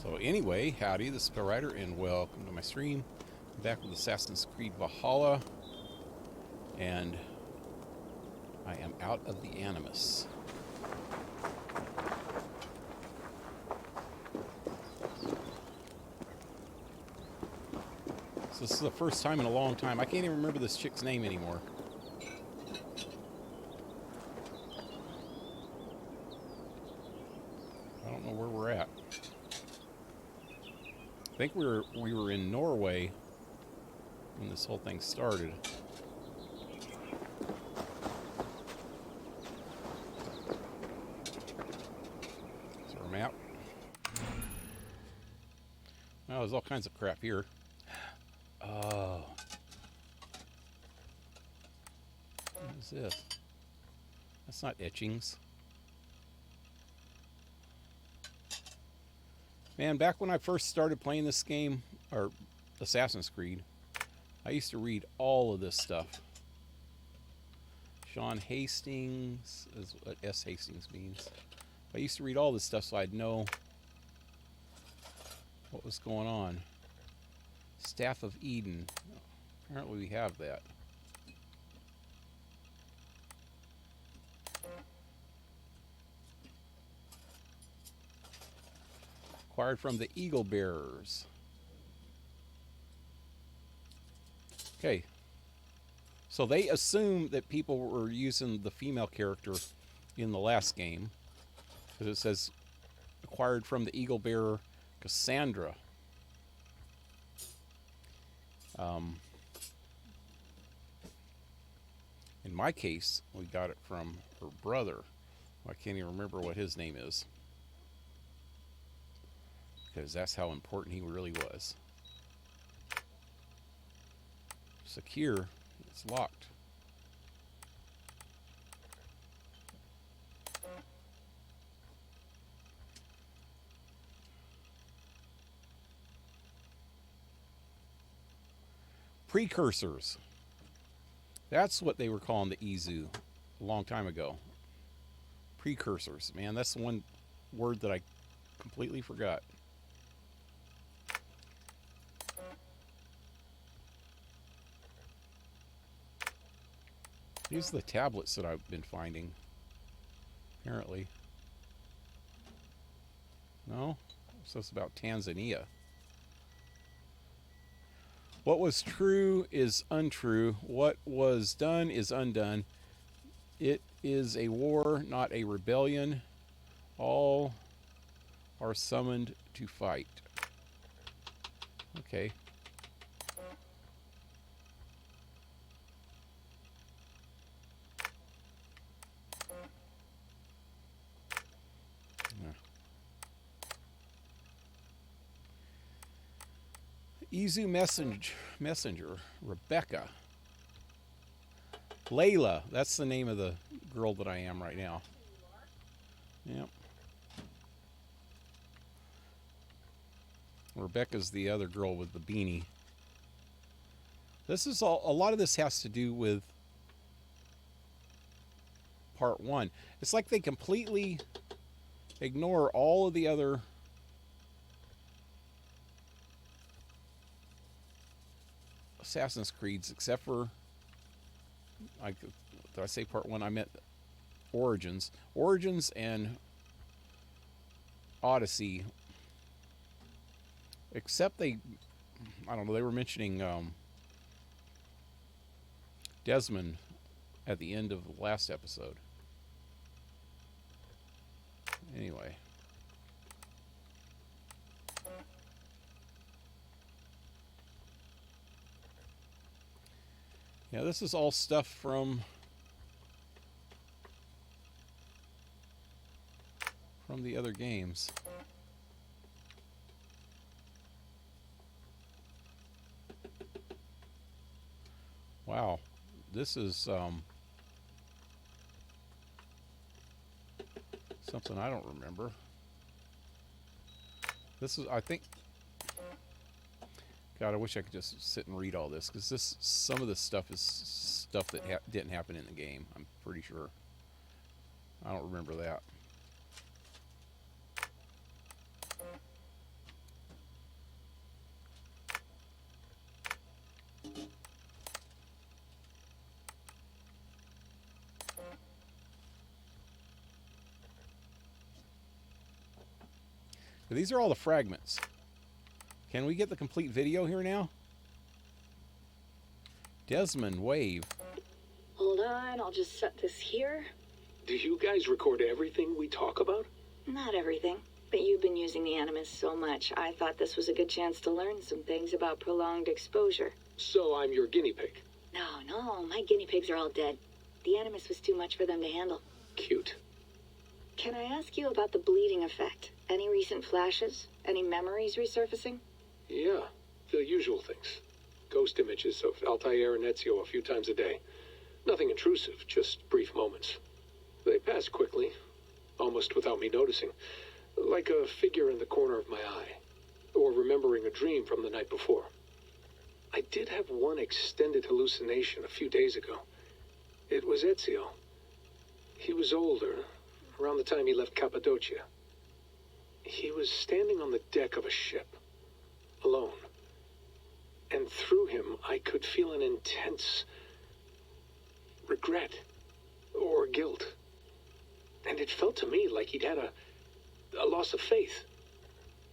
So anyway, howdy, this is PaleRider, and welcome to my stream. I'm back with Assassin's Creed Valhalla, and I am out of the Animus. So this is the first time in a long time. I can't even remember this chick's name anymore. I don't know where we're at. I think we were in Norway when this whole thing started. Is there a map? Oh, there's all kinds of crap here. Oh. What is this? That's not etchings. Man, back when I first started playing this game, or Assassin's Creed, I used to read all of this stuff. Sean Hastings is what S. Hastings means. I used to read all this stuff so I'd know what was going on. Staff of Eden. Apparently we have that. Acquired from the Eagle Bearers. Okay. So they assume that people were using the female character in the last game, because it says acquired from the Eagle Bearer Cassandra. In my case, we got it from her brother. I can't even remember what his name is, because that's how important he really was. Secure. It's locked. Precursors. That's what they were calling the Izu a long time ago. Precursors. Man, that's the one word that I completely forgot. These are the tablets that I've been finding. Apparently. No? So it's about Tanzania. What was true is untrue. What was done is undone. It is a war, not a rebellion. All are summoned to fight. Okay. Izu messenger, Rebecca. Layla, that's the name of the girl that I am right now. Yep. Rebecca's the other girl with the beanie. This is all, a lot of this has to do with part one. It's like they completely ignore all of the other Assassin's Creeds, except for, did I say part one? I meant Origins. Origins and Odyssey. Except they, I don't know, they were mentioning Desmond at the end of the last episode. Anyway. Yeah, this is all stuff from the other games. Wow, this is something I don't remember. This is, I think, God, I wish I could just sit and read all this, because some of this stuff is stuff that didn't happen in the game, I'm pretty sure. I don't remember that. But these are all the fragments. Can we get the complete video here now? Desmond, wave. Hold on, I'll just set this here. Do you guys record everything we talk about? Not everything, but you've been using the Animus so much, I thought this was a good chance to learn some things about prolonged exposure. So I'm your guinea pig. No, my guinea pigs are all dead. The Animus was too much for them to handle. Cute. Can I ask you about the bleeding effect? Any recent flashes? Any memories resurfacing? Yeah, the usual things. Ghost images of Altair and Ezio a few times a day. Nothing intrusive, just brief moments. They pass quickly, almost without me noticing. Like a figure in the corner of my eye. Or remembering a dream from the night before. I did have one extended hallucination a few days ago. It was Ezio. He was older, around the time he left Cappadocia. He was standing on the deck of a ship, alone. And through him, I could feel an intense regret or guilt. And it felt to me like he'd had a loss of faith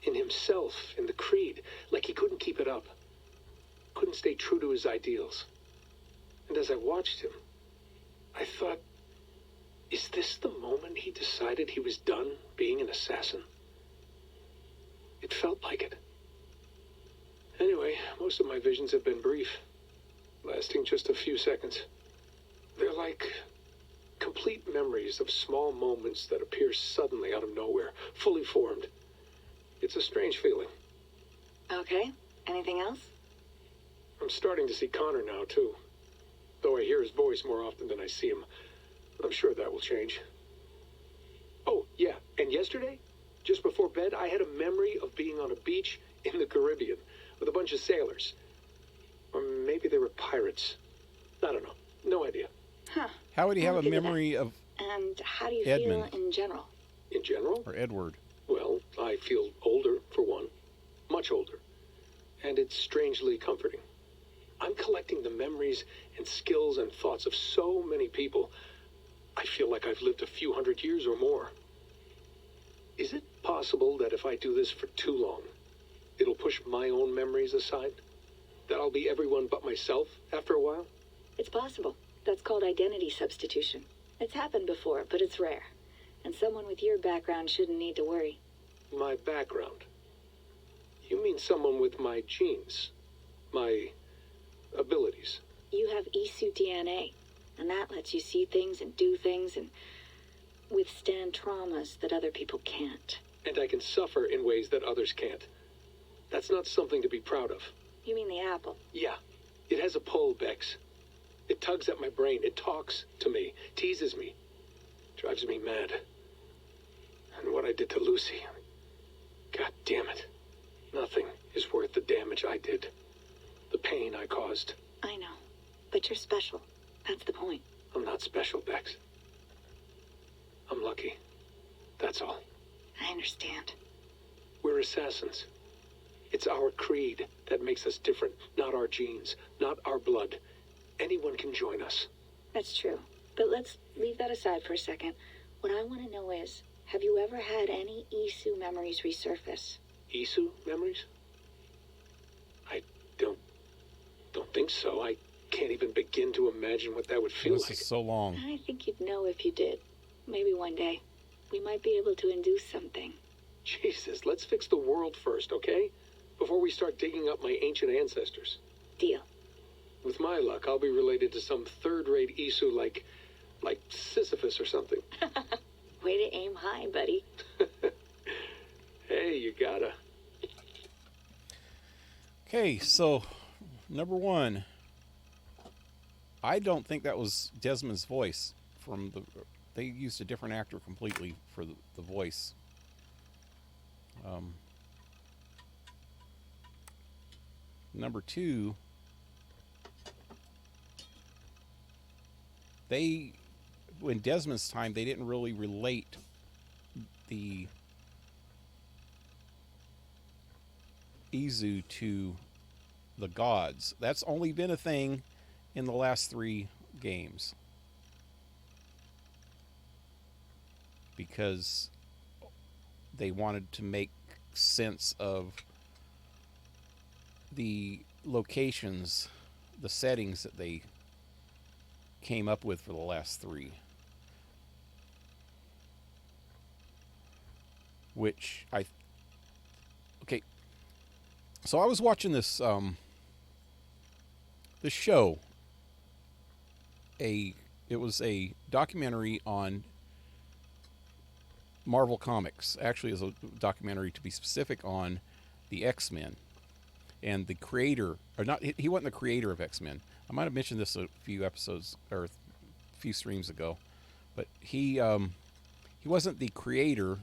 in himself, in the creed, like he couldn't keep it up, couldn't stay true to his ideals. And as I watched him, I thought, is this the moment he decided he was done being an assassin? It felt like it. Anyway, most of my visions have been brief, lasting just a few seconds. They're like complete memories of small moments that appear suddenly out of nowhere, fully formed. It's a strange feeling. Okay, anything else? I'm starting to see Connor now, too. Though I hear his voice more often than I see him. I'm sure that will change. Oh, yeah, and yesterday, just before bed, I had a memory of being on a beach in the Caribbean with a bunch of sailors. Or maybe they were pirates. I don't know. No idea. Huh. How would he have a Figure that. memory of And how do you Edmund. feel in general? In general? or Edward? Well, I feel older, for one. Much older. And it's strangely comforting. I'm collecting the memories and skills and thoughts of so many people. I feel like I've lived a few hundred years or more. Is it possible that if I do this for too long, it'll push my own memories aside? That I'll be everyone but myself after a while? It's possible. That's called identity substitution. It's happened before, but it's rare. And someone with your background shouldn't need to worry. My background? You mean someone with my genes? My abilities? You have Isu DNA, and that lets you see things and do things and withstand traumas that other people can't. And I can suffer in ways that others can't. That's not something to be proud of. You mean the apple? Yeah, it has a pull, Bex. It tugs at my brain. It talks to me, teases me, drives me mad. And what I did to Lucy, God damn it. Nothing is worth the damage I did. The pain I caused. I know, but you're special. That's the point. I'm not special, Bex. I'm lucky. That's all. I understand. We're assassins. It's our creed that makes us different, not our genes, not our blood. Anyone can join us. That's true. But let's leave that aside for a second. What I want to know is, have you ever had any Isu memories resurface? Isu memories? I don't think so. I can't even begin to imagine what that would feel This like. is so long. I think you'd know if you did. Maybe one day. We might be able to induce something. Jesus, let's fix the world first, okay? Before we start digging up my ancient ancestors. Deal. With my luck, I'll be related to some third-rate Isu like Sisyphus or something. Way to aim high, buddy. Hey, you gotta. Okay, so number one, I don't think that was Desmond's voice from the. They used a different actor completely for the voice. Number two, in Desmond's time, they didn't really relate the Izu to the gods. That's only been a thing in the last 3 games. Because they wanted to make makes sense of the locations, the settings that they came up with for the last three. Which okay. So I was watching this this show. It was a documentary on Marvel Comics. Actually, it was a documentary, to be specific, on the X-Men. And the creator, or not, he wasn't the creator of X-Men. I might have mentioned this a few episodes or a few streams ago, but he wasn't the creator.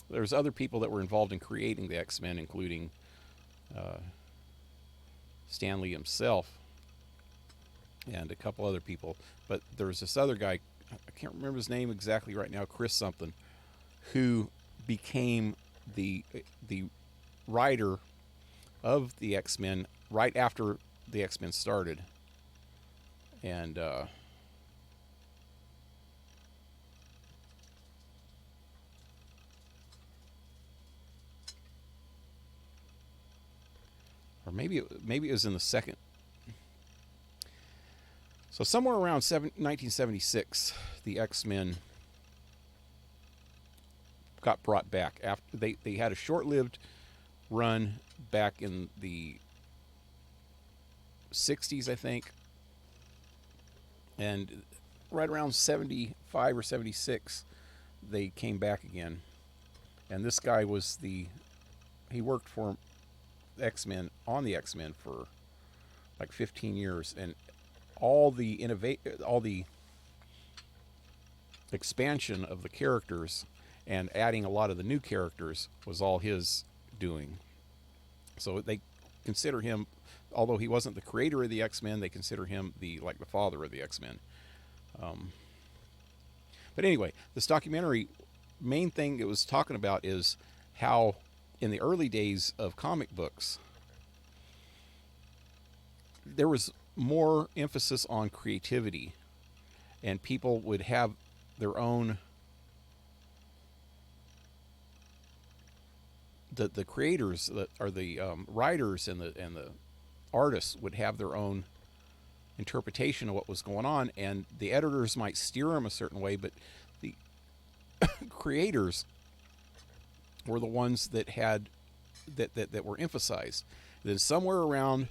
There's other people that were involved in creating the X-Men, including Stan Lee himself and a couple other people. But there was this other guy, I can't remember his name exactly right now, Chris something, who became the writer of the X-Men right after the X-Men started. And or maybe it was in the second. So somewhere around 1976, the X-Men got brought back. After they had a short-lived run back in the 60s, I think. And right around 75 or 76, they came back again. And this guy was he worked for X-Men, on the X-Men for like 15 years. And all the expansion of the characters and adding a lot of the new characters was all his doing. So they consider him, although he wasn't the creator of the X-Men, they consider him the father of the X-Men. But anyway, this documentary, main thing it was talking about is how in the early days of comic books, there was more emphasis on creativity, and people would have their own, the creators that are the writers and the artists would have their own interpretation of what was going on, and the editors might steer them a certain way, but the creators were the ones that had that were emphasized. Then somewhere around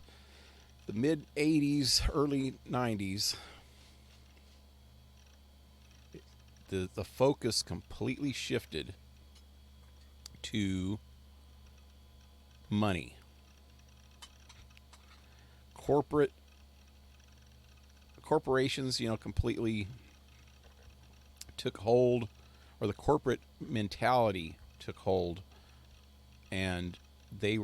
the mid 80s, early 90s, the focus completely shifted to money. Corporations, completely took hold, or the corporate mentality took hold, and they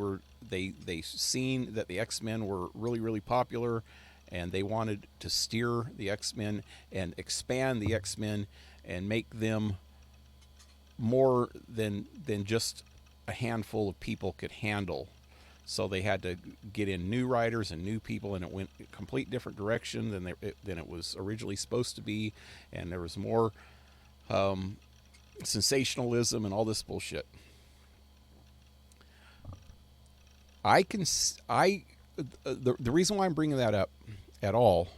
seen that the X-Men were really, really popular, and they wanted to steer the X-Men and expand the X-Men and make them more than just a handful of people could handle. So they had to get in new writers and new people, and it went a complete different direction than it was originally supposed to be, and there was more sensationalism and all this bullshit. The reason why I'm bringing that up at all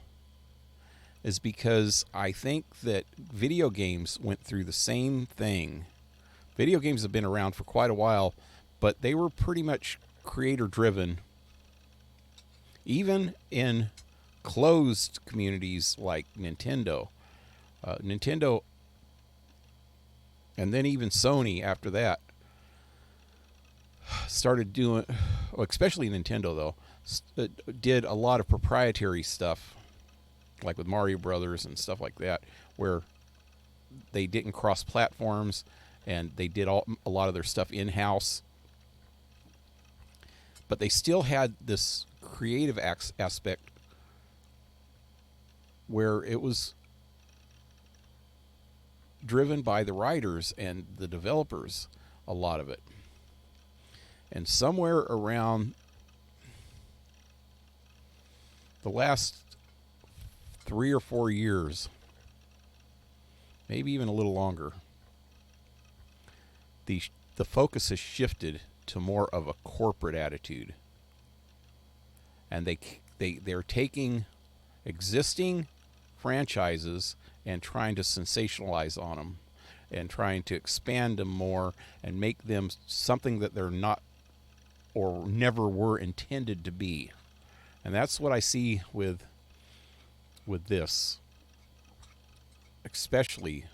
is because I think that video games went through the same thing. Video games have been around for quite a while, but they were pretty much creator-driven, even in closed communities like Nintendo. Nintendo, and then even Sony after that, started doing, especially Nintendo though, did a lot of proprietary stuff, like with Mario Brothers and stuff like that, where they didn't cross platforms, and they did a lot of their stuff in-house. But they still had this creative aspect where it was driven by the writers and the developers, a lot of it. And somewhere around the last 3 or 4 years, maybe even a little longer, the focus has shifted to more of a corporate attitude, and they're taking existing franchises and trying to sensationalize on them and trying to expand them more and make them something that they're not or never were intended to be. And that's what I see with this, especially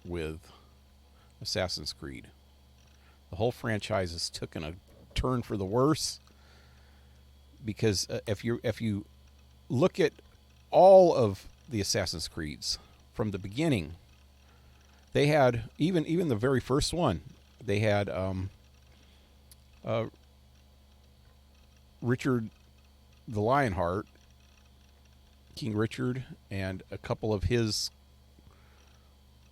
with Assassin's Creed. The whole franchise has taken a turn for the worse, because if you look at all of the Assassin's Creeds from the beginning, they had even the very first one, they had Richard the Lionheart, King Richard, and a couple of his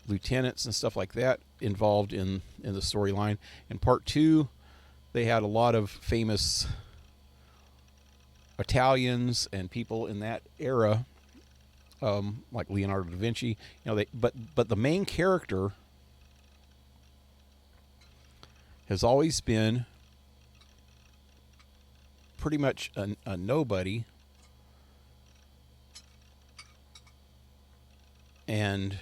lieutenants and stuff like that involved in the storyline. In part 2, they had a lot of famous Italians and people in that era, like Leonardo da Vinci. But the main character has always been pretty much a nobody, and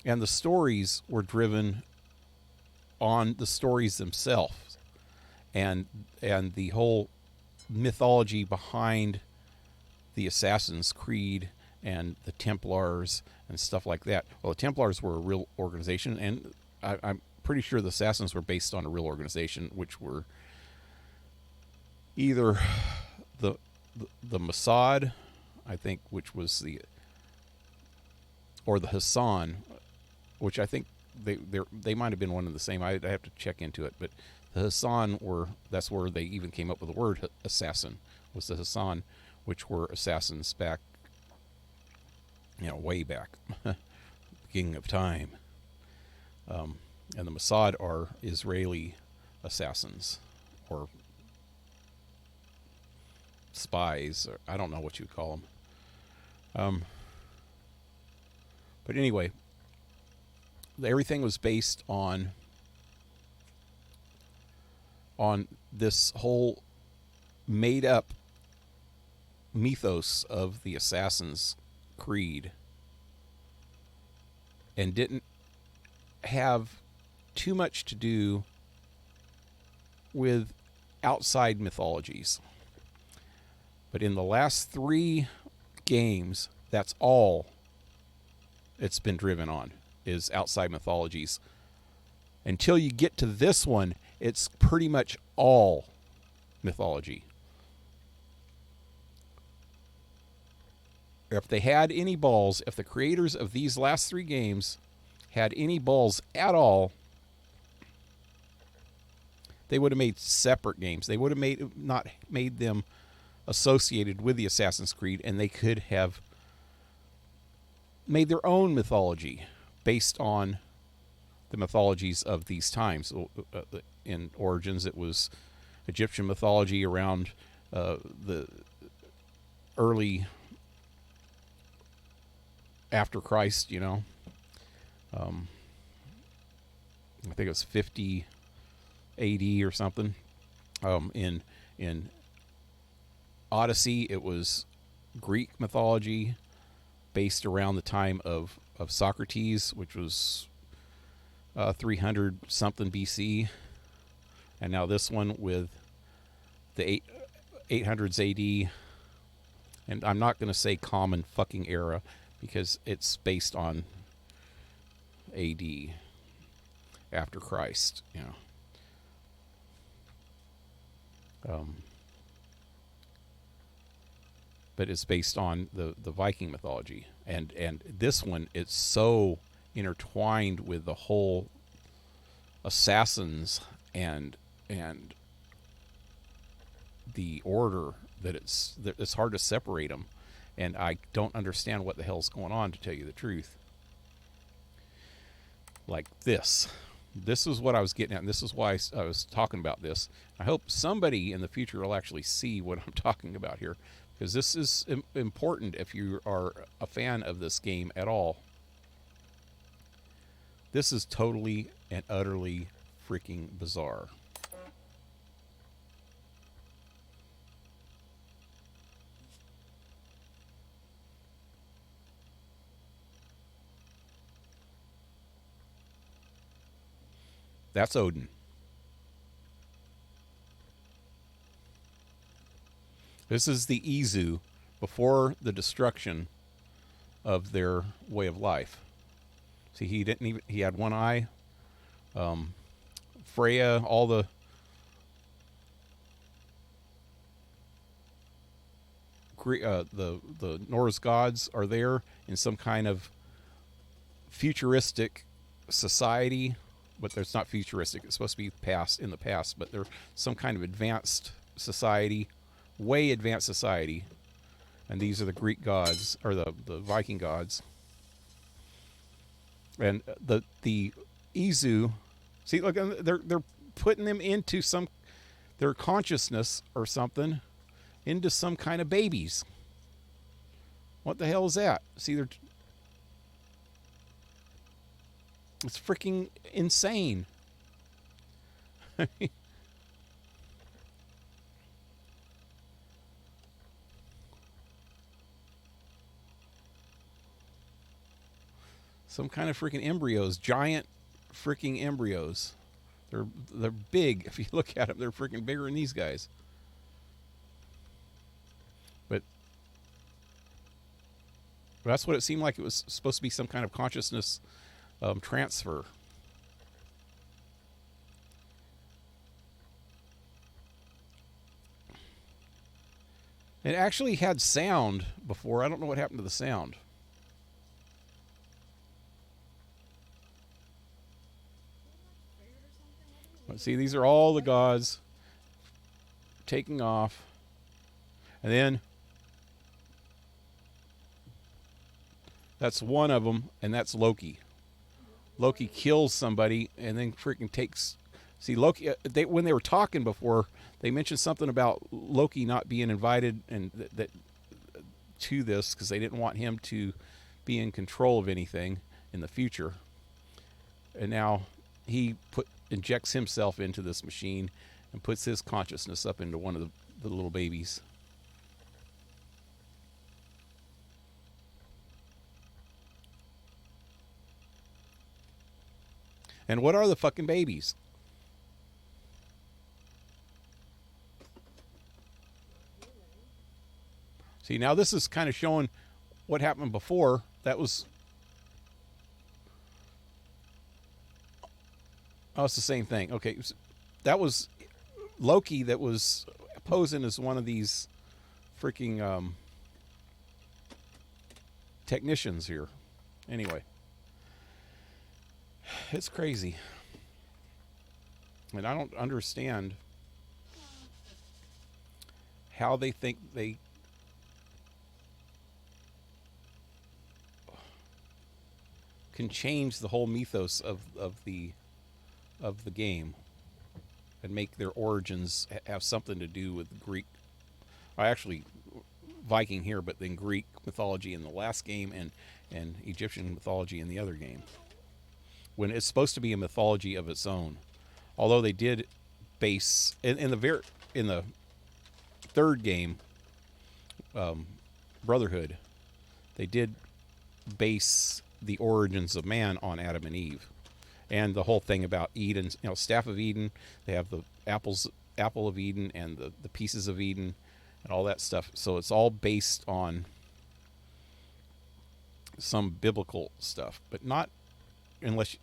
the stories were driven on the stories themselves, and the whole mythology behind the Assassin's Creed and the Templars and stuff like that. Well, the Templars were a real organization, and I'm pretty sure the Assassins were based on a real organization, which were either the Mossad, I think, which was or the Hassan, which I think they might have been one and the same. I have to check into it, but the Hassan that's where they even came up with the word assassin, was the Hassan, which were assassins back, way back, beginning of time. And the Mossad are Israeli assassins, or spies, or I don't know what you'd call them. But anyway, everything was based on this whole made-up mythos of the Assassin's Creed, and didn't have too much to do with outside mythologies. But in the last 3 games, that's all it's been driven on, is outside mythologies. Until you get to this one, it's pretty much all mythology. If they had any balls, if the creators of these last 3 games had any balls at all, they would have made separate games. They would have not made them associated with the Assassin's Creed, and they could have made their own mythology based on the mythologies of these times. In Origins, it was Egyptian mythology around the early after Christ, I think it was 50 AD or something. In Odyssey, it was Greek mythology based around the time of Socrates, which was 300 something BC. And now this one with the 800s AD. And I'm not going to say common fucking era, because it's based on AD, after Christ, but it's based on the Viking mythology, and this one, it's so intertwined with the whole assassins and the order that it's hard to separate them. And I don't understand what the hell's going on, to tell you the truth. Like this. This is what I was getting at, and this is why I was talking about this. I hope somebody in the future will actually see what I'm talking about here. because this is important if you are a fan of this game at all. This is totally and utterly freaking bizarre. That's Odin. This is the Izu before the destruction of their way of life. See, he had one eye. Freya, all the Norse gods are there in some kind of futuristic society, but it's not futuristic. It's supposed to be in the past, but they're some kind of advanced society, way advanced society. And these are the Greek gods, or the Viking gods. And the Izu, see, look, they're putting them into their consciousness or something, into some kind of babies. What the hell is that? See, it's freaking insane. Some kind of freaking embryos, giant freaking embryos. They're big. If you look at them, they're freaking bigger than these guys. But that's what it seemed like. It was supposed to be some kind of consciousness transfer. It actually had sound before. I don't know what happened to the sound. But see, these are all the gods taking off. And then that's one of them, and that's Loki. Loki kills somebody and then freaking takes... See, Loki, when they were talking before, they mentioned something about Loki not being invited and to this because they didn't want him to be in control of anything in the future. And now he injects himself into this machine and puts his consciousness up into one of the little babies. And what are the fucking babies? See, now this is kind of showing what happened before. That was... Oh, it's the same thing. Okay, that was Loki that was posing as one of these freaking technicians here. Anyway. It's crazy. And I don't understand how they think they can change the whole mythos of the game and make their origins have something to do with Greek, actually Viking here, but then Greek mythology in the last game and Egyptian mythology in the other game, when it's supposed to be a mythology of its own. Although they did base in the third game, Brotherhood, they did base the origins of man on Adam and Eve. And the whole thing about Eden, Staff of Eden, they have the apple of Eden and the pieces of Eden and all that stuff. So it's all based on some biblical stuff, but not unless,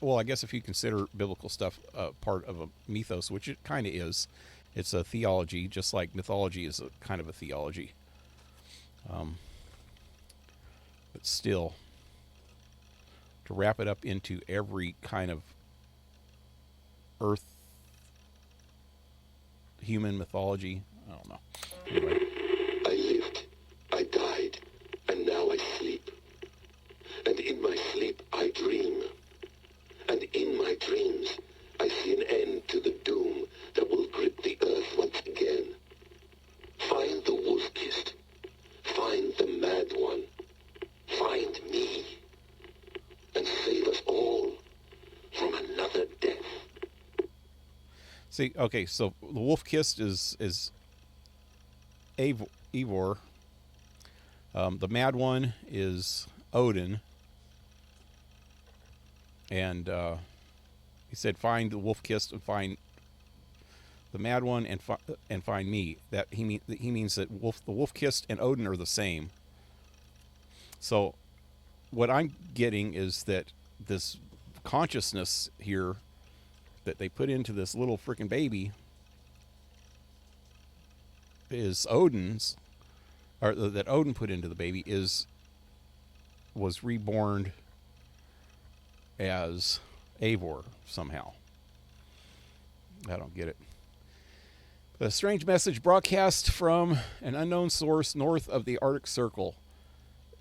well, I guess if you consider biblical stuff part of a mythos, which it kind of is, it's a theology, just like mythology is a kind of a theology. But still, to wrap it up into every kind of earth human mythology, I don't know. Anyway. I lived, I died, and now I sleep. And in my sleep I dream. And in my dreams I see an end to the doom that will grip the earth once again. Find the wolf-kissed See, okay, so the wolf-kissed is Eivor. The mad one is Odin. And he said, find the wolf-kissed and find the mad one and find me. That he means that the wolf-kissed and Odin are the same. So what I'm getting is that this consciousness here that they put into this little freaking baby is Odin's, or that Odin put into the baby was reborn as Eivor somehow. I don't get it. A strange message broadcast from an unknown source north of the Arctic Circle.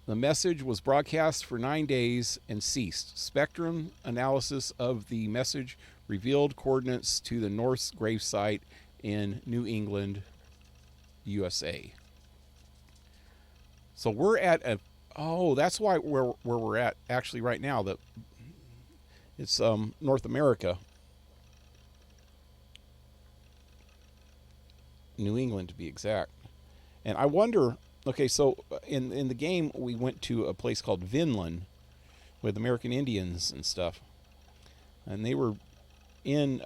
The message was broadcast for 9 days and ceased. Spectrum analysis of the message revealed coordinates to the Norse gravesite in New England, USA. So we're at that's why where we're at actually right now. That it's North America, New England to be exact. And I wonder, okay, so in the game we went to a place called Vinland with American Indians and stuff, and they were in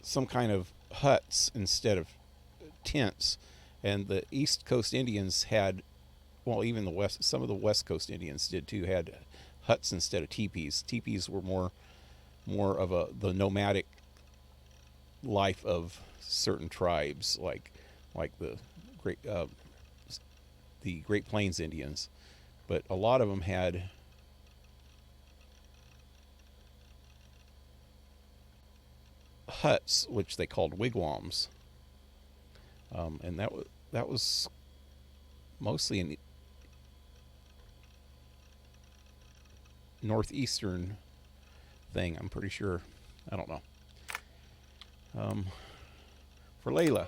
some kind of huts instead of tents, and the East Coast Indians had, well, even some of the West Coast Indians did too, had huts instead of teepees. Teepees were more of the nomadic life of certain tribes, like the Great Plains Indians, but a lot of them had huts, which they called wigwams, and that was mostly in northeastern thing, I'm pretty sure. I don't know. For Layla.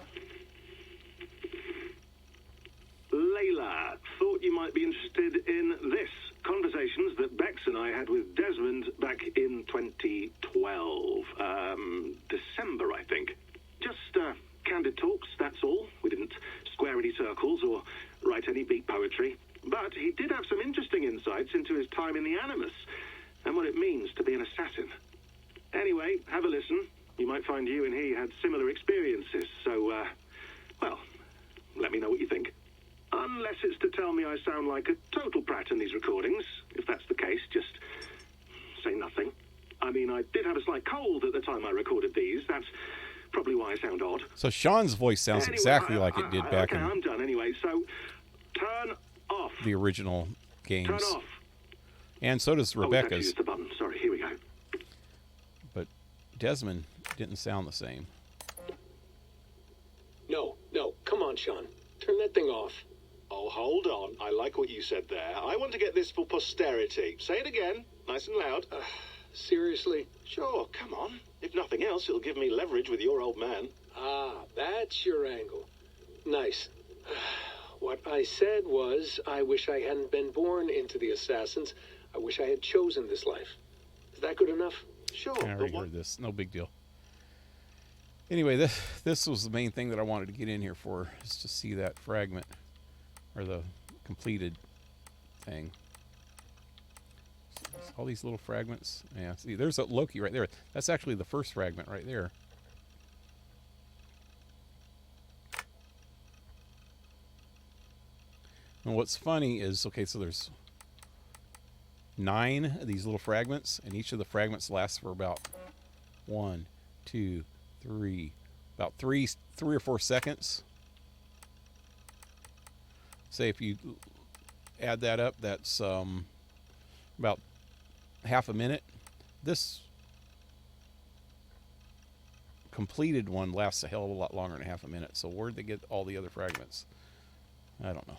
Layla, thought you might be interested in this. Conversations that Bex and I had with Desmond back in 2012. December, I think. Just candid talks, that's all. We didn't square any circles or write any beat poetry. But he did have some interesting insights into his time in the Animus and what it means to be an assassin. Anyway, have a listen. You might find you and he had similar experiences, so, well, let me know what you think. Unless it's to tell me I sound like a total brat in these recordings. If that's the case, just say nothing. I mean, I did have a slight cold at the time I recorded these. That's probably why I sound odd. So Sean's voice sounds exactly like it did back in... I'm done anyway, so turn off. The original games. Turn off. And so does Rebecca's. Use the button. Sorry, here we go. But Desmond didn't sound the same. No, come on, Sean. Turn that thing off. Oh, hold on. I like what you said there. I want to get this for posterity. Say it again, nice and loud. Seriously? Sure, come on. If nothing else, it'll give me leverage with your old man. Ah, that's your angle. Nice. What I said was, I wish I hadn't been born into the Assassins. I wish I had chosen this life. Is that good enough? Sure. I already heard this. No big deal. Anyway, this was the main thing that I wanted to get in here for, is to see that fragment, or the completed thing. All these little fragments. Yeah, see, there's a Loki right there. That's actually the first fragment right there. And what's funny is, okay, so there's 9 of these little fragments, and each of the fragments lasts for about 1, 2, 3, about three or 4 seconds. Say if you add that up, that's about half a minute. This completed one lasts a hell of a lot longer than half a minute. So where'd they get all the other fragments? I don't know.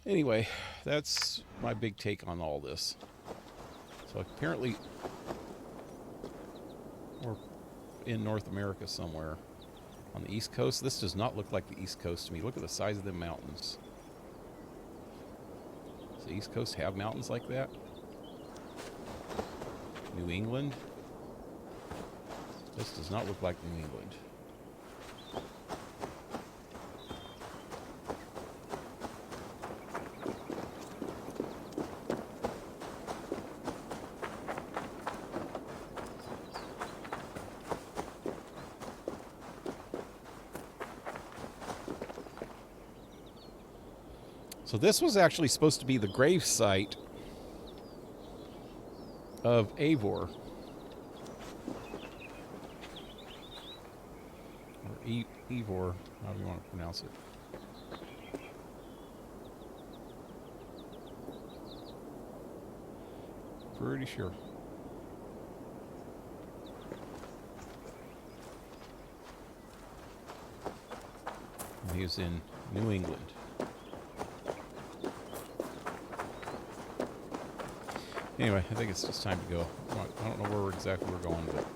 Anyway, that's my big take on all this. So apparently we're in North America somewhere on the East Coast. This does not look like the East Coast to me. Look at the size of the mountains. Does the East Coast have mountains like that? New England. This does not look like New England. So this was actually supposed to be the grave site of Eivor. Or Eivor, how do you want to pronounce it? Pretty sure. And he was in New England. Anyway, I think it's just time to go. I don't know where exactly we're going, but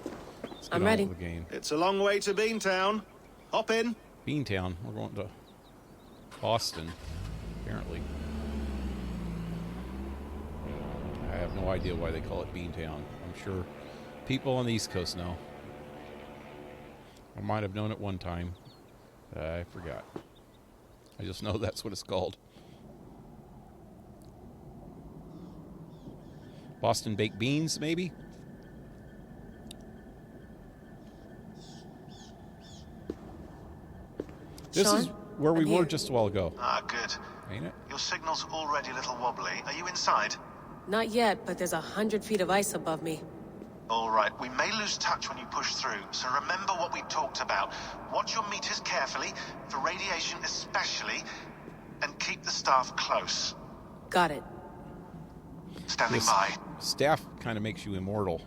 let's get I'm on ready. with the game. It's a long way to Beantown. Hop in. Beantown. We're going to Boston, apparently. I have no idea why they call it Beantown. I'm sure people on the East Coast know. I might have known it one time. I forgot. I just know that's what it's called. Boston baked beans, maybe? This Sean, is where we I'm were here. just a while ago, Ah, good. ain't it? Your signal's already a little wobbly. Are you inside? Not yet, but there's 100 feet of ice above me. All right, we may lose touch when you push through, so remember what we talked about. Watch your meters carefully, for radiation especially, and keep the staff close. Got it. Standing This by. staff kind of makes you immortal.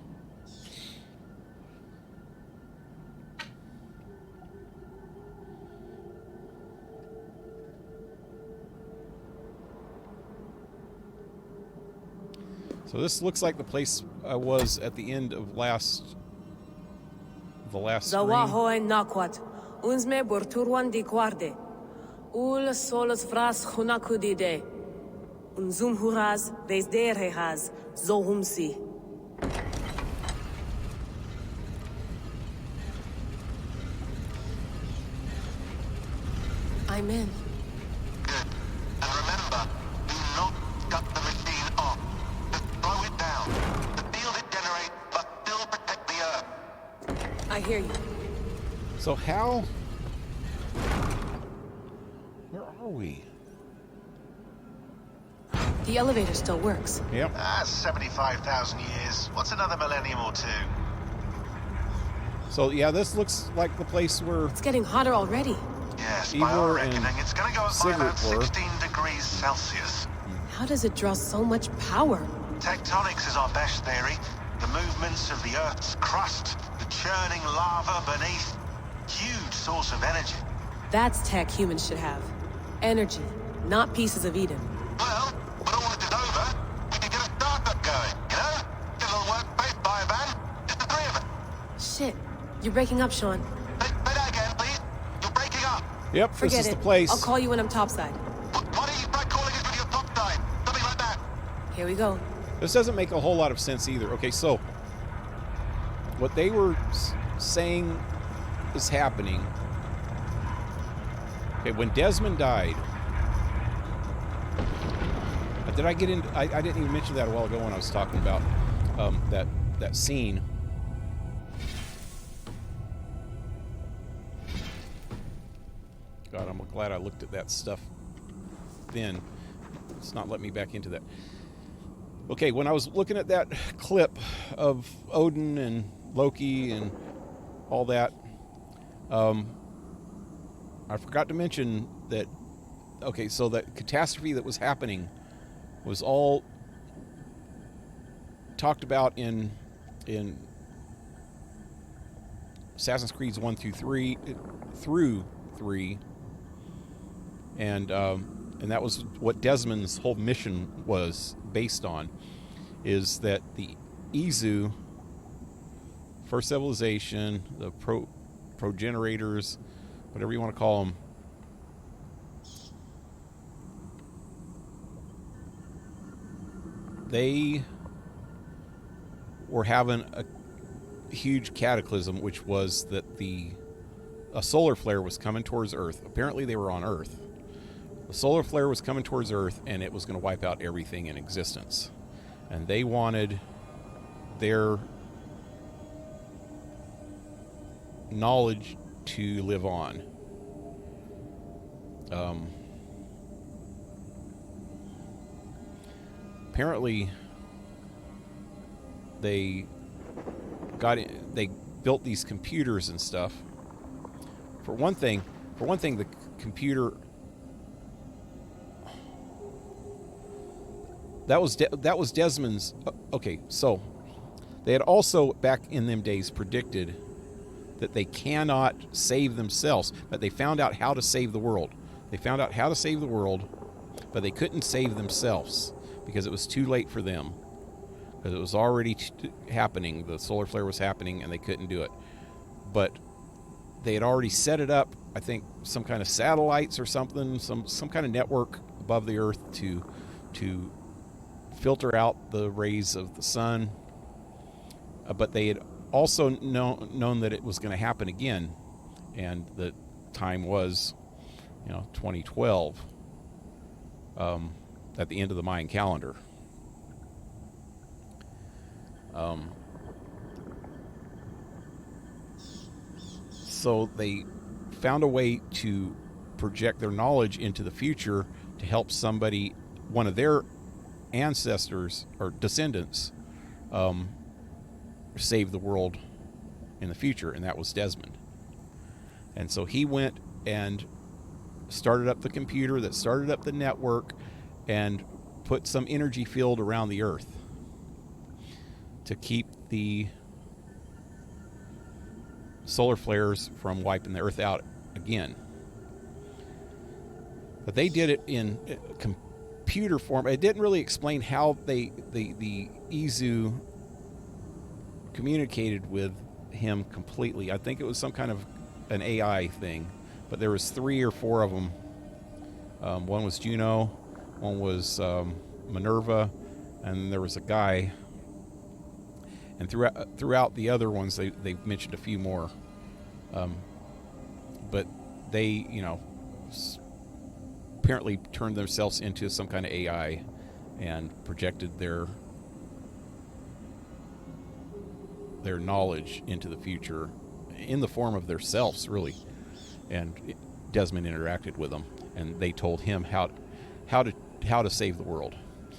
So this looks like the place I was at the end of the last stream. Zawahoy nakwat. Unsme burturwan di guarde. Ul solos vras hunakudide. Unzum huraz, vesderehaz, zohumsi. I'm in. Good. And remember, do not cut the machine off. Just slow it down. The field it generates must still protect the Earth. I hear you. So how? Where are we? The elevator still works. Yep. That's 75,000 years. What's another millennium or two? So yeah, this looks like the place where It's getting hotter already. Yes, by our Eivor and reckoning, it's going to go up by about Sigurd were. 16 degrees Celsius. How does it draw so much power? Tectonics is our best theory. The movements of the Earth's crust, the churning lava beneath. Huge source of energy. That's tech humans should have. Energy, not pieces of Eden. Well, when all this is over, we can get a startup going, you know? Get a little workspace, buy a van, just the three of us. Shit, you're breaking up, Sean. Say that again, please. You're breaking up. Yep, Forget this is it. the place. I'll call you when I'm topside. Why don't you try calling us with your top side? Something like that. Here we go. This doesn't make a whole lot of sense either. Okay, so what they were saying is happening. Okay, when Desmond died, did I get into? I didn't even mention that a while ago when I was talking about that scene. God, I'm glad I looked at that stuff then. It's not letting me back into that. Okay, when I was looking at that clip of Odin and Loki and all that, I forgot to mention that, okay, so that catastrophe that was happening was all talked about in Assassin's Creeds 1 through 3, and that was what Desmond's whole mission was based on, is that the Izu, First Civilization, the progenitors, whatever you want to call them, they were having a huge cataclysm, which was that a solar flare was coming towards Earth. Apparently they were on Earth. The solar flare was coming towards Earth, and it was going to wipe out everything in existence. And they wanted their knowledge to live on. Apparently, they built these computers and stuff. For one thing, the computer that was Desmond's. Okay, so they had also back in them days predicted that they cannot save themselves, but they found out how to save the world. They found out how to save the world, but they couldn't save themselves because it was too late for them. Because it was already happening. The solar flare was happening, and they couldn't do it. But they had already set it up, I think, some kind of satellites or something, some kind of network above the Earth to filter out the rays of the sun. But they had also known that it was going to happen again, and the time was, 2012, at the end of the Mayan calendar. So they found a way to project their knowledge into the future to help somebody, one of their ancestors or descendants, save the world in the future, and that was Desmond. And so he went and started up the computer that started up the network and put some energy field around the Earth to keep the solar flares from wiping the Earth out again. But they did it in computer form. It didn't really explain how the Izu communicated with him completely. I think it was some kind of an AI thing, but there was 3 or 4 of them. One was Juno, one was Minerva, and there was a guy. And throughout the other ones, they mentioned a few more. But they, apparently turned themselves into some kind of AI and projected their knowledge into the future in the form of their selves, really. And Desmond interacted with them, and they told him how to save the world.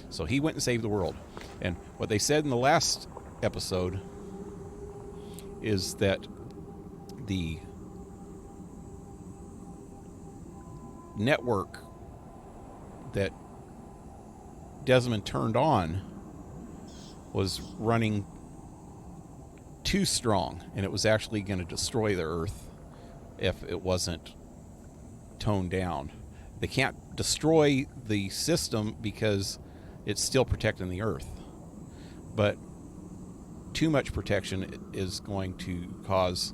So he went and saved the world. And what they said in the last episode is that the network that Desmond turned on was running too strong, and it was actually going to destroy the Earth if it wasn't toned down. They can't destroy the system because it's still protecting the Earth, but too much protection is going to cause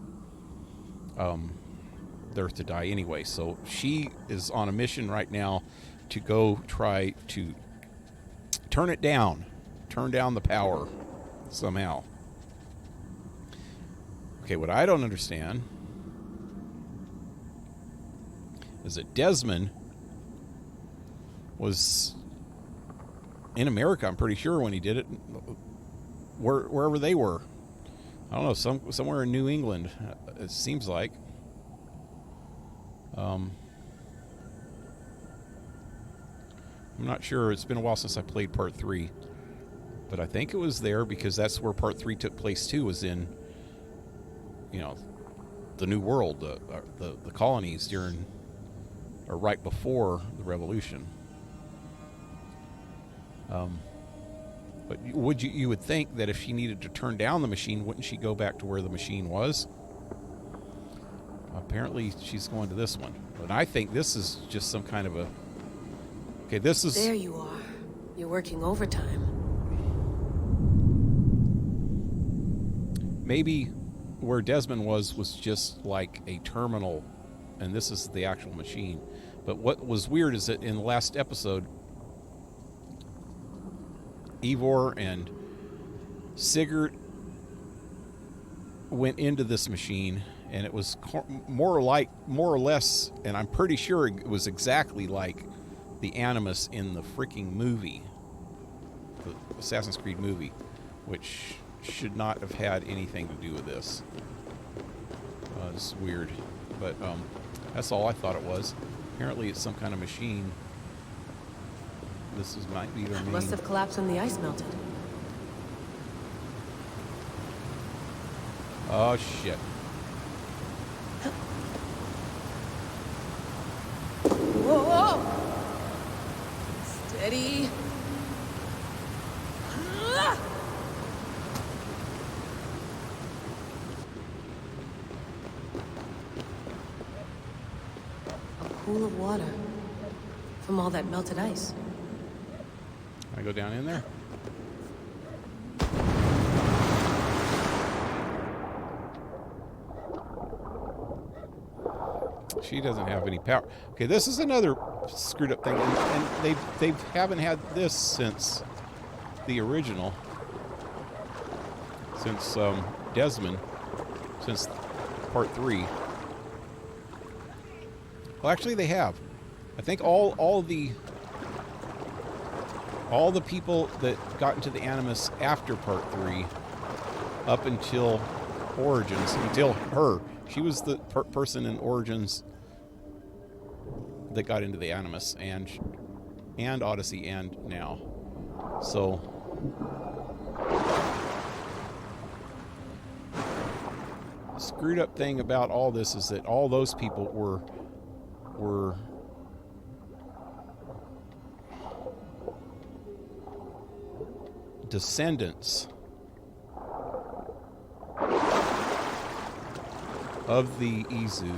the Earth to die anyway. So she is on a mission right now to go try to turn down the power somehow. Okay, what I don't understand is that Desmond was in America, I'm pretty sure, when he did it, wherever they were. I don't know, somewhere in New England, it seems like. I'm not sure. It's been a while since I played Part 3. But I think it was there because that's where Part 3 took place too, was in, the New World, the colonies during, or right before the Revolution. But you would think that if she needed to turn down the machine, wouldn't she go back to where the machine was? Apparently she's going to this one. But I think this is just some kind of a... Okay, this is... There you are. You're working overtime. Maybe where Desmond was just like a terminal, and this is the actual machine. But what was weird is that in the last episode, Eivor and Sigurd went into this machine, and it was more or less, and I'm pretty sure it was exactly like the Animus in the freaking movie, the Assassin's Creed movie, which should not have had anything to do with this. It's weird, but that's all I thought it was. Apparently, it's some kind of machine. This might be their main. Must have collapsed when the ice melted. Oh shit! Whoa! Steady. A pool of water from all that melted ice. Can I go down in there? She doesn't have any power. Okay, this is another screwed up thing, and they haven't had this since the original, since Desmond, since part 3. Well, actually, they have. I think all the people that got into the Animus after part 3, up until Origins, until her. She was the person in Origins that got into the Animus, and Odyssey, and now. So the screwed up thing about all this is that all those people were descendants of the Izu.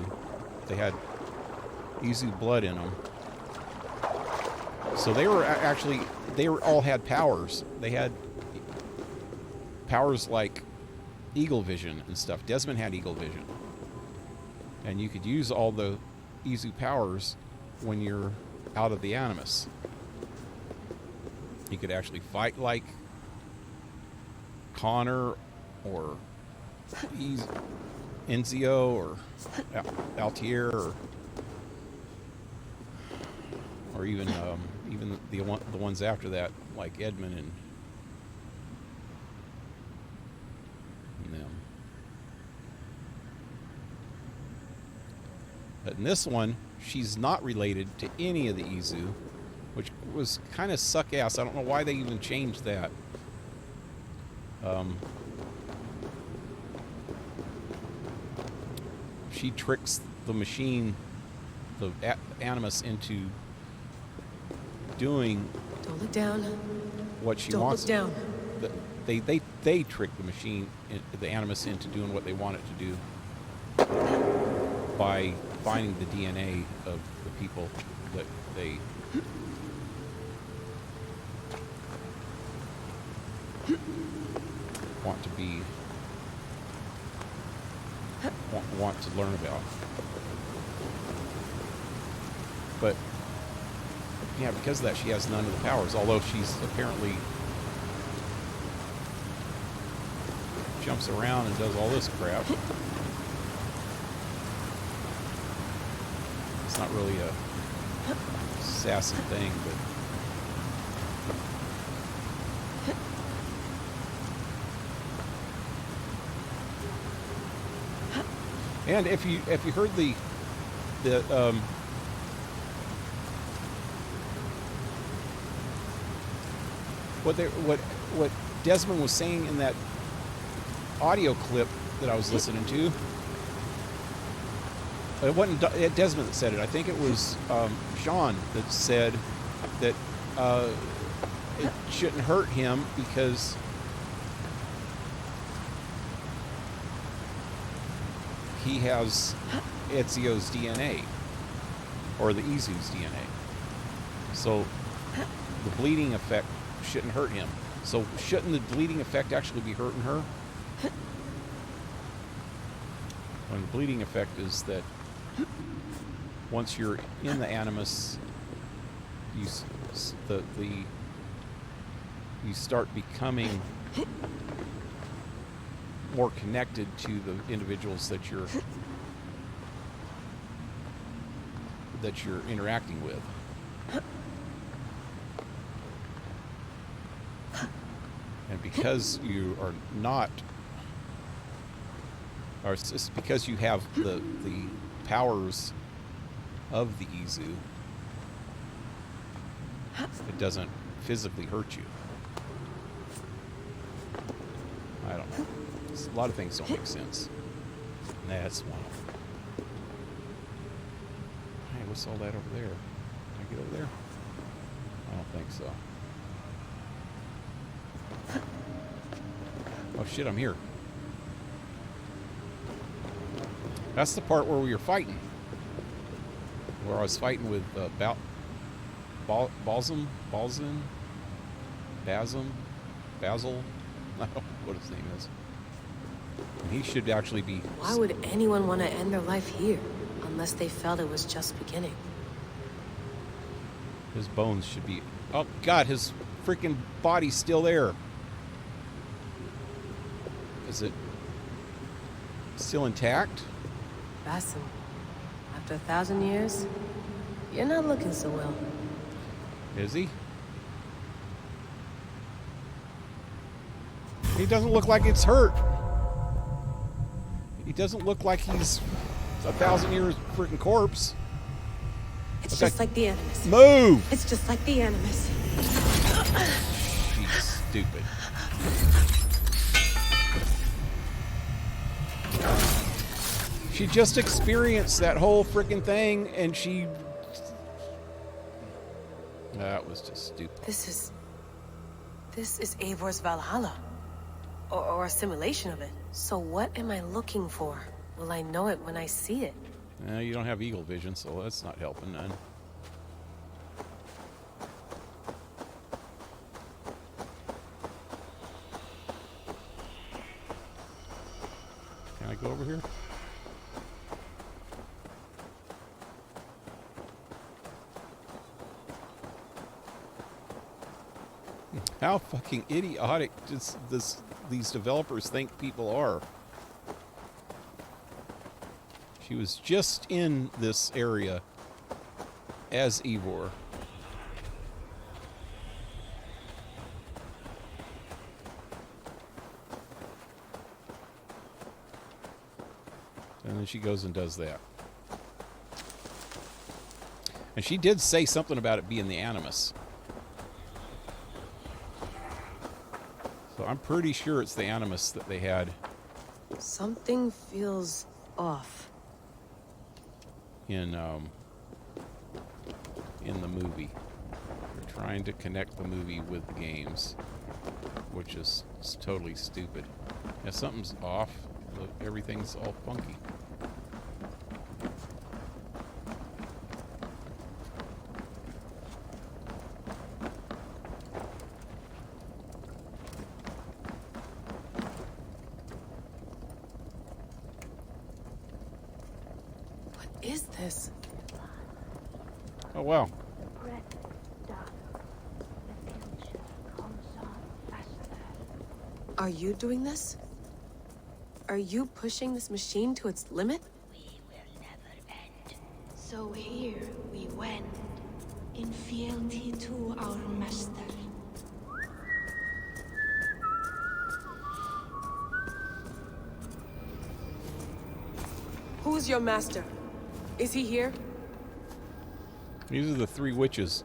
They had Izu blood in them. So they were actually, all had powers. They had powers like eagle vision and stuff. Desmond had eagle vision. And you could use all the Izu powers when you're out of the Animus. You could actually fight like Connor or Enzio or Altair or even the ones after that, like Edmund and them. But in this one, she's not related to any of the Izu, which was kind of suck ass. I don't know why they even changed that. She tricks the machine, the Animus, into doing. Don't look down. What she Don't wants. Don't look down. They trick the machine, the Animus, into doing what they want it to do by finding the DNA of the people that they want to be, want to learn about. But yeah, because of that, she has none of the powers, although she's apparently jumps around and does all this crap. It's not really a sassy thing, but and if you heard the what Desmond was saying in that audio clip that I was listening to, it wasn't Desmond that said it. I think it was Sean that said that it shouldn't hurt him because he has Ezio's DNA, or the Izu's DNA. So the bleeding effect shouldn't hurt him. So shouldn't the bleeding effect actually be hurting her? When the bleeding effect is that once you're in the Animus, you start becoming more connected to the individuals that you're interacting with. And because you are not, or it's just because you have the powers of the Izu, it doesn't physically hurt you. I don't know. A lot of things don't make sense. And that's one of them. Hey, what's all that over there? Can I get over there? I don't think so. Oh shit, I'm here. That's the part where we were fighting. Where I was fighting with Basil? I don't know what his name is. And he should actually be... Why would anyone want to end their life here? Unless they felt it was just beginning. His bones should be... Oh, God, his freaking body's still there. Is it still intact? Basim, after 1,000 years, you're not looking so well. Is he? He doesn't look like it's hurt. He doesn't look like he's 1,000 years freaking corpse. It's just like the Animus. Move! It's just like the Animus. She's stupid. She just experienced that whole freaking thing, and she... That was just stupid. This is Eivor's Valhalla. Or a simulation of it. So what am I looking for? Will I know it when I see it? You don't have eagle vision, so that's not helping none. Can I go over here? How fucking idiotic does these developers think people are? She was just in this area as Eivor. And then she goes and does that. And she did say something about it being the Animus. So I'm pretty sure it's the Animus that they had. Something feels off. In the movie. They're trying to connect the movie with the games, which is totally stupid. Yeah, something's off. Everything's all funky. What is this? Oh, wow. Are you doing this? Are you pushing this machine to its limit? We will never end. So here we wend, in fealty to our master. Who's your master? Is he here? These are the three witches.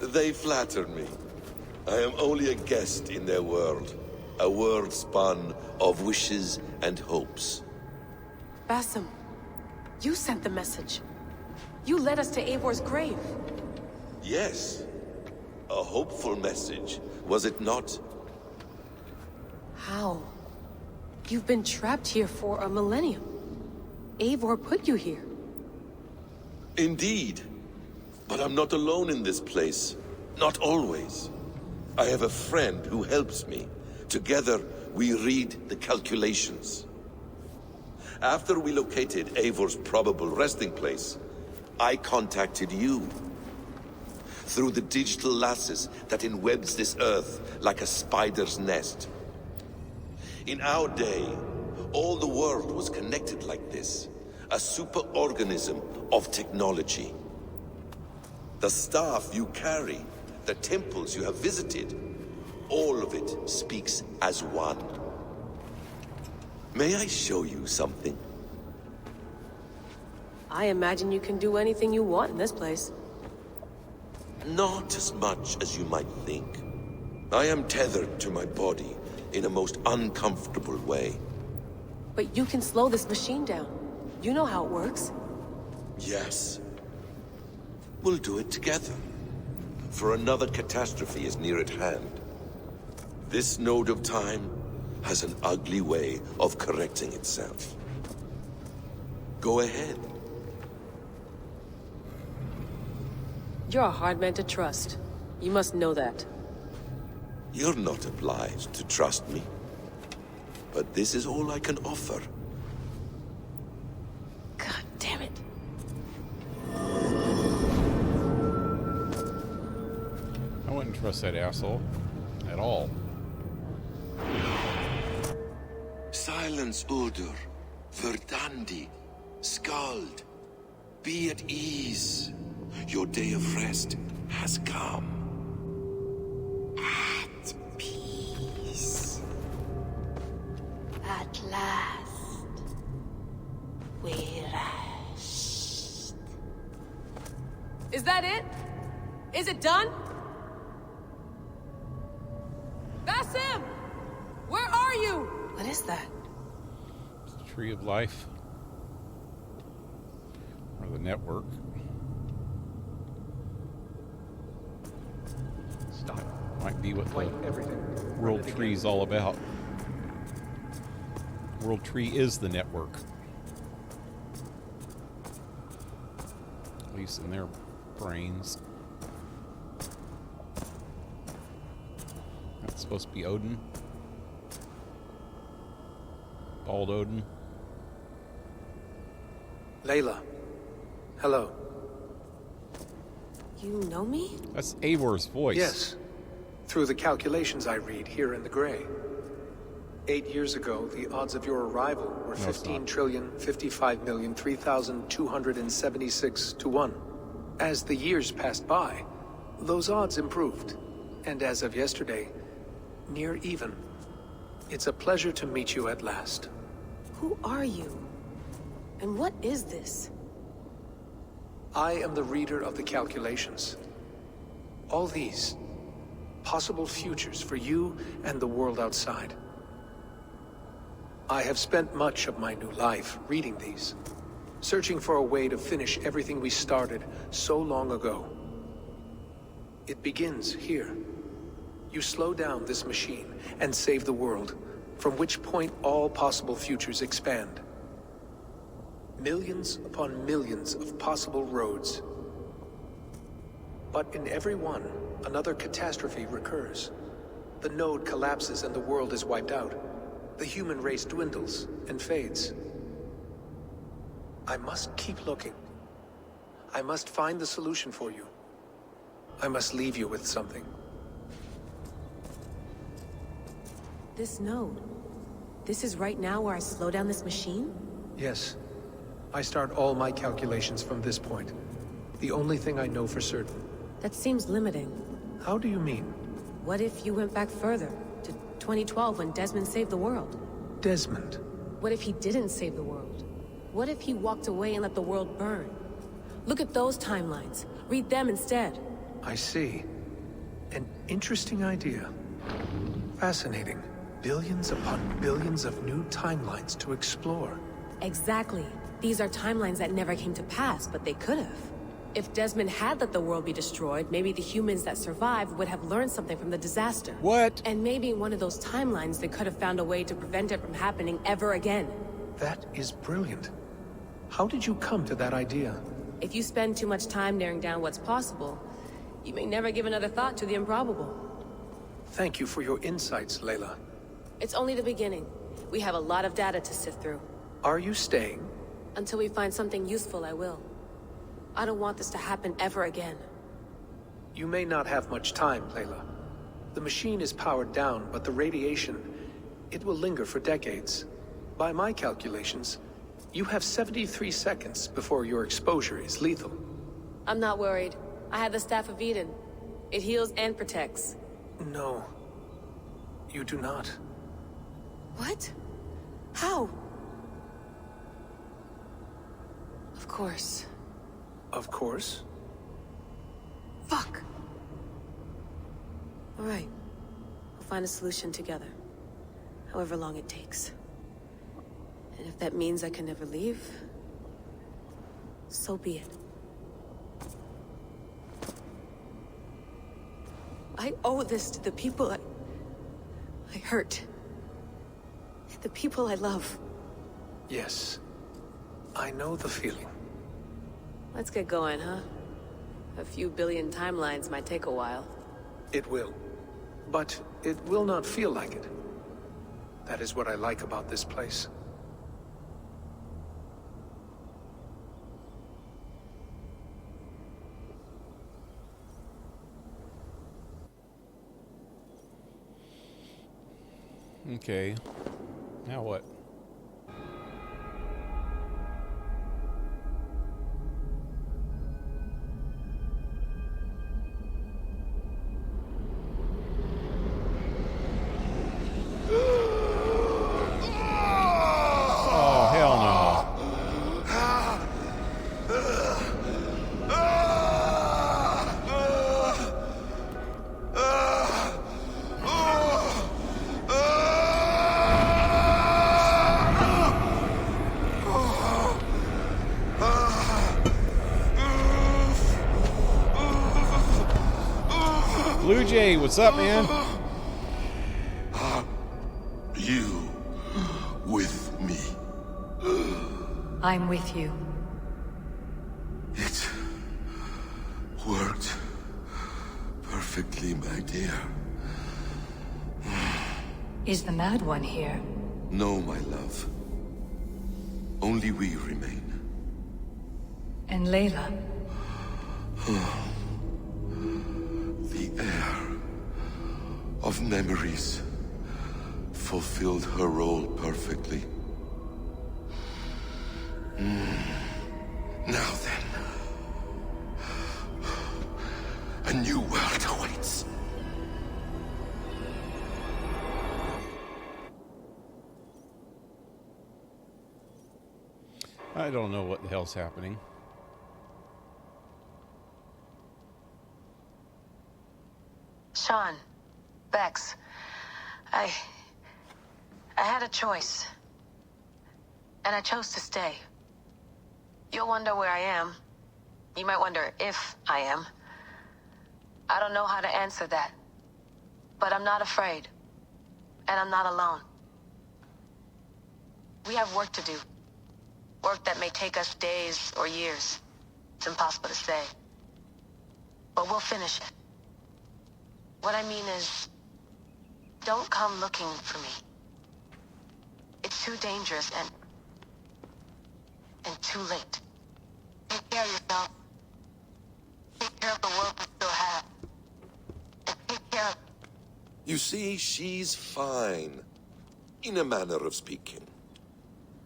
They flatter me. I am only a guest in their world. A world spun of wishes and hopes. Basim, you sent the message. You led us to Eivor's grave. Yes. A hopeful message, was it not? How? You've been trapped here for a millennium. Eivor put you here. Indeed. But I'm not alone in this place. Not always. I have a friend who helps me. Together, we read the calculations. After we located Eivor's probable resting place, I contacted you. Through the digital lasses that enwebs this Earth like a spider's nest. In our day, all the world was connected like this. A superorganism of technology. The staff you carry, the temples you have visited, all of it speaks as one. May I show you something? I imagine you can do anything you want in this place. Not as much as you might think. I am tethered to my body in a most uncomfortable way. But you can slow this machine down. You know how it works. Yes. We'll do it together. For another catastrophe is near at hand. This node of time has an ugly way of correcting itself. Go ahead. You're a hard man to trust. You must know that. You're not obliged to trust me. But this is all I can offer. God damn it. I wouldn't trust that asshole. At all. Silence, Uldur. Verdandi. Skald. Be at ease. Your day of rest has come. At peace. At last, we rest. Is that it? Is it done? Basim! Where are you? What is that? It's the Tree of Life. Or the network. Stop. Might be what Wipe the everything. World Run it Tree is again. all about. World Tree is the network. At least in their brains. That's supposed to be Odin. Bald Odin. Layla. Hello. You know me? That's Eivor's voice. Yes. Through the calculations I read here in the gray. 8 years ago, the odds of your arrival were No, it's not. 15,055,3,276 to 1. As the years passed by, those odds improved. And as of yesterday, near even. It's a pleasure to meet you at last. Who are you? And what is this? I am the reader of the calculations. All these, possible futures for you and the world outside. I have spent much of my new life reading these, searching for a way to finish everything we started so long ago. It begins here. You slow down this machine and save the world, from which point all possible futures expand. Millions upon millions of possible roads. But in every one, another catastrophe recurs. The node collapses and the world is wiped out. The human race dwindles and fades. I must keep looking. I must find the solution for you. I must leave you with something. This node. This is right now where I slow down this machine? Yes. I start all my calculations from this point. The only thing I know for certain. That seems limiting. How do you mean? What if you went back further, to 2012 when Desmond saved the world? Desmond. What if he didn't save the world? What if he walked away and let the world burn? Look at those timelines. Read them instead. I see. An interesting idea. Fascinating. Billions upon billions of new timelines to explore. Exactly. These are timelines that never came to pass, but they could have. If Desmond had let the world be destroyed, maybe the humans that survived would have learned something from the disaster. What? And maybe in one of those timelines they could have found a way to prevent it from happening ever again. That is brilliant. How did you come to that idea? If you spend too much time narrowing down what's possible, you may never give another thought to the improbable. Thank you for your insights, Layla. It's only the beginning. We have a lot of data to sift through. Are you staying? Until we find something useful, I will. I don't want this to happen ever again. You may not have much time, Layla. The machine is powered down, but the radiation, it will linger for decades. By my calculations, you have 73 seconds before your exposure is lethal. I'm not worried. I have the Staff of Eden. It heals and protects. No. You do not. What? How? Of course. Of course. Fuck! Alright. We'll find a solution together. However long it takes. And if that means I can never leave, so be it. I owe this to the people I hurt. The people I love. Yes. I know the feeling. Let's get going, huh? A few billion timelines might take a while. It will. But it will not feel like it. That is what I like about this place. Okay. Now what? Oh, hell no. Blue Jay, what's up, man? You with me. I'm with you. It worked perfectly, my dear. Is the Mad One here? No, my love. Only we remain. And Layla? The air of memories fulfilled her role perfectly. Now then, a new world awaits. I don't know what the hell's happening. Sean, Bex, I had a choice. And I chose to stay. You'll wonder where I am. You might wonder if I am. I don't know how to answer that. But I'm not afraid. And I'm not alone. We have work to do. Work that may take us days or years. It's impossible to say. But we'll finish it. What I mean is, don't come looking for me. It's too dangerous and too late. Take care of yourself. Take care of the world we still have. And take care of... You see, she's fine. In a manner of speaking.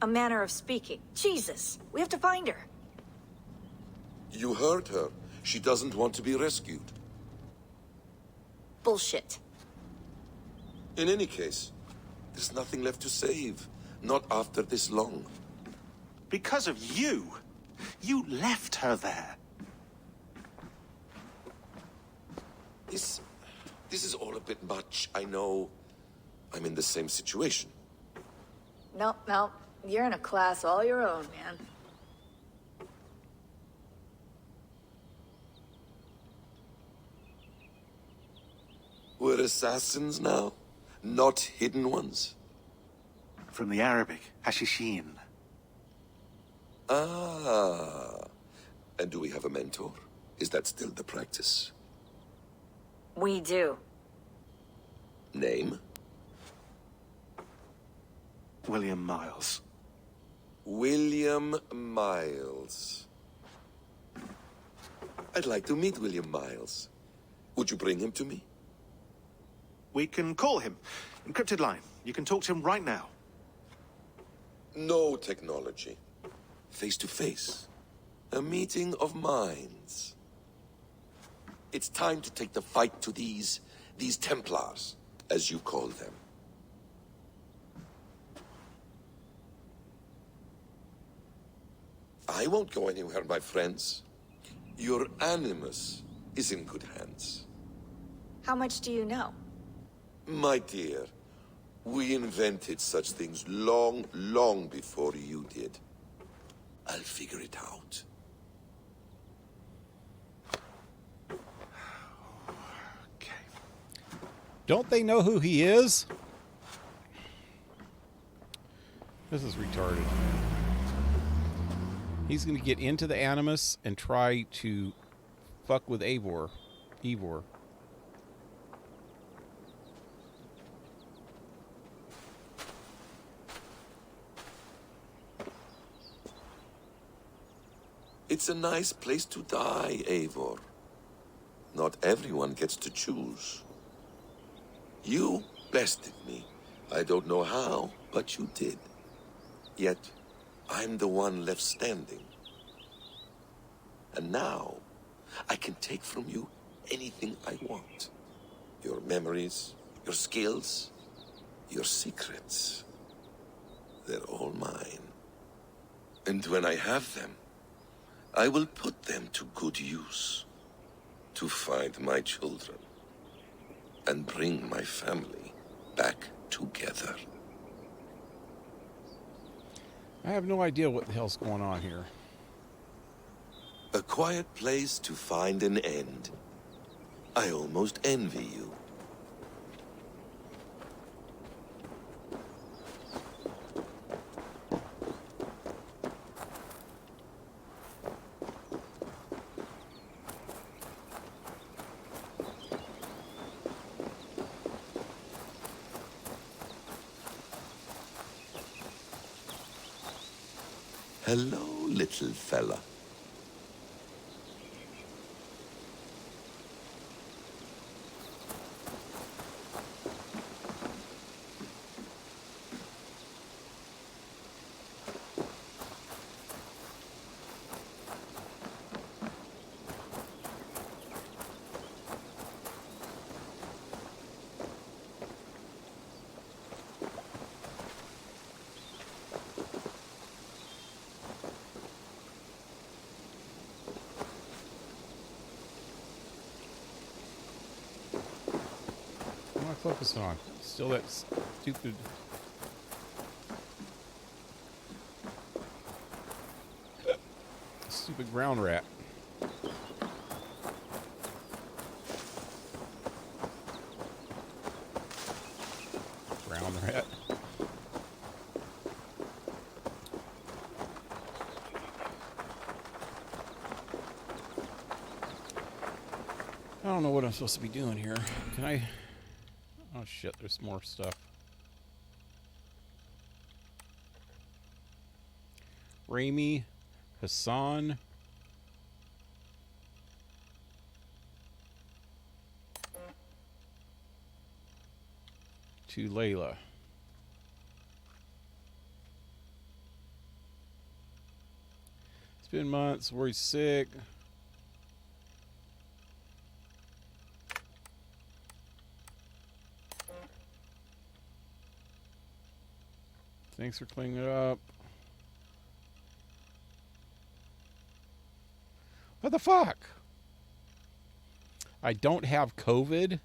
A manner of speaking. Jesus, we have to find her. You heard her. She doesn't want to be rescued. Bullshit. In any case, there's nothing left to save. Not after this long. Because of you. You left her there. This is all a bit much. I know. I'm in the same situation. No. You're in a class all your own, man. We're assassins now? Not hidden ones? From the Arabic, Hashishin. Ah. And do we have a mentor? Is that still the practice? We do. Name? William Miles. William Miles. I'd like to meet William Miles. Would you bring him to me? We can call him. Encrypted line. You can talk to him right now. No technology. Face to face. A meeting of minds. It's time to take the fight to these Templars, as you call them. I won't go anywhere, my friends. Your animus is in good hands. How much do you know? My dear, we invented such things long, long before you did. I'll figure it out. Okay. Don't they know who he is? This is retarded. He's going to get into the Animus and try to fuck with Eivor. It's a nice place to die, Eivor. Not everyone gets to choose. You bested me. I don't know how, but you did. Yet, I'm the one left standing. And now, I can take from you anything I want. Your memories, your skills, your secrets. They're all mine. And when I have them, I will put them to good use. To find my children. And bring my family back together. I have no idea what the hell's going on here. A quiet place to find an end. I almost envy you. Hello, little fella. Focus on. Still that stupid... stupid ground rat. Ground rat. I don't know what I'm supposed to be doing here. Can I... Oh shit, there's more stuff. Raimi, Hassan. To Layla. It's been months, worried sick. Thanks for cleaning it up. What the fuck? I don't have COVID.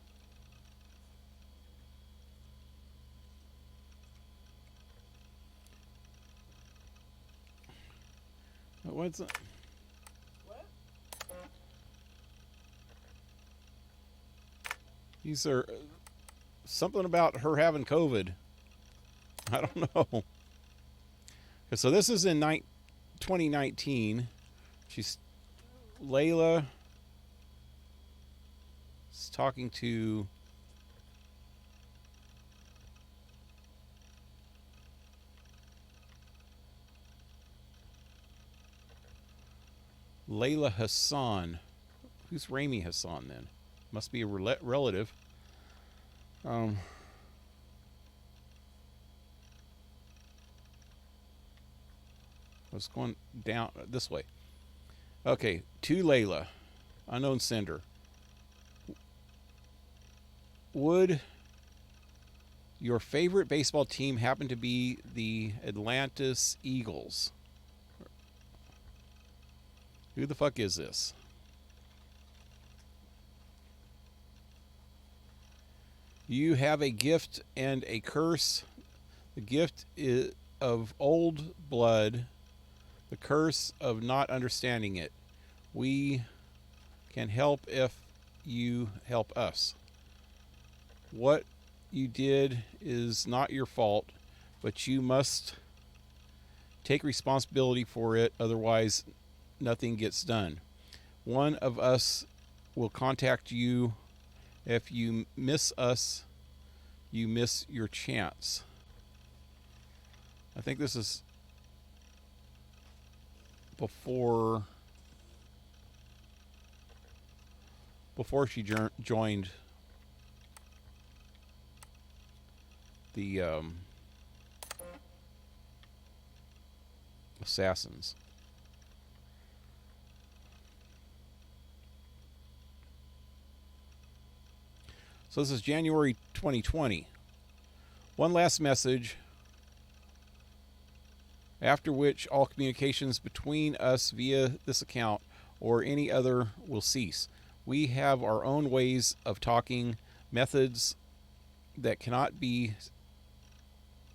What's it? What? These are something about her having COVID. I don't know. So this is in 2019. Layla is talking to Layla Hassan. Who's Rami Hassan then? Must be a relative. Let's going down this way. Okay, to Layla, unknown sender. Would your favorite baseball team happen to be the Atlantis Eagles? Who the fuck is this? You have a gift and a curse. The gift is of old blood. The curse of not understanding it. We can help if you help us. What you did is not your fault, but you must take responsibility for it, otherwise nothing gets done. One of us will contact you. If you miss us, you miss your chance. I think this is before she joined the assassins. So this is January 2020. One last message, after which all communications between us via this account or any other will cease. We have our own ways of talking, methods that cannot be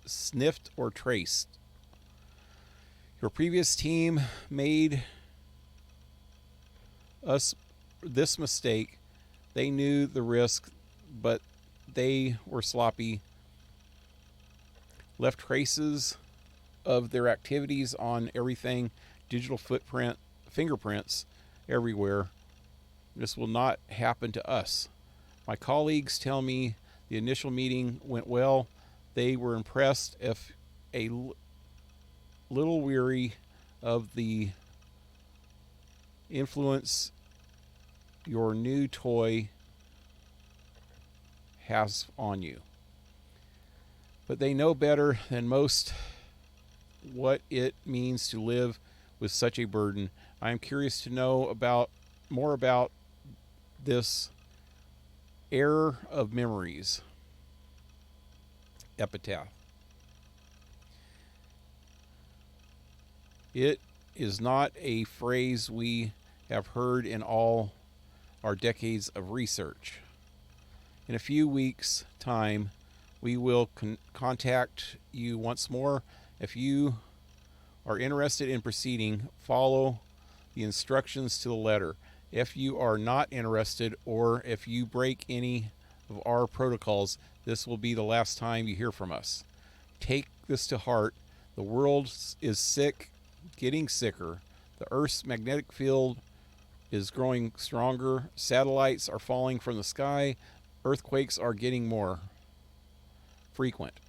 sniffed or traced. Your previous team made us this mistake. They knew the risk, but they were sloppy, left traces of their activities on everything, digital footprint, fingerprints everywhere. This will not happen to us. My colleagues tell me the initial meeting went well. They were impressed, if a little weary of the influence your new toy has on you. But they know better than most what it means to live with such a burden. I am curious to know more about this error of memories. Epitaph. It is not a phrase we have heard in all our decades of research. In a few weeks' time, we will contact you once more. If you are interested in proceeding, follow the instructions to the letter. If you are not interested, or if you break any of our protocols, this will be the last time you hear from us. Take this to heart. The world is sick, getting sicker. The Earth's magnetic field is growing stronger. Satellites are falling from the sky. Earthquakes are getting more frequent.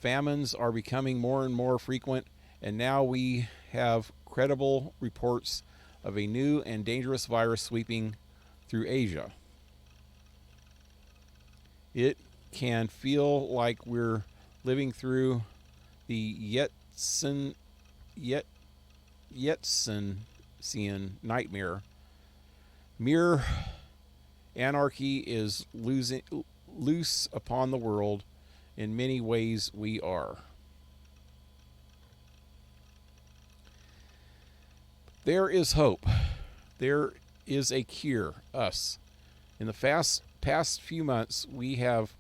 Famines are becoming more and more frequent, and now we have credible reports of a new and dangerous virus sweeping through Asia. It can feel like we're living through the Yeltsin nightmare. Mere anarchy is loose upon the world. In many ways, we are. There is hope. There is a cure, us. In the past few months, we have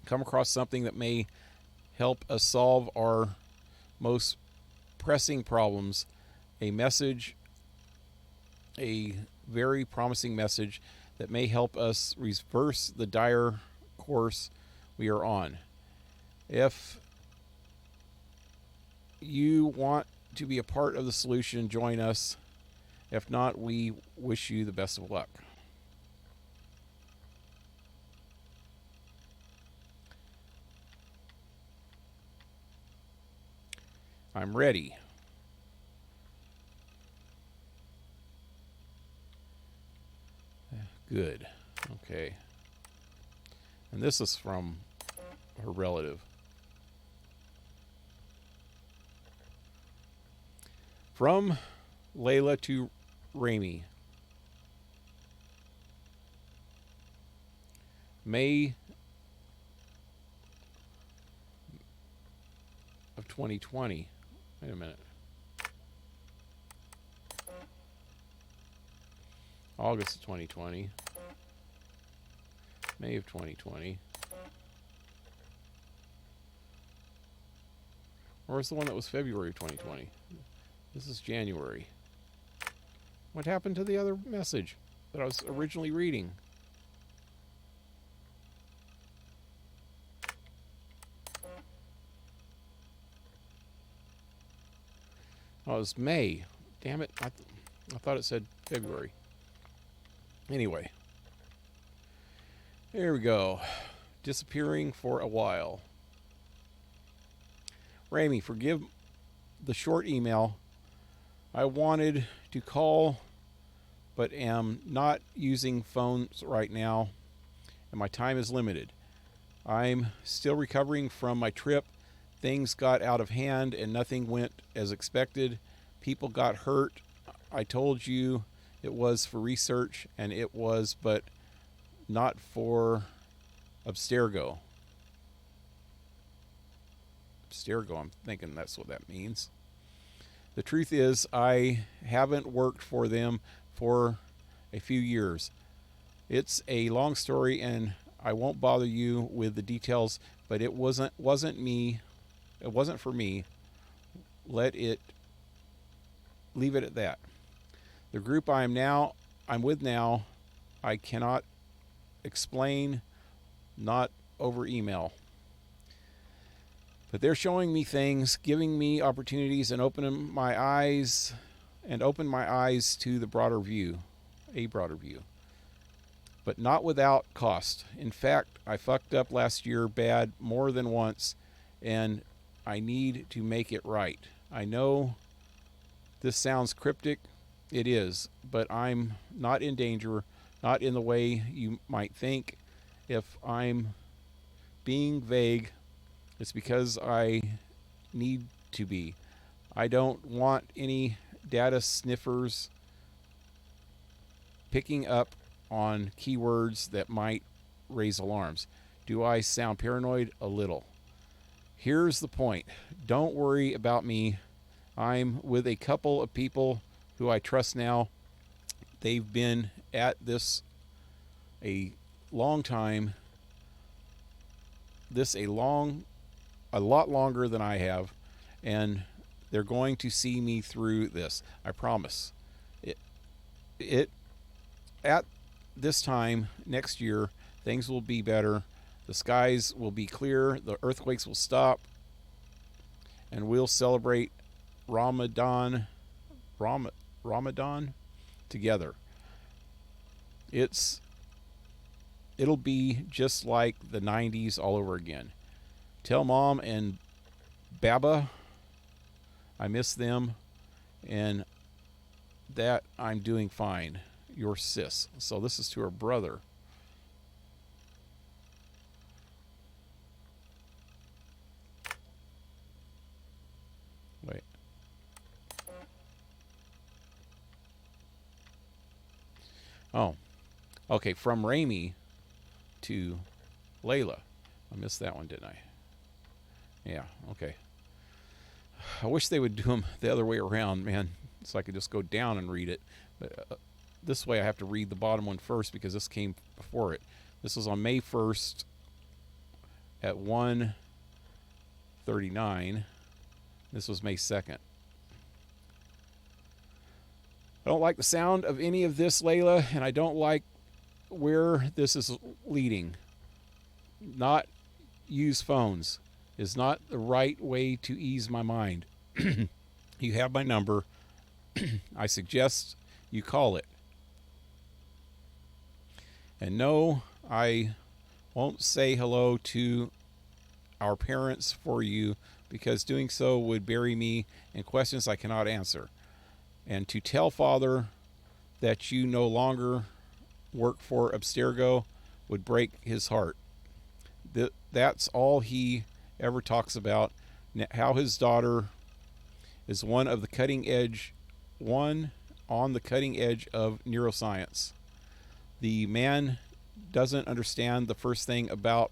come across something that may help us solve our most pressing problems. A message, a very promising message that may help us reverse the dire course we are on. If you want to be a part of the solution, join us. If not, we wish you the best of luck. I'm ready. Good. Okay. And this is from her relative. From Layla to Raimi. May of 2020. Wait a minute. August of 2020. May of 2020. Or is the one that was February of 2020? This is January. What happened to the other message that I was originally reading? Oh, it was May. Damn it. I thought it said February. Anyway. There we go. Disappearing for a while. Raimi, forgive the short email. I wanted to call, but am not using phones right now, and my time is limited. I'm still recovering from my trip. Things got out of hand, and nothing went as expected. People got hurt. I told you it was for research, and it was, but not for Abstergo. Abstergo, I'm thinking that's what that means. The truth is, I haven't worked for them for a few years. It's a long story, and I won't bother you with the details, but it wasn't me. It wasn't for me. Leave it at that. The group I'm with now, I cannot explain, not over email. But they're showing me things, giving me opportunities, and open my eyes to the broader view, a broader view. But not without cost. In fact, I fucked up last year bad more than once, and I need to make it right. I know this sounds cryptic. It is, but I'm not in danger, not in the way you might think. If I'm being vague, it's because I need to be. I don't want any data sniffers picking up on keywords that might raise alarms. Do I sound paranoid? A little. Here's the point. Don't worry about me. I'm with a couple of people who I trust now. They've been at this a long time. A lot longer than I have, and they're going to see me through this. I promise. It at this time next year, things will be better. The skies will be clear. The earthquakes will stop, and we'll celebrate Ramadan together. It'll be just like the 90s all over again. Tell Mom and Baba I miss them and that I'm doing fine. Your sis. So this is to her brother. Wait. Oh. Okay, from Raimi to Layla. I missed that one, didn't I? Yeah, okay. I wish they would do them the other way around, man, so I could just go down and read it. But this way I have to read the bottom one first because this came before it. This was on May 1st at 1:39. This was May 2nd. I don't like the sound of any of this, Layla, and I don't like where this is leading. Not use phones is not the right way to ease my mind. You have my number. I suggest you call it. And no, I won't say hello to our parents for you because doing so would bury me in questions I cannot answer. And to tell Father that you no longer work for Abstergo would break his heart. That's all he ever talks about, how his daughter is one on the cutting edge of neuroscience. The man doesn't understand the first thing about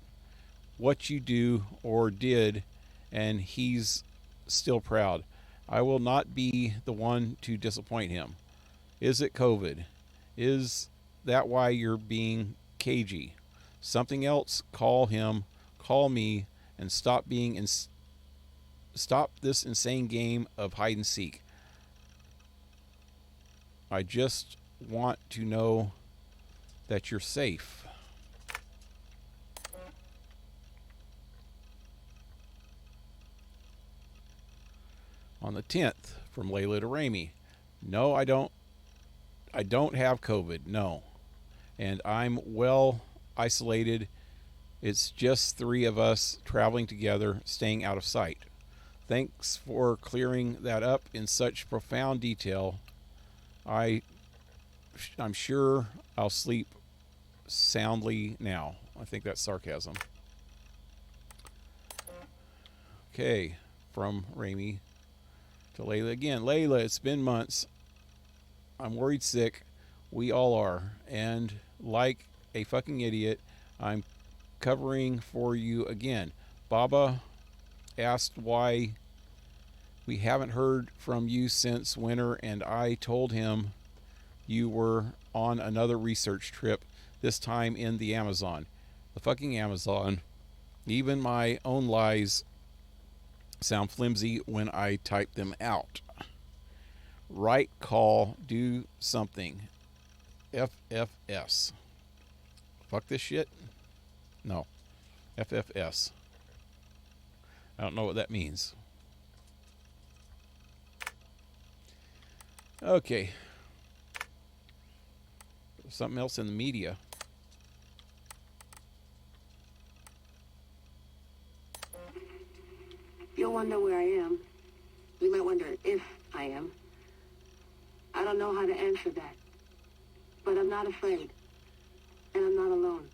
what you do or did, and he's still proud. I will not be the one to disappoint him. Is it COVID? Is that why you're being cagey? Something else? Call him, call me, and stop this insane game of hide and seek. I just want to know that you're safe. On the 10th, from Layla to Raimi. No, I don't have COVID, no. And I'm well isolated. It's just 3 of us traveling together, staying out of sight. Thanks for clearing that up in such profound detail. I'm sure I'll sleep soundly now. I think that's sarcasm. Okay, from Raimi to Layla again. Layla, it's been months. I'm worried sick. We all are. And like a fucking idiot, I'm covering for you again. Baba asked why we haven't heard from you since winter, and I told him you were on another research trip, this time in the Amazon. The fucking Amazon. Even my own lies sound flimsy when I type them out. Right call, do something. FFS. Fuck this shit? No. FFS. I don't know what that means. Okay. Something else in the media. You'll wonder where I am. You might wonder if I am. I don't know how to answer that. But I'm not afraid. And I'm not alone.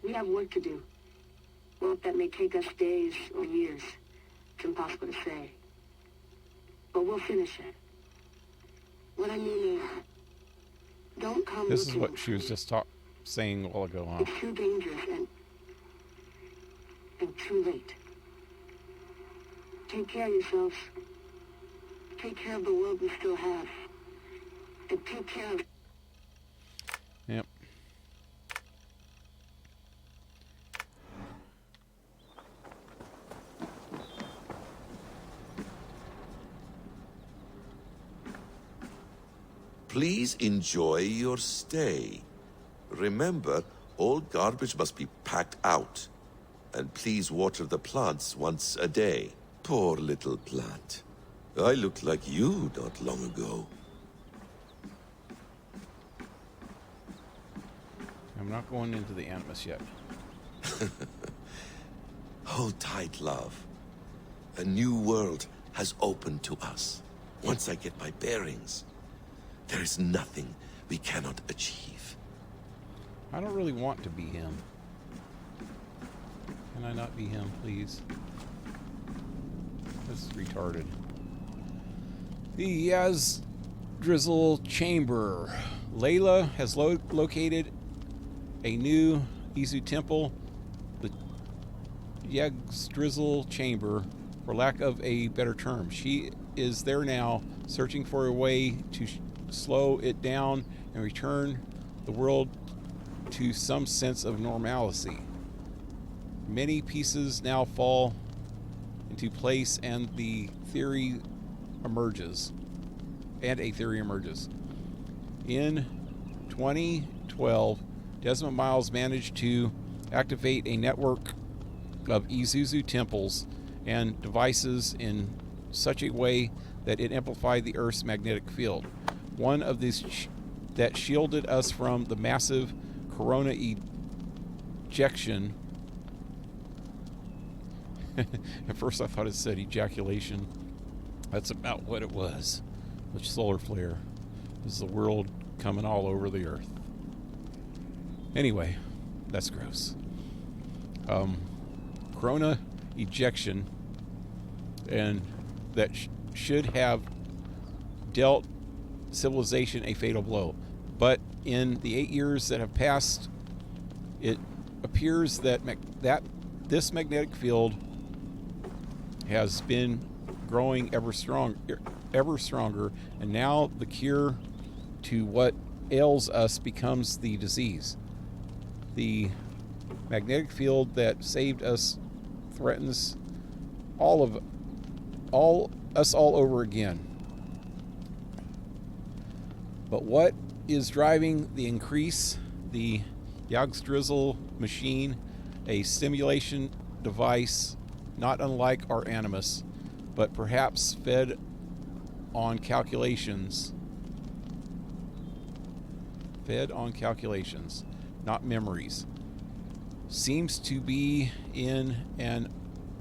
We have work to do. Work that may take us days or years. It's impossible to say. But we'll finish it. What I mean is, don't come This is looking what she was just saying a while ago, huh? It's too dangerous and too late. Take care of yourselves. Take care of the world we still have. And take care of... Yep. Please enjoy your stay. Remember, all garbage must be packed out. And please water the plants once a day. Poor little plant. I looked like you not long ago. I'm not going into the Animus yet. Hold tight, love. A new world has opened to us. Once I get my bearings, there is nothing we cannot achieve. I don't really want to be him. Can I not be him, please? This is retarded. The Yaz-Drizzle Chamber. Layla has located a new Izu temple, the Yaz-Drizzle Chamber, for lack of a better term. She is there now, searching for a way to slow it down and return the world to some sense of normalcy. Many pieces now fall into place, and a theory emerges. In 2012, Desmond Miles managed to activate a network of Isuzu temples and devices in such a way that it amplified the Earth's magnetic field. One of these that shielded us from the massive corona ejection. At first I thought it said ejaculation. That's about what it was. The solar flare. As the world coming all over the earth. Anyway, that's gross. Corona ejection, and that should have dealt civilization a fatal blow. But in the 8 years that have passed, it appears that this magnetic field has been growing ever stronger, and now the cure to what ails us becomes the disease. The magnetic field that saved us threatens us all over again. But what is driving the increase? The Jagdstrizzle machine, a simulation device not unlike our Animus, but perhaps fed on calculations. Not memories. Seems to be in an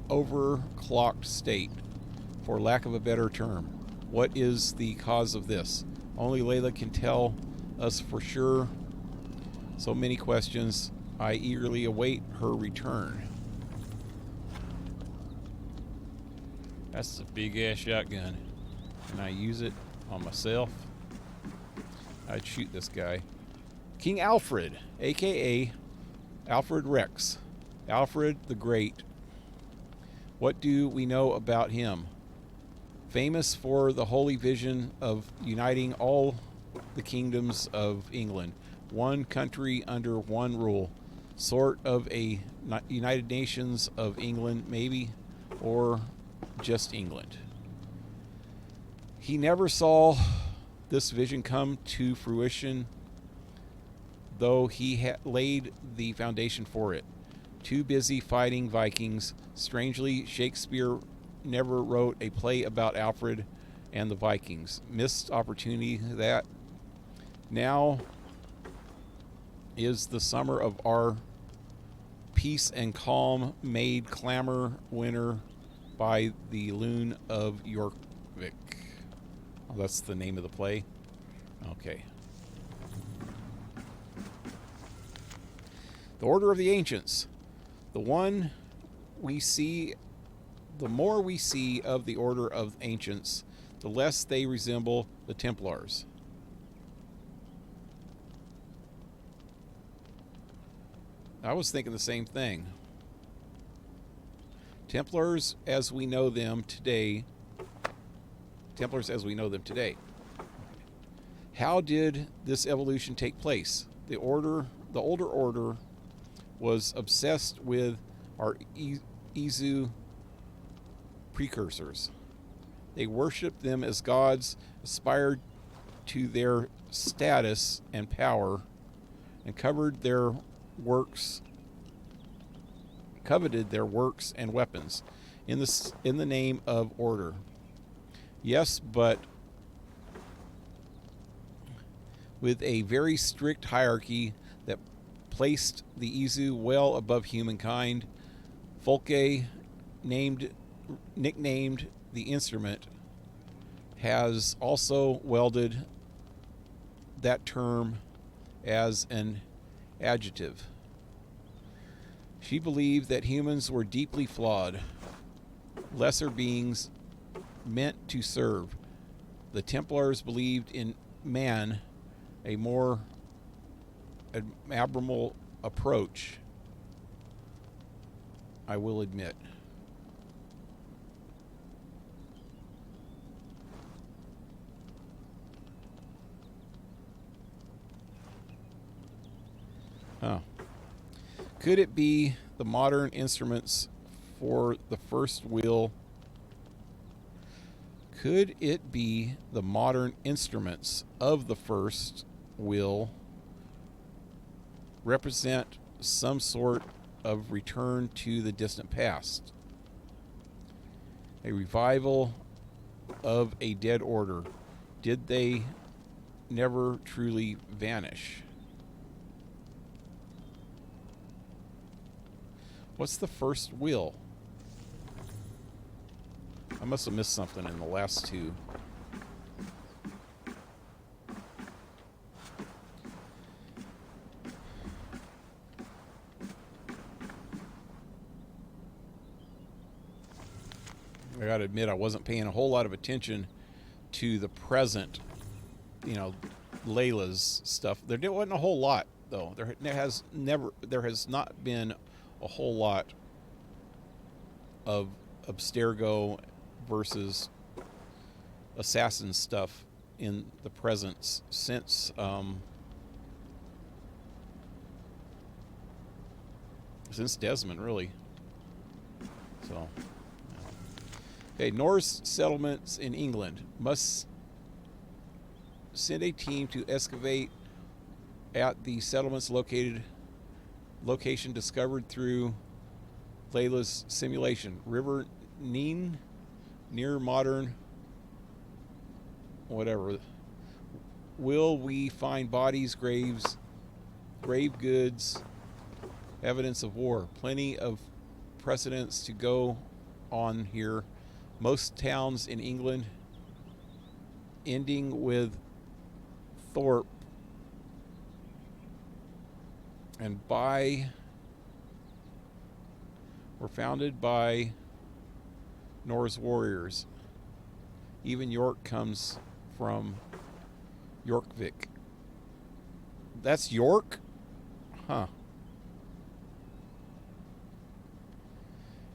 overclocked state, for lack of a better term. What is the cause of this? Only Layla can tell us for sure. So many questions. I eagerly await her return. That's a big ass shotgun. Can I use it on myself? I'd shoot this guy. King Alfred, aka Alfred Rex. Alfred the Great. What do we know about him? Famous for the holy vision of uniting all the kingdoms of England. One country under one rule. Sort of a United Nations of England, maybe, or just England. He never saw this vision come to fruition, though he laid the foundation for it. Too busy fighting Vikings. Strangely, Shakespeare never wrote a play about Alfred and the Vikings. Missed opportunity that. Now is the summer of our peace and calm made clamor winter by the loon of Yorkvik. Oh, that's the name of the play. Okay. The Order of the Ancients. The more we see of the Order of Ancients, the less they resemble the Templars. I was thinking the same thing. Templars as we know them today. How did this evolution take place? The older order was obsessed with our Izu precursors. They worshipped them as gods, aspired to their status and power, and coveted their works and weapons in the name of order. Yes, but with a very strict hierarchy that placed the Izu well above humankind. Folke, nicknamed the instrument, has also welded that term as an adjective. She believed that humans were deeply flawed, lesser beings meant to serve. The Templars believed in man, a more admirable approach, I will admit. Huh. Could it be the modern instruments for the first wheel? Could it be the modern instruments of the first wheel represent some sort of return to the distant past? A revival of a dead order. Did they never truly vanish? What's the first wheel? I must have missed something in the last two. I gotta admit, I wasn't paying a whole lot of attention to the present, you know, Layla's stuff. There wasn't a whole lot, though. There has not been a whole lot of Abstergo versus assassin stuff in the presence since Desmond, really. So, okay, Norse settlements in England must send a team to excavate at the settlements location discovered through Layla's simulation. River Neen, near modern whatever. Will we find bodies, graves, grave goods, evidence of war? Plenty of precedents to go on here. Most towns in England ending with Thorpe and were founded by Norse warriors. Even York comes from Yorkvik. That's York? Huh.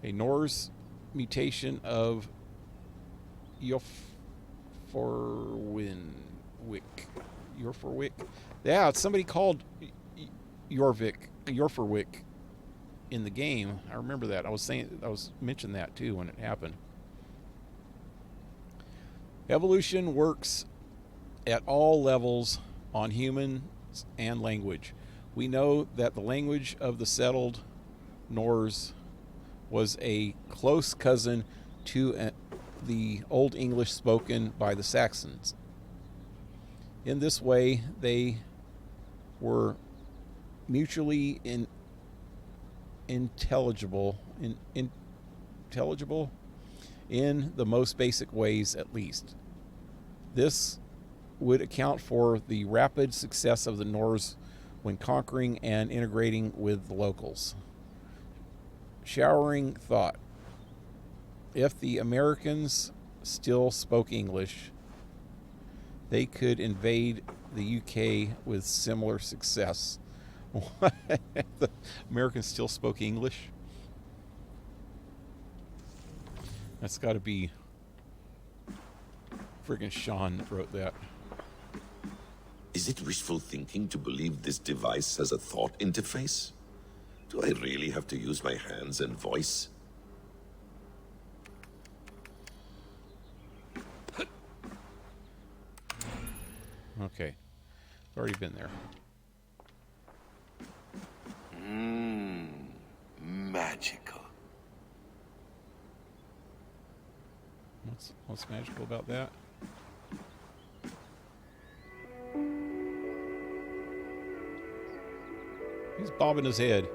A Norse mutation of Yorforwick. Yeah, it's somebody called Yorforwick in the game. I remember that. I was mentioning that too when it happened. Evolution works at all levels on humans and language. We know that the language of the settled Norse was a close cousin to the Old English spoken by the Saxons. In this way, they were mutually intelligible in the most basic ways, at least. This would account for the rapid success of the Norse when conquering and integrating with the locals. Showering thought. If the Americans still spoke English, they could invade the UK with similar success. What? The Americans still spoke English? That's got to be friggin' Sean that wrote that. Is it wishful thinking to believe this device has a thought interface? Do I really have to use my hands and voice? Okay. Already been there. Magical. What's magical about that? He's bobbing his head.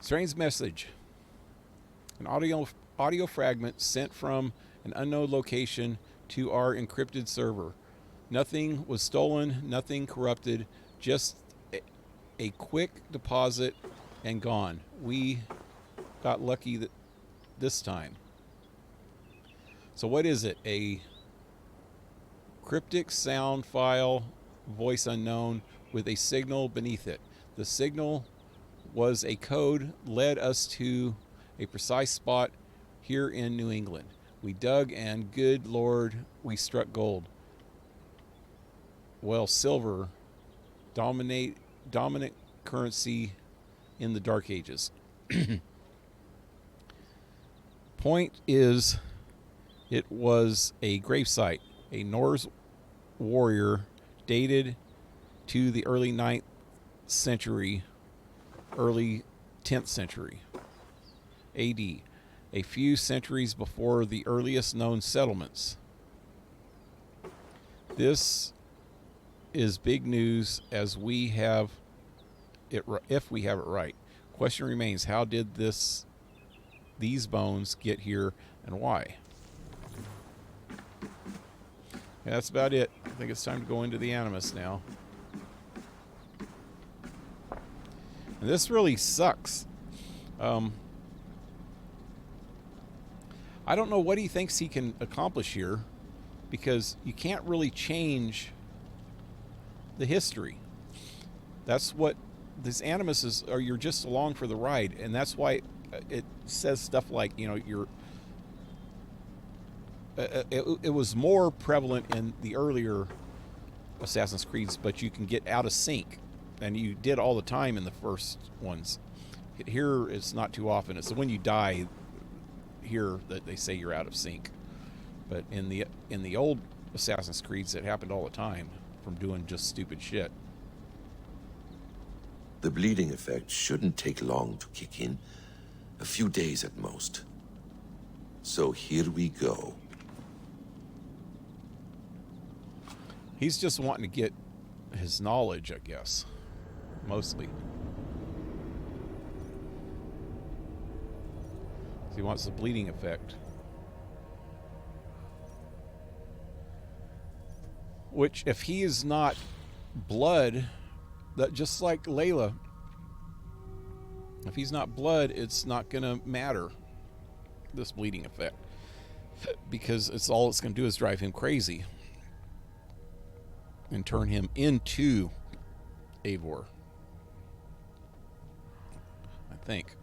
Strange message. An audio fragment sent from an unknown location to our encrypted server. Nothing was stolen, nothing corrupted, just a quick deposit and gone. We got lucky this time. So what is it? A cryptic sound file, voice unknown, with a signal beneath it. The signal was a code, led us to a precise spot here in New England. We dug and good Lord, we struck gold. Well, silver, dominant currency in the Dark Ages. Point is, it was a gravesite, a Norse warrior dated to the early 9th century, early 10th century AD, a few centuries before the earliest known settlements. This is big news as we have it, if we have it right. Question remains, how did these bones get here and why? Yeah, that's about it. I think it's time to go into the Animus now. And this really sucks. I don't know what he thinks he can accomplish here, because you can't really change the history. That's what this animus is, or you're just along for the ride, and that's why it says stuff like, you know, you're. It was more prevalent in the earlier Assassin's Creeds, but you can get out of sync, and you did all the time in the first ones. Here, it's not too often. It's when you die here that they say you're out of sync. But in the old Assassin's Creeds, it happened all the time from doing just stupid shit. The bleeding effect shouldn't take long to kick in. A few days at most. So here we go. He's just wanting to get his knowledge, I guess. Mostly. He wants the bleeding effect. Which, if he is not blood, that just like Layla, if he's not blood, it's not going to matter, this bleeding effect. Because it's all it's going to do is drive him crazy. And turn him into Eivor. I think.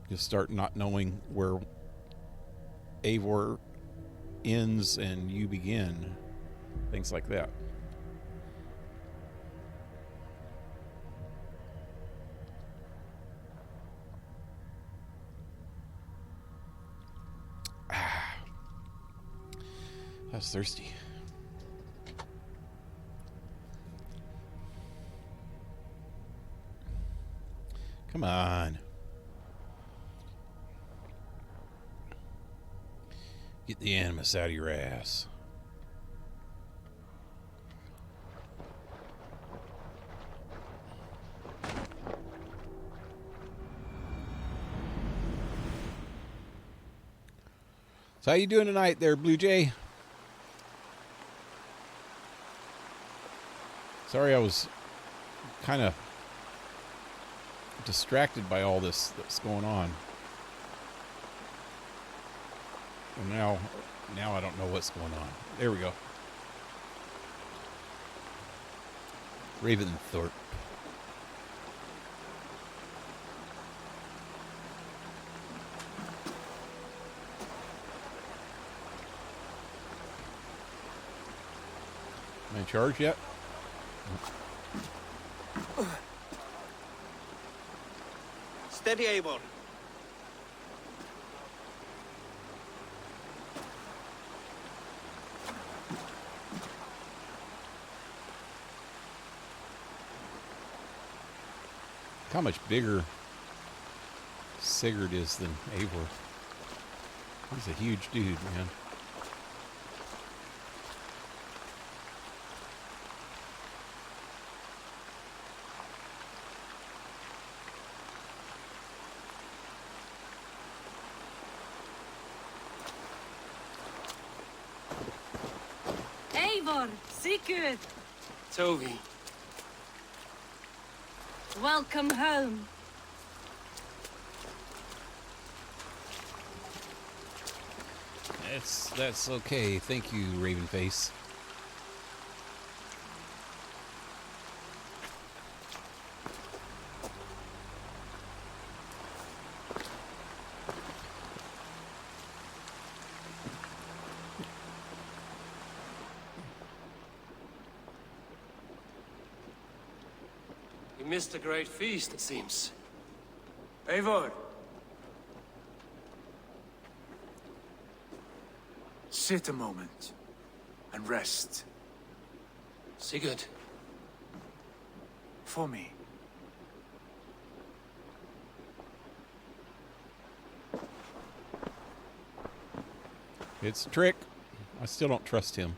Just start not knowing where Eivor ends and you begin. Things like that. I was thirsty. Come on. Get the animus out of your ass. So how you doing tonight there, Blue Jay? Sorry I was kind of distracted by all this that's going on. And now I don't know what's going on. There we go. Thur. Am I in charge yet? Steady, Eivor. How much bigger Sigurd is than Eivor. He's a huge dude, man. Eivor, Sigurd. Tovi. Welcome home. That's okay. Thank you, Ravenface. You missed a great feast, it seems. Eivor. Sit a moment and rest. Sigurd. For me. It's a trick. I still don't trust him.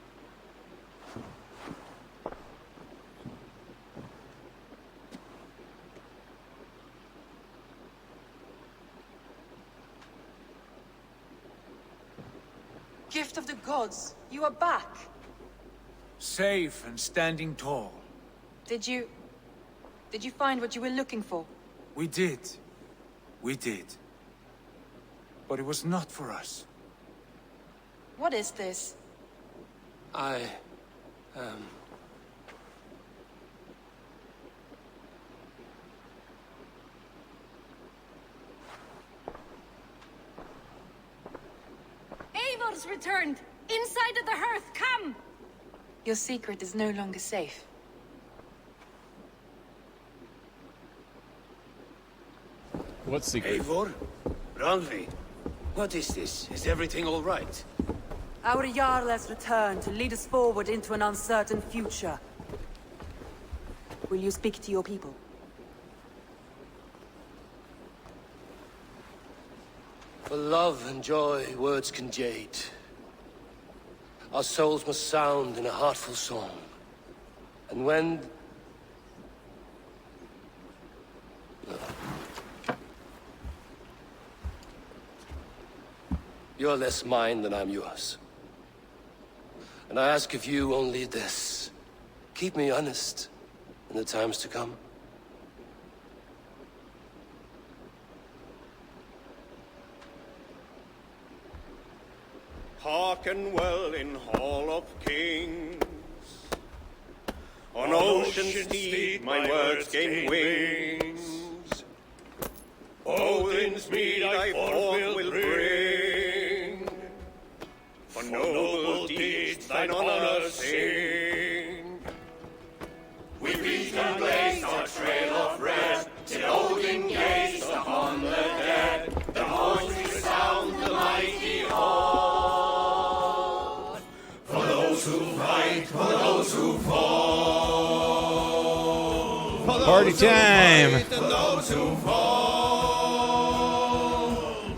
Gift of the gods, you are back. Safe and standing tall. Did you... Did you find what you were looking for? We did. We did. But it was not for us. What is this? Eivor's returned! Inside of the hearth, come! Your secret is no longer safe. What secret? Eivor? Randvi? What is this? Is everything all right? Our Jarl has returned to lead us forward into an uncertain future. Will you speak to your people? For love and joy, words can jade. Our souls must sound in a heartful song. And when... You're less mine than I'm yours. And I ask of you only this. Keep me honest in the times to come. Hearken well in Hall of Kings. On ocean steed my words gain wings. Odin's mead I forth will bring. For noble deeds thine honor sing. We beat and blaze our trail of red, till Odin gazed upon the dead. The horns resound the mighty hall. For those who fight, for those who fall. For those Party who time! fight and those who fall.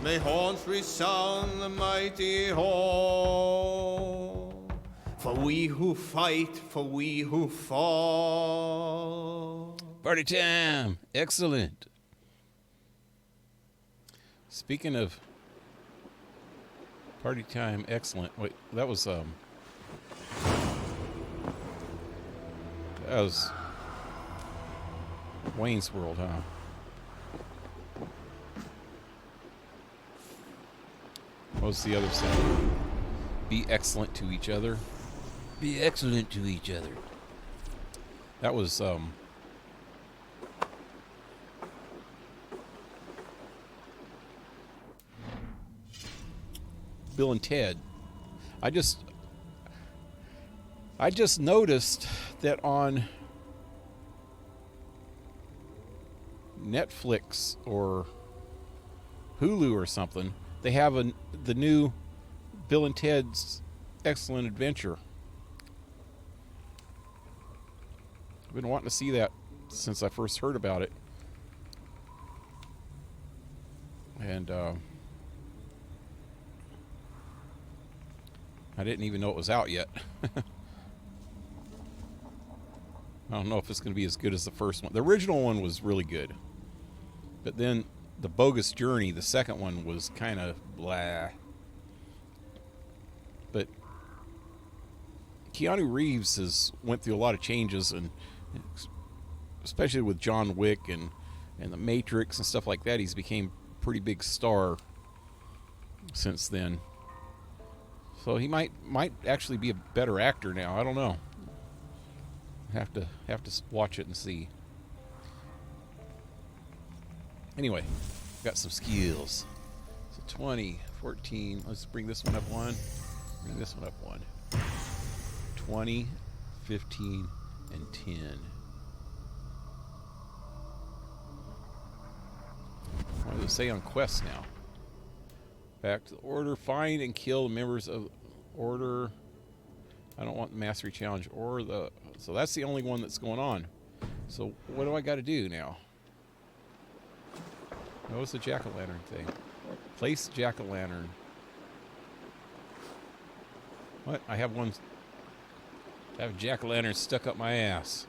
May horns resound the mighty hall. For we who fight, for we who fall. Party time! Excellent. Speaking of party time, excellent. Wait, that was Wayne's World, huh? What was the other song? Be excellent to each other. Be excellent to each other. That was Bill and Ted. I just noticed that on Netflix or Hulu or something, they have the new Bill and Ted's Excellent Adventure. I've been wanting to see that since I first heard about it. And I didn't even know it was out yet. I don't know if it's going to be as good as the first one. The original one was really good. But then The Bogus Journey, the second one, was kind of blah. But Keanu Reeves has went through a lot of changes, and especially with John Wick and The Matrix and stuff like that, he's became a pretty big star since then. So he might actually be a better actor now. I don't know. Have to watch it and see. Anyway, got some skills. So 20, 14. Let's bring this one up one. Bring this one up one. 20, 15, and 10. What does it say on quests now? Back to the order. Find and kill the members of the order. I don't want the mastery challenge or the... So that's the only one that's going on. So what do I got to do now? What was the jack-o'-lantern thing? Place jack-o'-lantern. What? I have one... I have a jack-o'-lantern stuck up my ass.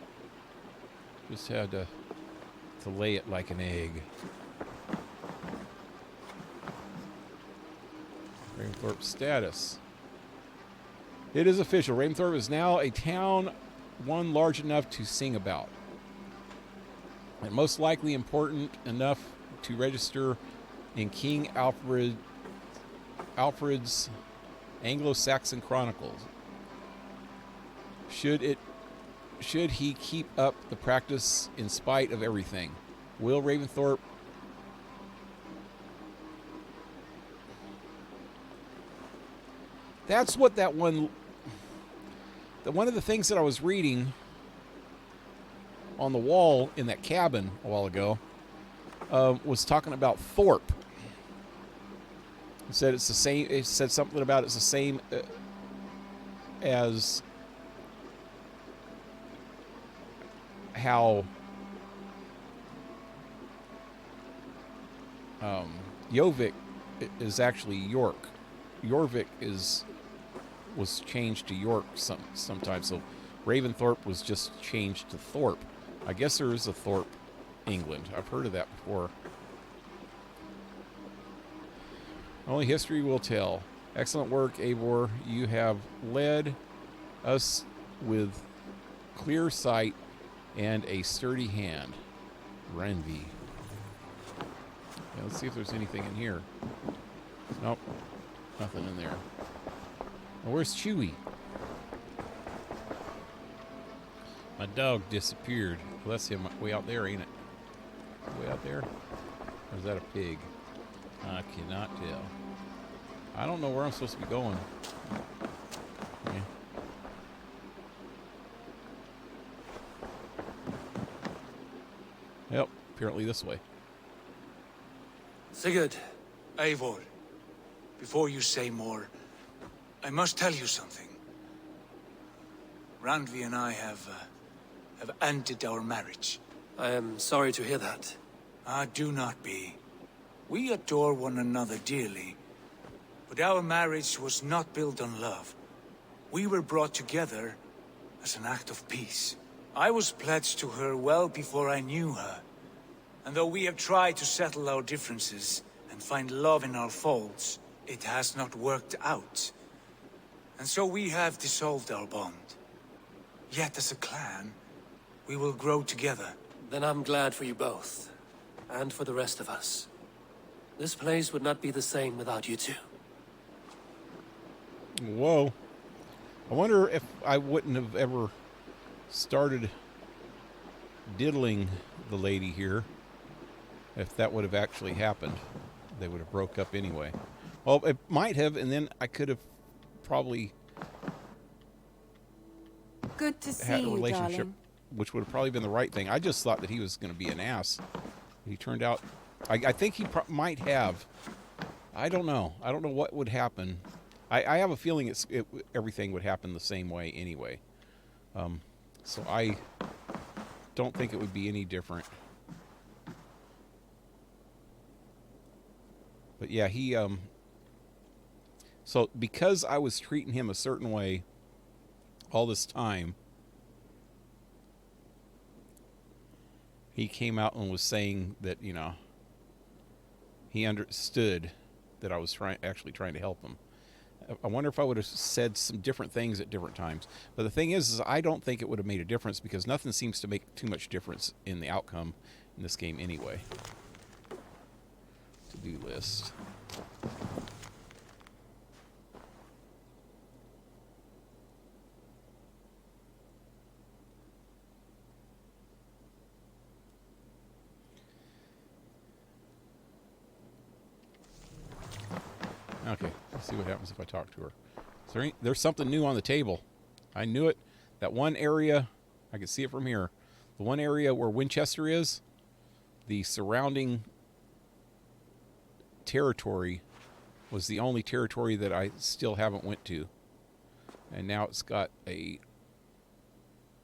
Just had to lay it like an egg. Raventhorpe status. It is official. Raventhorpe is now a town, one large enough to sing about. and most likely important enough to register in King Alfred's Anglo-Saxon Chronicles. Should he keep up the practice in spite of everything? Will Ravensthorpe That's what that one of the things that I was reading on the wall in that cabin a while ago was talking about Thorpe. It said it's the same. It said something about it's the same as how Jorvik is actually York. Jorvik was changed to York sometimes. So Ravensthorpe was just changed to Thorpe. I guess there is a Thorpe, England. I've heard of that before. Only history will tell. Excellent work, Eivor. You have led us with clear sight and a sturdy hand. Renvi. Yeah, let's see if there's anything in here. Nope. Nothing in there. Well, where's Chewie? My dog disappeared. Well, that's him way out there, ain't it? Way out there? Or is that a pig? I cannot tell. I don't know where I'm supposed to be going. Yeah. Yep, apparently this way. Sigurd, Eivor, before you say more, I must tell you something. Randvi and I have ended our marriage. I am sorry to hear that. Ah, do not be. We adore one another dearly, but our marriage was not built on love. We were brought together as an act of peace. I was pledged to her well before I knew her, and though we have tried to settle our differences and find love in our faults, it has not worked out. And so we have dissolved our bond. Yet as a clan, we will grow together. Then I'm glad for you both, and for the rest of us. This place would not be the same without you two. Whoa. I wonder if I wouldn't have ever started diddling the lady here, if that would have actually happened. They would have broke up anyway. Well, it might have, and then I could have probably Good to see had a you, relationship, darling. which would have probably been the right thing. I just thought that he was going to be an ass. He turned out, I think he might have. I don't know. I don't know what would happen. I have a feeling everything would happen the same way anyway. So I don't think it would be any different. But yeah, he, so because I was treating him a certain way all this time, he came out and was saying that, you know, he understood that I was actually trying to help him. I wonder if I would have said some different things at different times. But the thing is I don't think it would have made a difference, because nothing seems to make too much difference in the outcome in this game anyway. To-do list. Okay, let's see what happens if I talk to her. There's something new on the table. I knew it. That one area, I can see it from here. The one area where Winchester is, the surrounding territory was the only territory that I still haven't went to. And now it's got a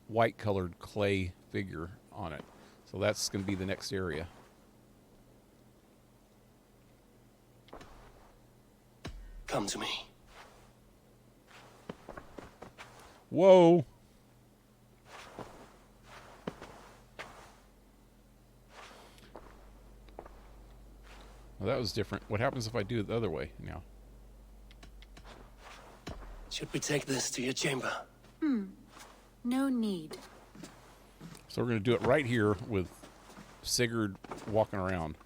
white colored clay figure on it. So that's going to be the next area. Come to me. Whoa. Well, that was different. What happens if I do it the other way now? Should we take this to your chamber? No need. So we're going to do it right here with Sigurd walking around.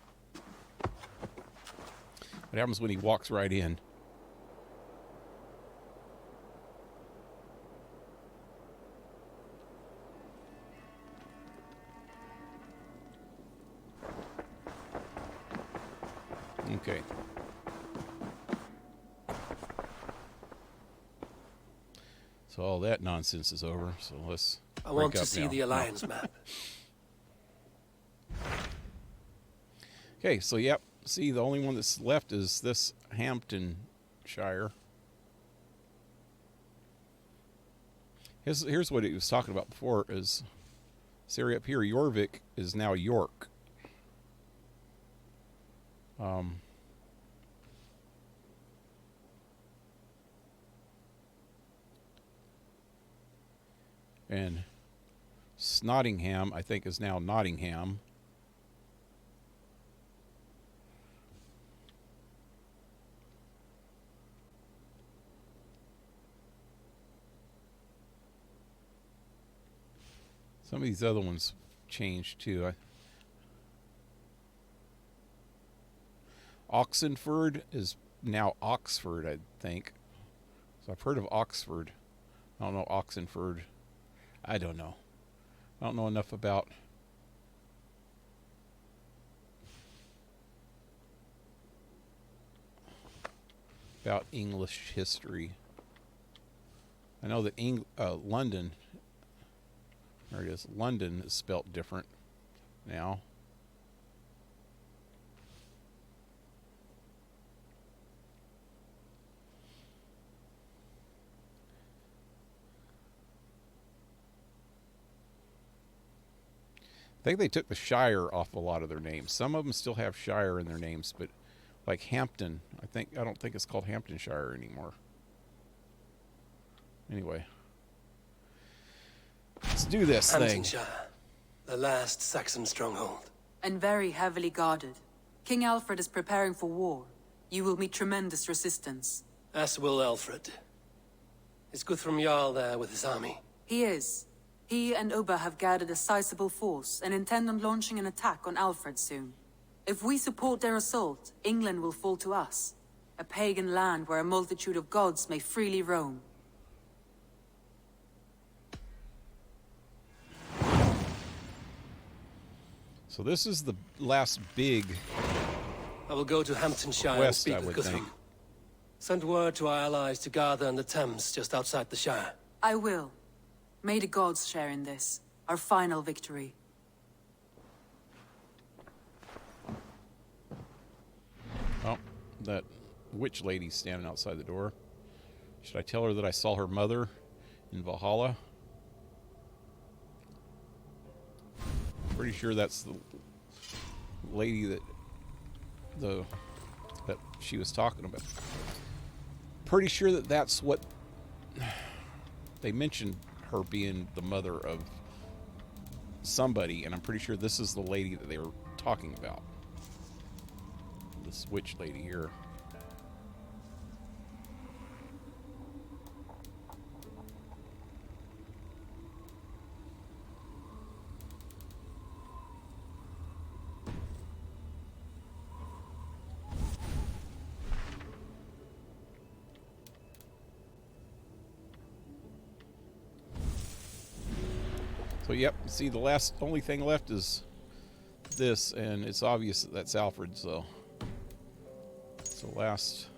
What happens when he walks right in? Okay. So all that nonsense is over. So let's. I want break to up see now. the Alliance map. Okay, so yep. See, the only one that's left is this Hamptonshire. Here's what he was talking about before: is this area up here, Jorvik, is now York. And Snottingham, I think, is now Nottingham. Some of these other ones changed too. Oxenford is now Oxford, I think. So I've heard of Oxford. I don't know Oxenford. I don't know. I don't know enough about English history. I know that London, there it is. London is spelt different now. I think they took the Shire off a lot of their names. Some of them still have Shire in their names, but like Hampton, I don't think it's called Hamptonshire anymore. Anyway, let's do this thing. Hamptonshire, the last Saxon stronghold. And very heavily guarded. King Alfred is preparing for war. You will meet tremendous resistance. As will Alfred. Is Guthrum Jarl there with his army? He is. He and Ubba have gathered a sizable force and intend on launching an attack on Alfred soon. If we support their assault, England will fall to us. A pagan land where a multitude of gods may freely roam. So this is the last big I will go to Hamptonshire and quest, speak I with would Guthrum. think. Send word to our allies to gather in the Thames just outside the Shire. I will. May the gods share in this, our final victory. Oh, that witch lady's standing outside the door. Should I tell her that I saw her mother in Valhalla? Pretty sure that's the lady that she was talking about. Pretty sure that that's what they mentioned, her being the mother of somebody, and I'm pretty sure this is the lady that they were talking about. This witch lady here. So yep, see, the only thing left is this, and it's obvious that that's Alfred, so it's the last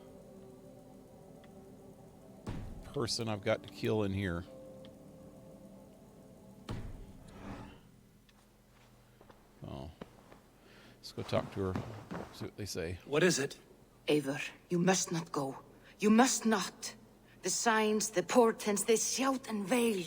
person I've got to kill in here. Oh, let's go talk to her, see what they say. What is it? Eivor, you must not go. You must not. The signs, the portents, they shout and wail.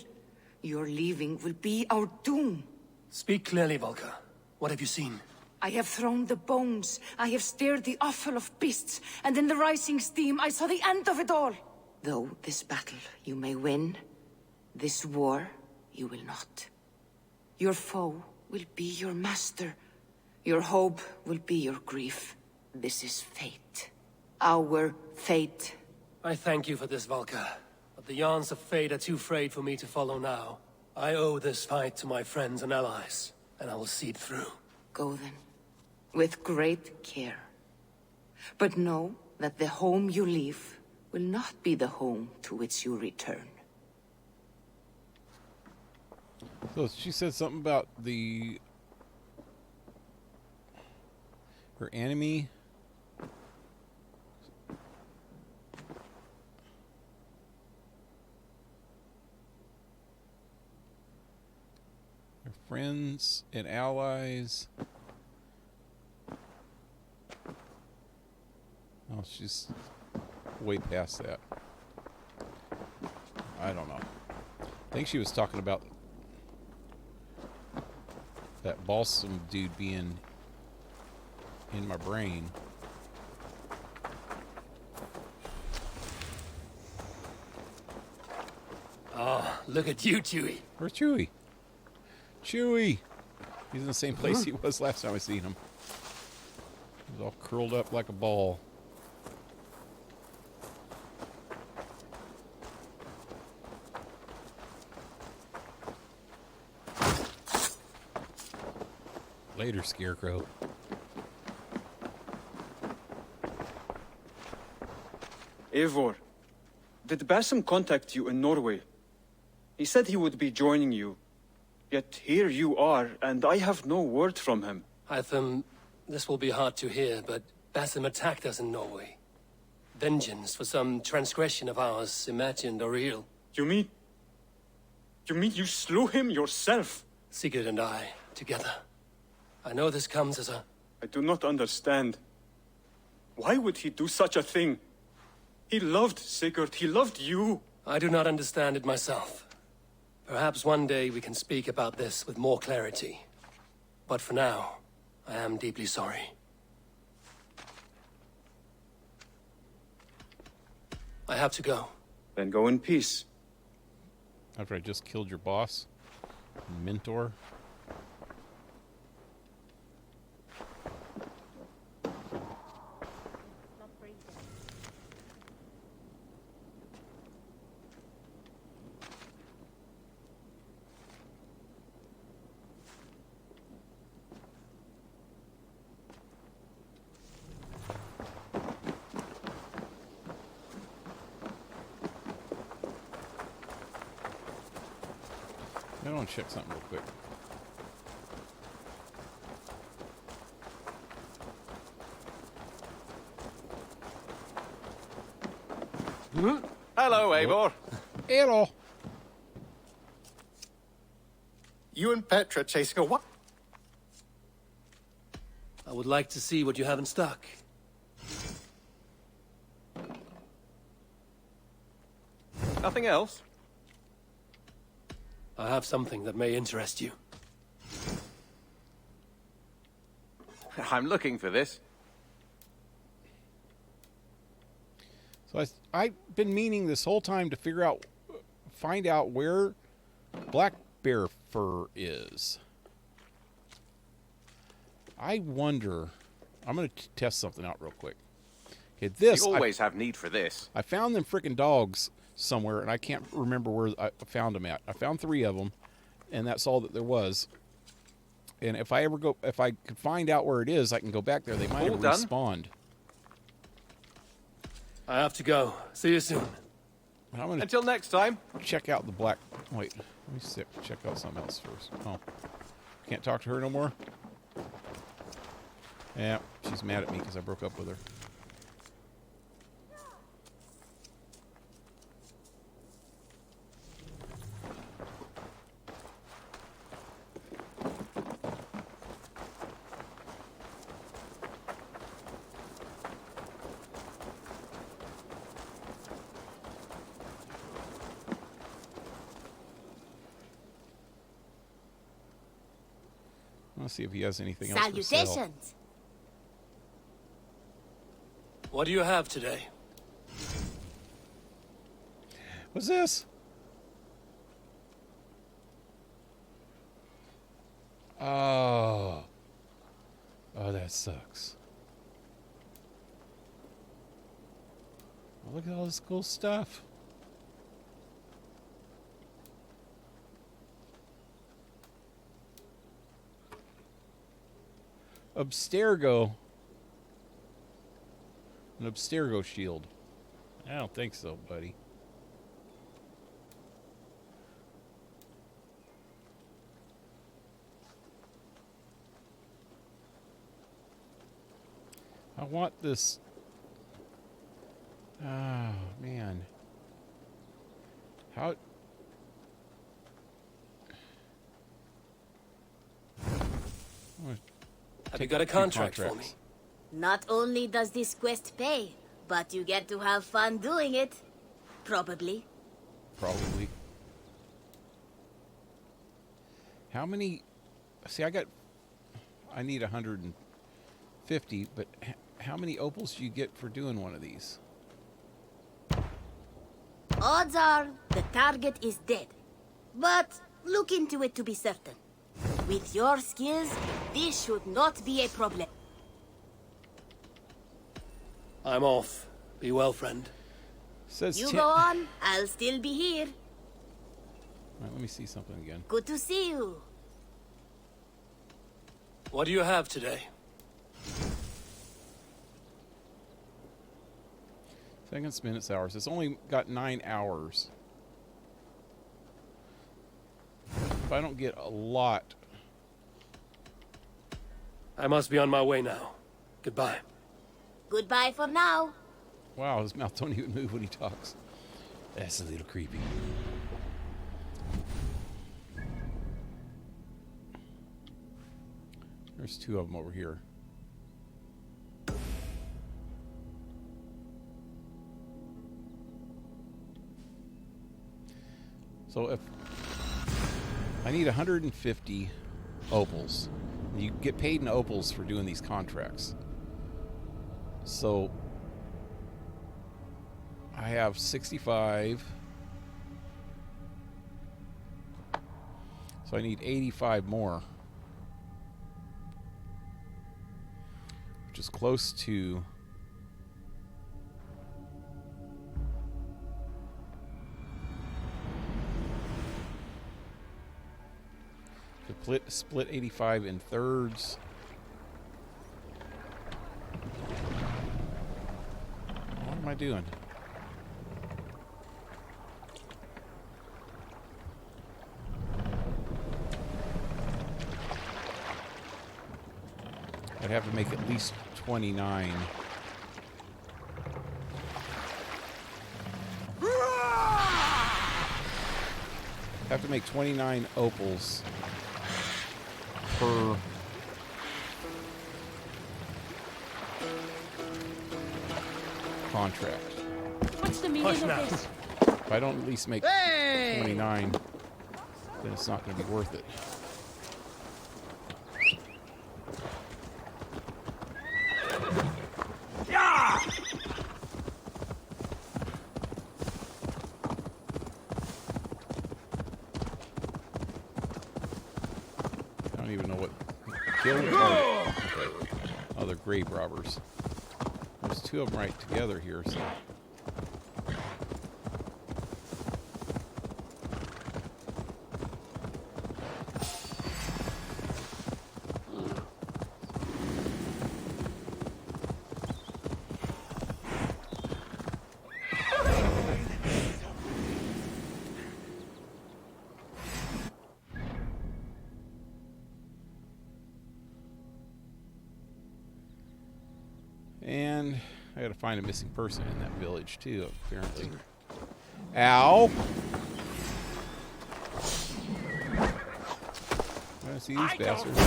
Your leaving will be our doom. Speak clearly, Volker. What have you seen? I have thrown the bones. I have stirred the offal of beasts. And in the rising steam, I saw the end of it all. Though this battle you may win, this war you will not. Your foe will be your master. Your hope will be your grief. This is fate. Our fate. I thank you for this, Volker. But the yarns of fate are too frayed for me to follow now. I owe this fight to my friends and allies, and I will see it through. Go then, with great care. But know that the home you leave will not be the home to which you return. So she said something about her enemy. Her friends and allies. Oh, she's way past that. I don't know. I think she was talking about that balsam dude being in my brain. Oh, look at you, Chewie. Where's Chewie? Chewie! He's in the same place he was last time I seen him. He was all curled up like a ball. Later, Scarecrow. Eivor, did Basim contact you in Norway? He said he would be joining you. Yet here you are, and I have no word from him. This will be hard to hear, but Basim attacked us in Norway. Vengeance for some transgression of ours, imagined or real. You mean you slew him yourself? Sigurd and I, together. I know this comes as a... I do not understand. Why would he do such a thing? He loved Sigurd, he loved you. I do not understand it myself. Perhaps one day we can speak about this with more clarity. But for now, I am deeply sorry. I have to go. Then go in peace. After I just killed your boss, mentor. I want to check something real quick. Hello, Eivor. Hello. You and Petra chasing a what? I would like to see what you have in stock. Nothing else? I have something that may interest you. I'm looking for this. So I've been meaning this whole time to find out where black bear fur is. I wonder. I'm going to test something out real quick. Okay, this. You always have need for this. I found them freaking dogs somewhere, and I can't remember where I found them at. I found 3 of them, and that's all that there was. And if I could find out where it is, I can go back there. They might have respawned. I have to go. See you soon. Until next time. Check out the black. Wait, let me see. Check out something else first. Oh, can't talk to her no more. Yeah, she's mad at me because I broke up with her. Let's see if he has anything else for sale. Salutations. What do you have today? What's this? Oh, that sucks. Oh, look at all this cool stuff. Abstergo. An Abstergo shield. I don't think so, buddy. I want this. Oh, man. How... Have you got a contract for me? Not only does this quest pay, but you get to have fun doing it. Probably. Probably. How many... See, I need 150, but how many opals do you get for doing one of these? Odds are the target is dead. But look into it to be certain. With your skills, this should not be a problem. I'm off. Be well, friend. Says you go on, I'll still be here. All right, let me see something again. Good to see you. What do you have today? Seconds, minutes, hours. It's only got 9 hours. If I don't get a lot... I must be on my way now. Goodbye. Goodbye for now. Wow, his mouth don't even move when he talks. That's a little creepy. There's 2 of them over here. So if I need 150 opals, you get paid in opals for doing these contracts. So I have 65. So I need 85 more. Which is close to split 85 in thirds. What am I doing? I'd have to make at least 29. Have to make 29 opals per contract. What's the meaning of this? If I don't at least make 29, then it's not going to be worth it. I don't even know what killed. Okay. Oh, they're grave robbers. There's 2 of them right together here, so. And I gotta find a missing person in that village too, apparently. Ow! I see these bastards.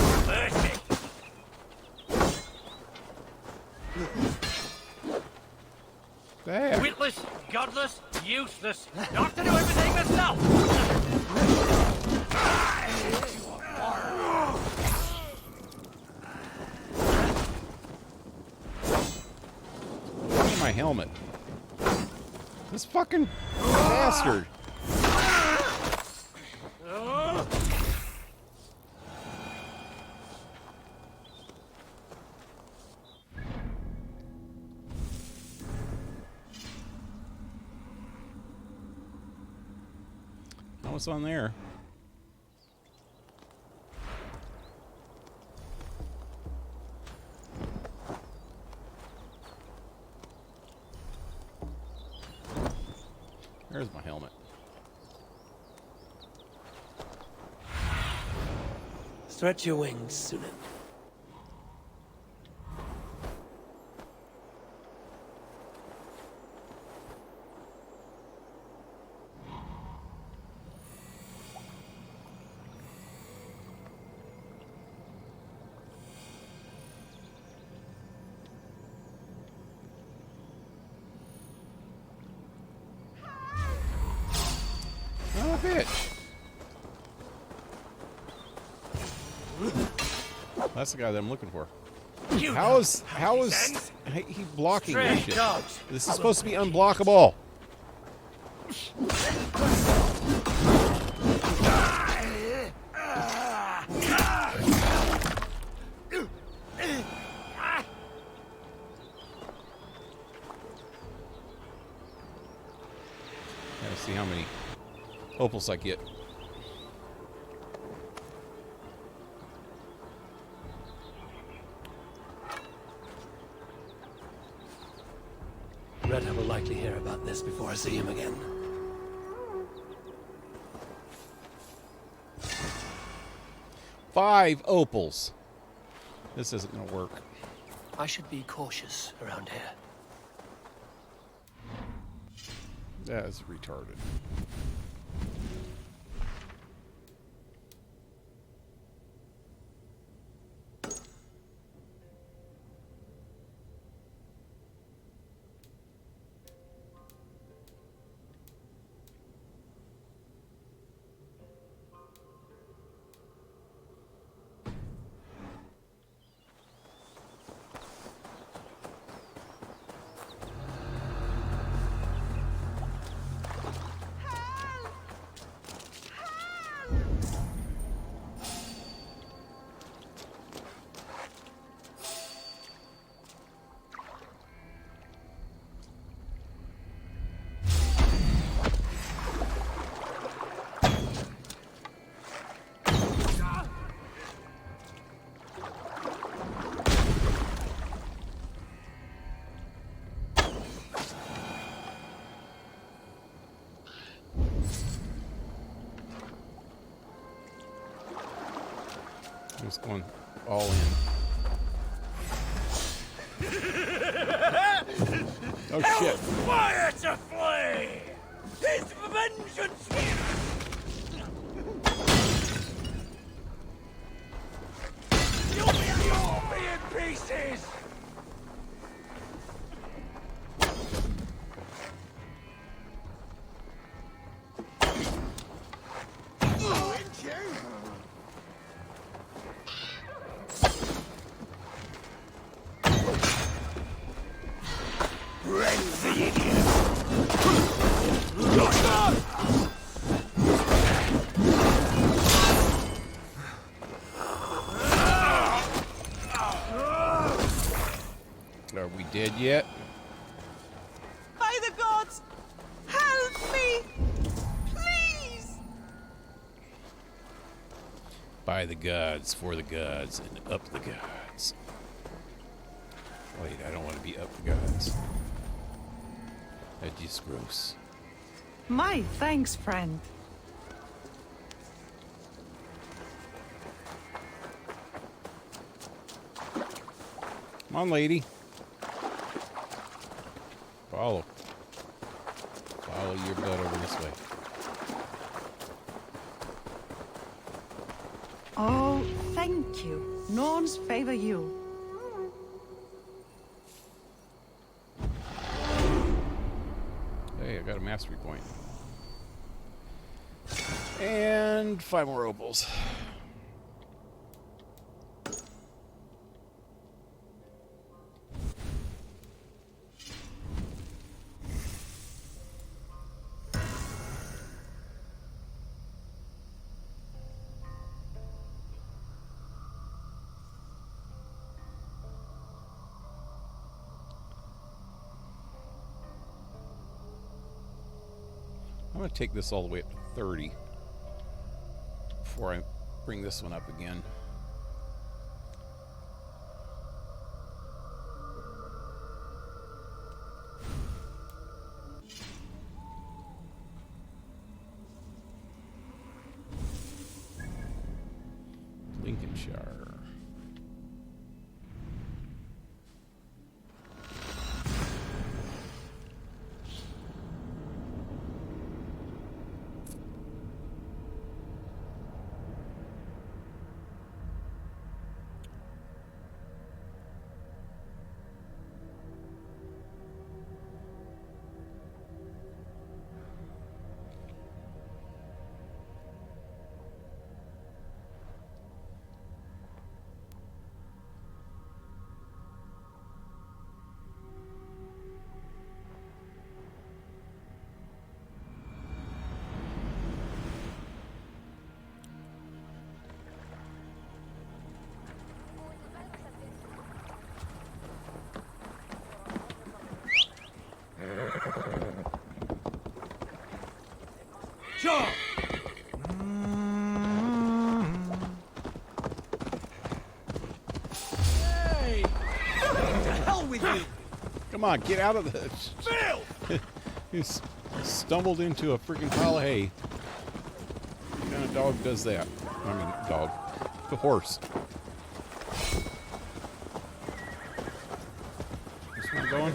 There. Witless, godless, useless. Not to do everything myself. Look at my helmet. This fucking bastard. What's on there? Here's my helmet. Stretch your wings, Sunan. Oh, bitch. That's the guy that I'm looking for. How is he blocking this shit? This is supposed to be unblockable. Gotta see how many opals I get. Red will likely hear about this before I see him again. Five opals. This isn't gonna work. I should be cautious around here. That is retarded. Just going all in. Oh shit. Fire to flee! His vengeance You'll be in pieces! Are we dead yet? By the gods, help me! Please! By the gods, for the gods, and up the gods. Wait, I don't want to be up the gods. That's just gross. My thanks, friend. Come on, lady. Follow your butt over this way. Oh, thank you. Norns favor you. Hey, I got a mastery point. And 5 more opals. I'm going to take this all the way up to 30 before I bring this one up again. Shire. Sure. Hey! What the hell with you? Come on, get out of the... Phil! He stumbled into a freaking pile of hay. What kind of dog does that? I mean, dog. The horse. This one going?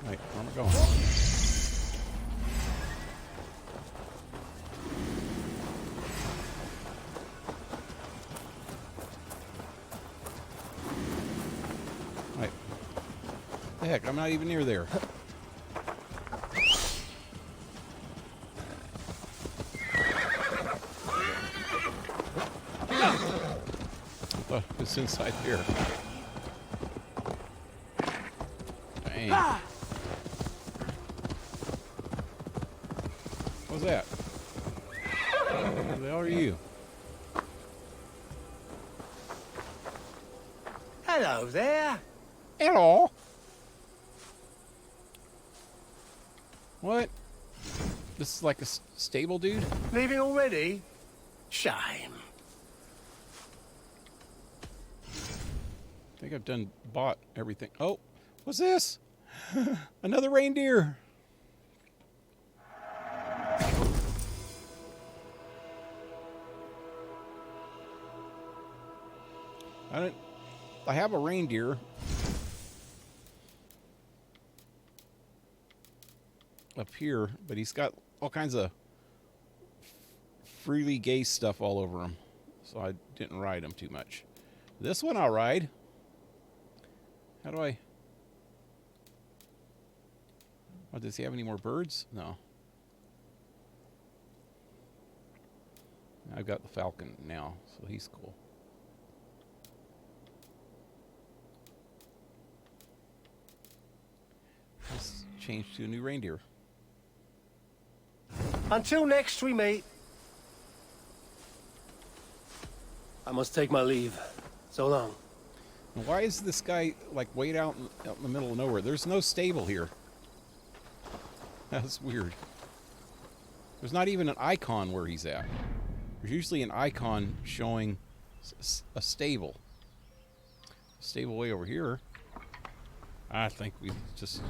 Wait, where am I going? Wait. The heck, I'm not even near there. I thought it was inside here. Dang. What was that? Who the hell are you? Hello there. Hello. What? This is like a stable dude? Leaving already? Shame. I think I've bought everything. Oh, what's this? Another reindeer. I have a reindeer up here, but he's got all kinds of freely gay stuff all over him, so I didn't ride him too much. This one I'll ride. How do I... Oh, does he have any more birds? No. I've got the falcon now, so he's cool. Let's change to a new reindeer. Until next we meet. I must take my leave. So long. Why is this guy, like, way out in the middle of nowhere? There's no stable here. That's weird. There's not even an icon where he's at. There's usually an icon showing a stable. Stable way over here. I think we just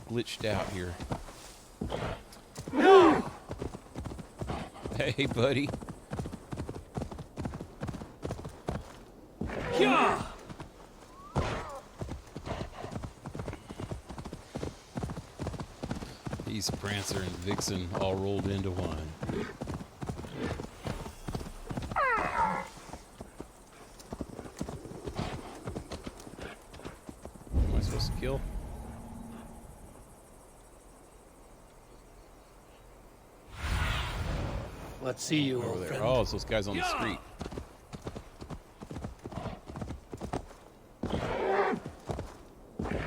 glitched out here. No! Hey, buddy. Yeah! He's Prancer and Vixen all rolled into one. Am I supposed to kill? Let's see you over there. friend. Oh, it's those guys on the street.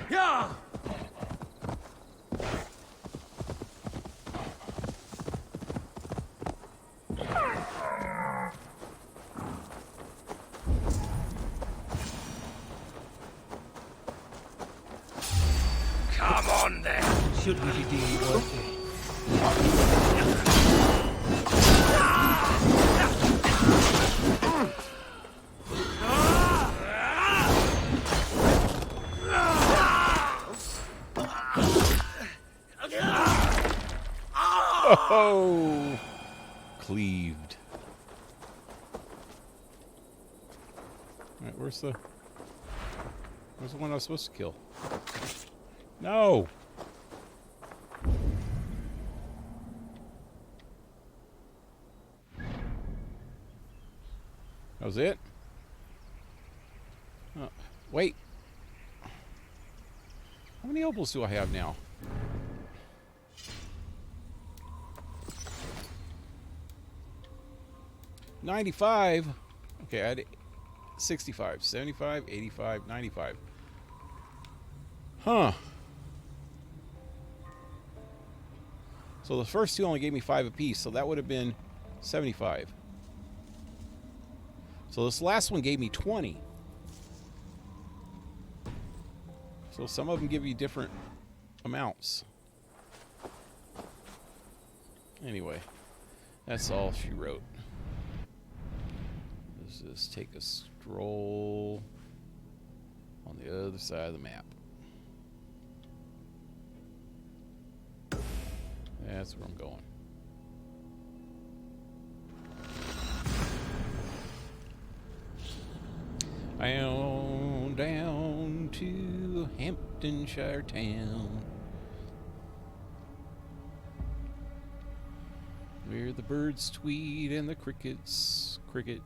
Yeah! Come on then. Should we be deemed worthy? Oh, cleaved. Alright, where's the one I was supposed to kill? No! That was it? Oh, wait. How many opals do I have now? $95. Okay, I had 65, 75, 85, 95. Huh. So the first two only gave me 5 apiece, so that would have been 75. So this last one gave me 20. So some of them give you different amounts. Anyway, that's all she wrote. Let's just take a stroll on the other side of the map. That's where I'm going. Down to Hamptonshire town, where the birds tweet and the crickets cricket.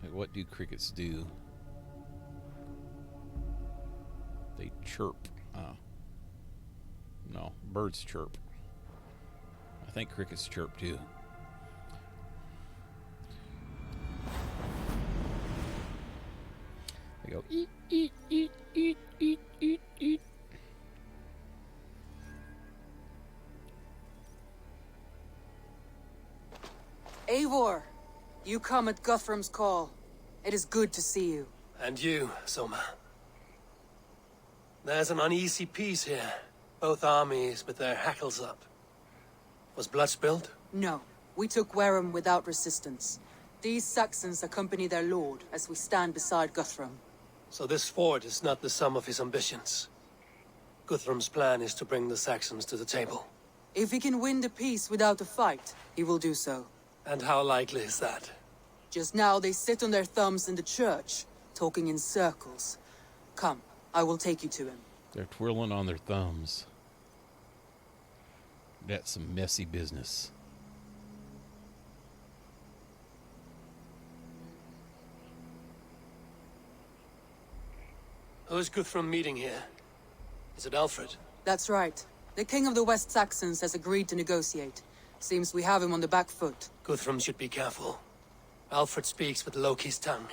Like, what do crickets do? They chirp. No, birds chirp. I think crickets chirp too. They go eat, eat, eat, eat, eat, eat, eat. Eivor, you come at Guthrum's call. It is good to see you. And you, Soma. There's an uneasy peace here. Both armies with their hackles up. Was blood spilled? No, we took Wareham without resistance. These Saxons accompany their lord as we stand beside Guthrum. So this fort is not the sum of his ambitions. Guthrum's plan is to bring the Saxons to the table. If he can win the peace without a fight, he will do so. And how likely is that? Just now they sit on their thumbs in the church, talking in circles. Come, I will take you to him. They're twirling on their thumbs. That's some messy business. Who is Guthrum meeting here? Is it Alfred? That's right. The king of the West Saxons has agreed to negotiate. Seems we have him on the back foot. Guthrum should be careful. Alfred speaks with Loki's tongue.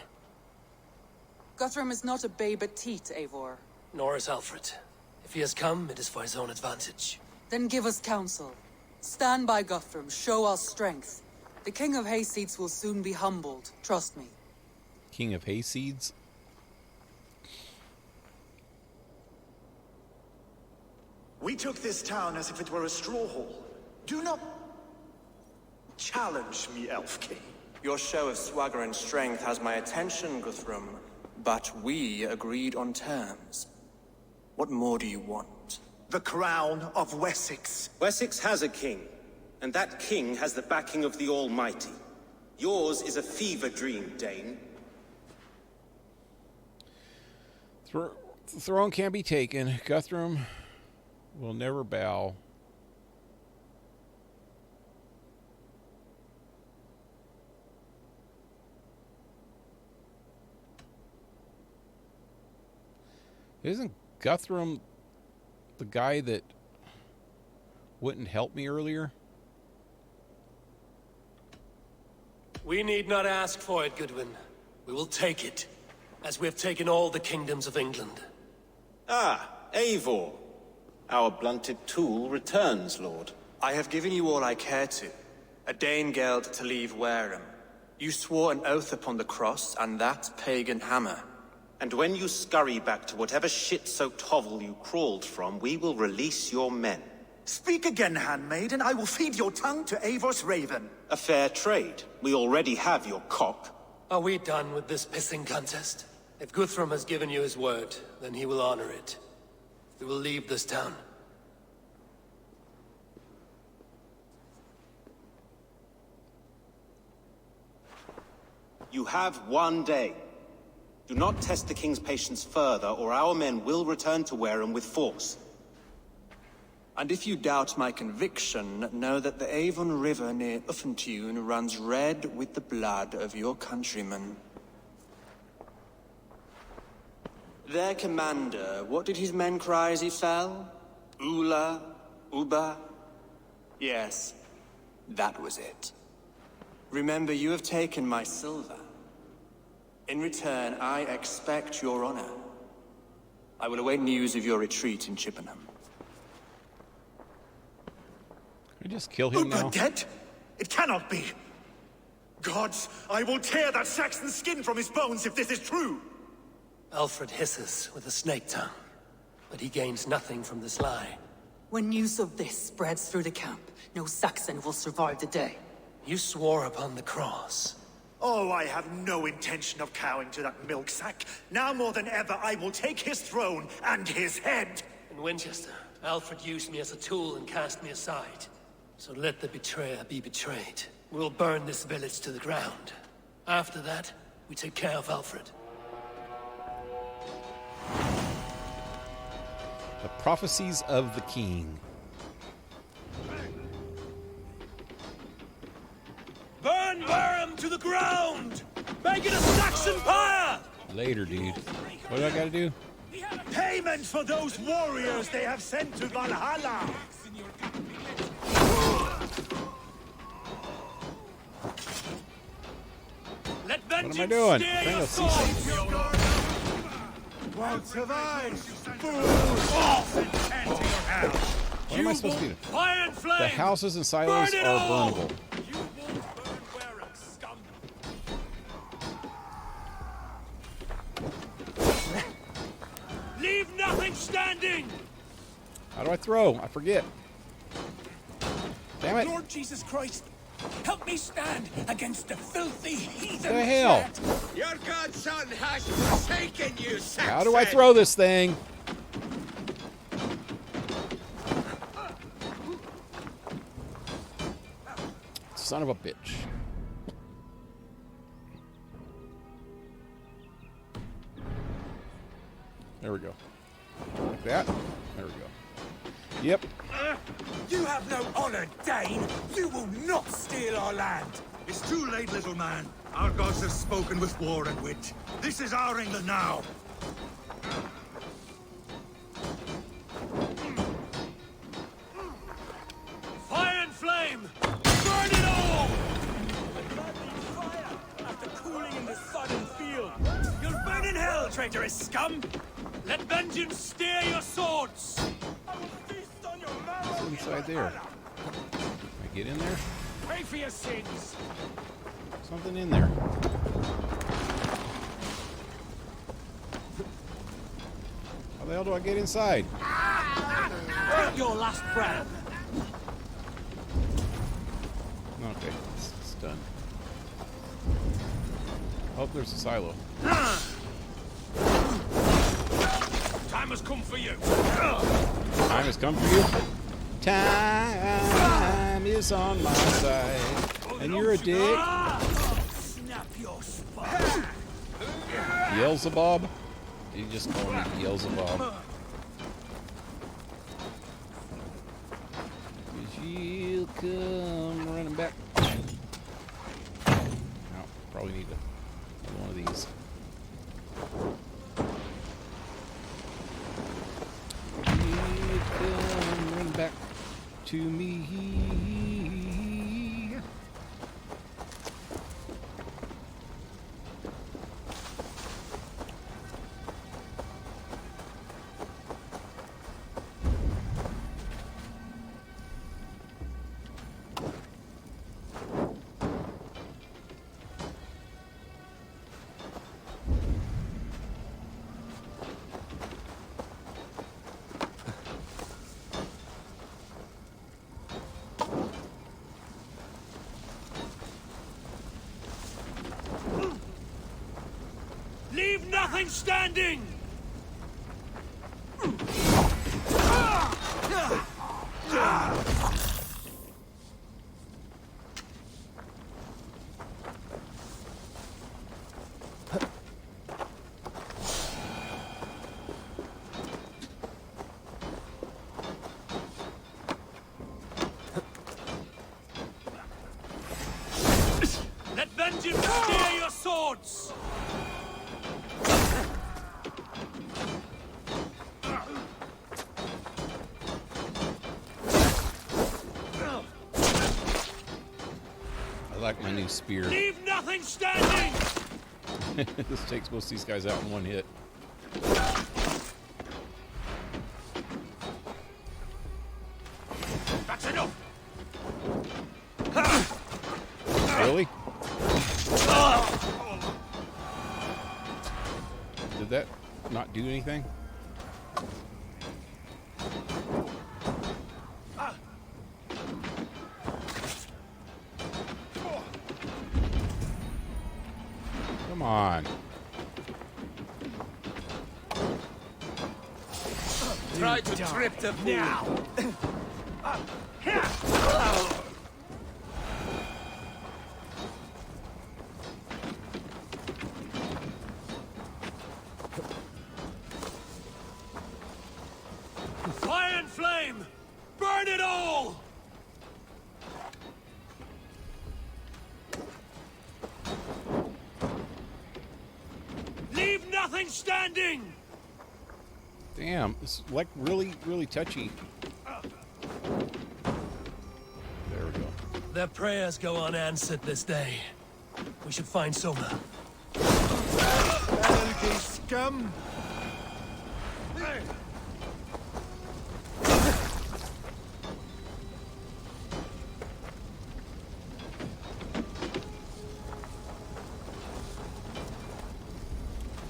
Guthrum is not a babe at teat, Eivor. Nor is Alfred. If he has come, it is for his own advantage. Then give us counsel. Stand by Guthrum, show our strength. The King of Hayseeds will soon be humbled, trust me. King of Hayseeds? We took this town as if it were a straw hall. Do not challenge me, Elf King. Your show of swagger and strength has my attention, Guthrum. But we agreed on terms. What more do you want? The crown of Wessex. Wessex has a king, and that king has the backing of the Almighty. Yours is a fever dream, Dane. The throne can't be taken. Guthrum will never bow. Isn't Guthrum the guy that wouldn't help me earlier? We need not ask for it, Goodwin. We will take it, as we have taken all the kingdoms of England. Ah, Eivor. Our blunted tool returns, Lord. I have given you all I care to. A Danegeld to leave Wareham. You swore an oath upon the cross, and that pagan hammer. And when you scurry back to whatever shit-soaked hovel you crawled from, we will release your men. Speak again, handmaid, and I will feed your tongue to Eivor's raven. A fair trade. We already have your cock. Are we done with this pissing contest? If Guthrum has given you his word, then he will honor it. We will leave this town. You have 1 day. Do not test the king's patience further, or our men will return to Wareham with force. And if you doubt my conviction, know that the Avon River near Uffentune runs red with the blood of your countrymen. Their commander, what did his men cry as he fell? Ula? Uba? Yes, that was it. Remember, you have taken my silver. In return, I expect your honor. I will await news of your retreat in Chippenham. Can I just kill him now? Dead? It cannot be. Gods, I will tear that Saxon's skin from his bones if this is true. Alfred hisses with a snake tongue, but he gains nothing from this lie. When news of this spreads through the camp, no Saxon will survive the day. You swore upon the cross. Oh, I have no intention of cowing to that milk sack. Now more than ever, I will take his throne and his head. In Winchester, Alfred used me as a tool and cast me aside. So let the betrayer be betrayed. We'll burn this village to the ground. After that, we take care of Alfred. The Prophecies of the King. Burn Wareham to the ground! Make it a Saxon pyre! Later, dude. What do I gotta do? Payment for those warriors they have sent to Valhalla! Let What am I vengeance doing? steer Trying your to see something. swords! Won't survive! Fools! What am I supposed to do? Fire and flame! The houses and silos Burn it are all! burnable. You won't burn Wareham, scum! Leave nothing standing! How do I throw? I forget. Damn it. Lord Jesus Christ, help me stand against the filthy heathen. The hell? threat. Your godson has forsaken you, Saxon! How do I throw this thing? Son of a bitch. There we go. Like that. There we go. Yep. You have no honor, Dane! You will not steal our land! It's too late, little man. Our gods have spoken with war and wit. This is our England now. Fire and flame! Burn it all! Fire after cooling in the sun and field. You'll burn in hell, traitorous scum! Let vengeance steer your swords! I will feast on your marrow. What's inside there? Can I get in there? Pay for your sins! Something in there. How the hell do I get inside? Take your last breath! Okay, it's done. Oh, there's a silo. Time has come for you! Time has come for you. Time is on my side. And you're a dick. Snap your spine! Beelzebub? You just call me Beelzebub. You'll come running back. Now, probably need one of these. You'll come running back to me. Leave nothing standing! told you to steer your swords! I like my new spear. Leave nothing standing! This takes most of these guys out in one hit. That's enough! Really? Did that not do anything? Come on. Try to trip the fool. Now! Fire and flame! Burn it all! Leave nothing standing! Damn, it's like really, really touchy. There we go. Their prayers go unanswered this day. We should find Soma. Elgy scum!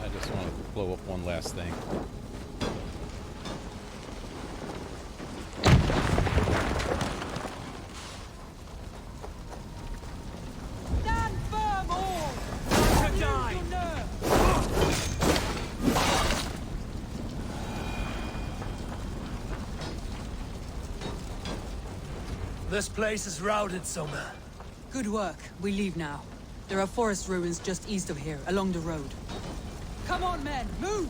I just want to blow up one last thing. Stand firm, all! To die! This place is routed, Soma. Good work. We leave now. There are forest ruins just east of here, along the road. Come on, men! Move!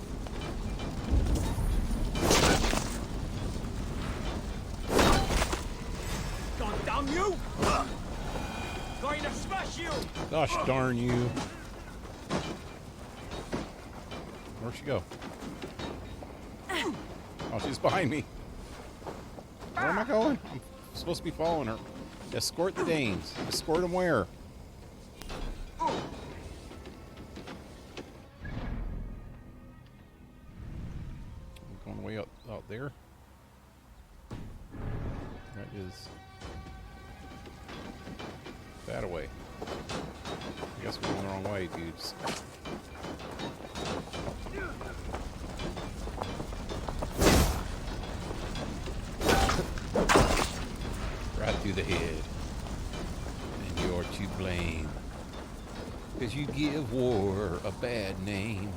God damn you! Going to smash you! Gosh darn you. Where'd she go? Oh, she's behind me. Where am I going? I'm supposed to be following her. Escort the Danes. Escort them where? I'm going way out there. That is that away. I guess we're going the wrong way, dudes. Right through the head. And you're to blame. 'Cause you give war a bad name.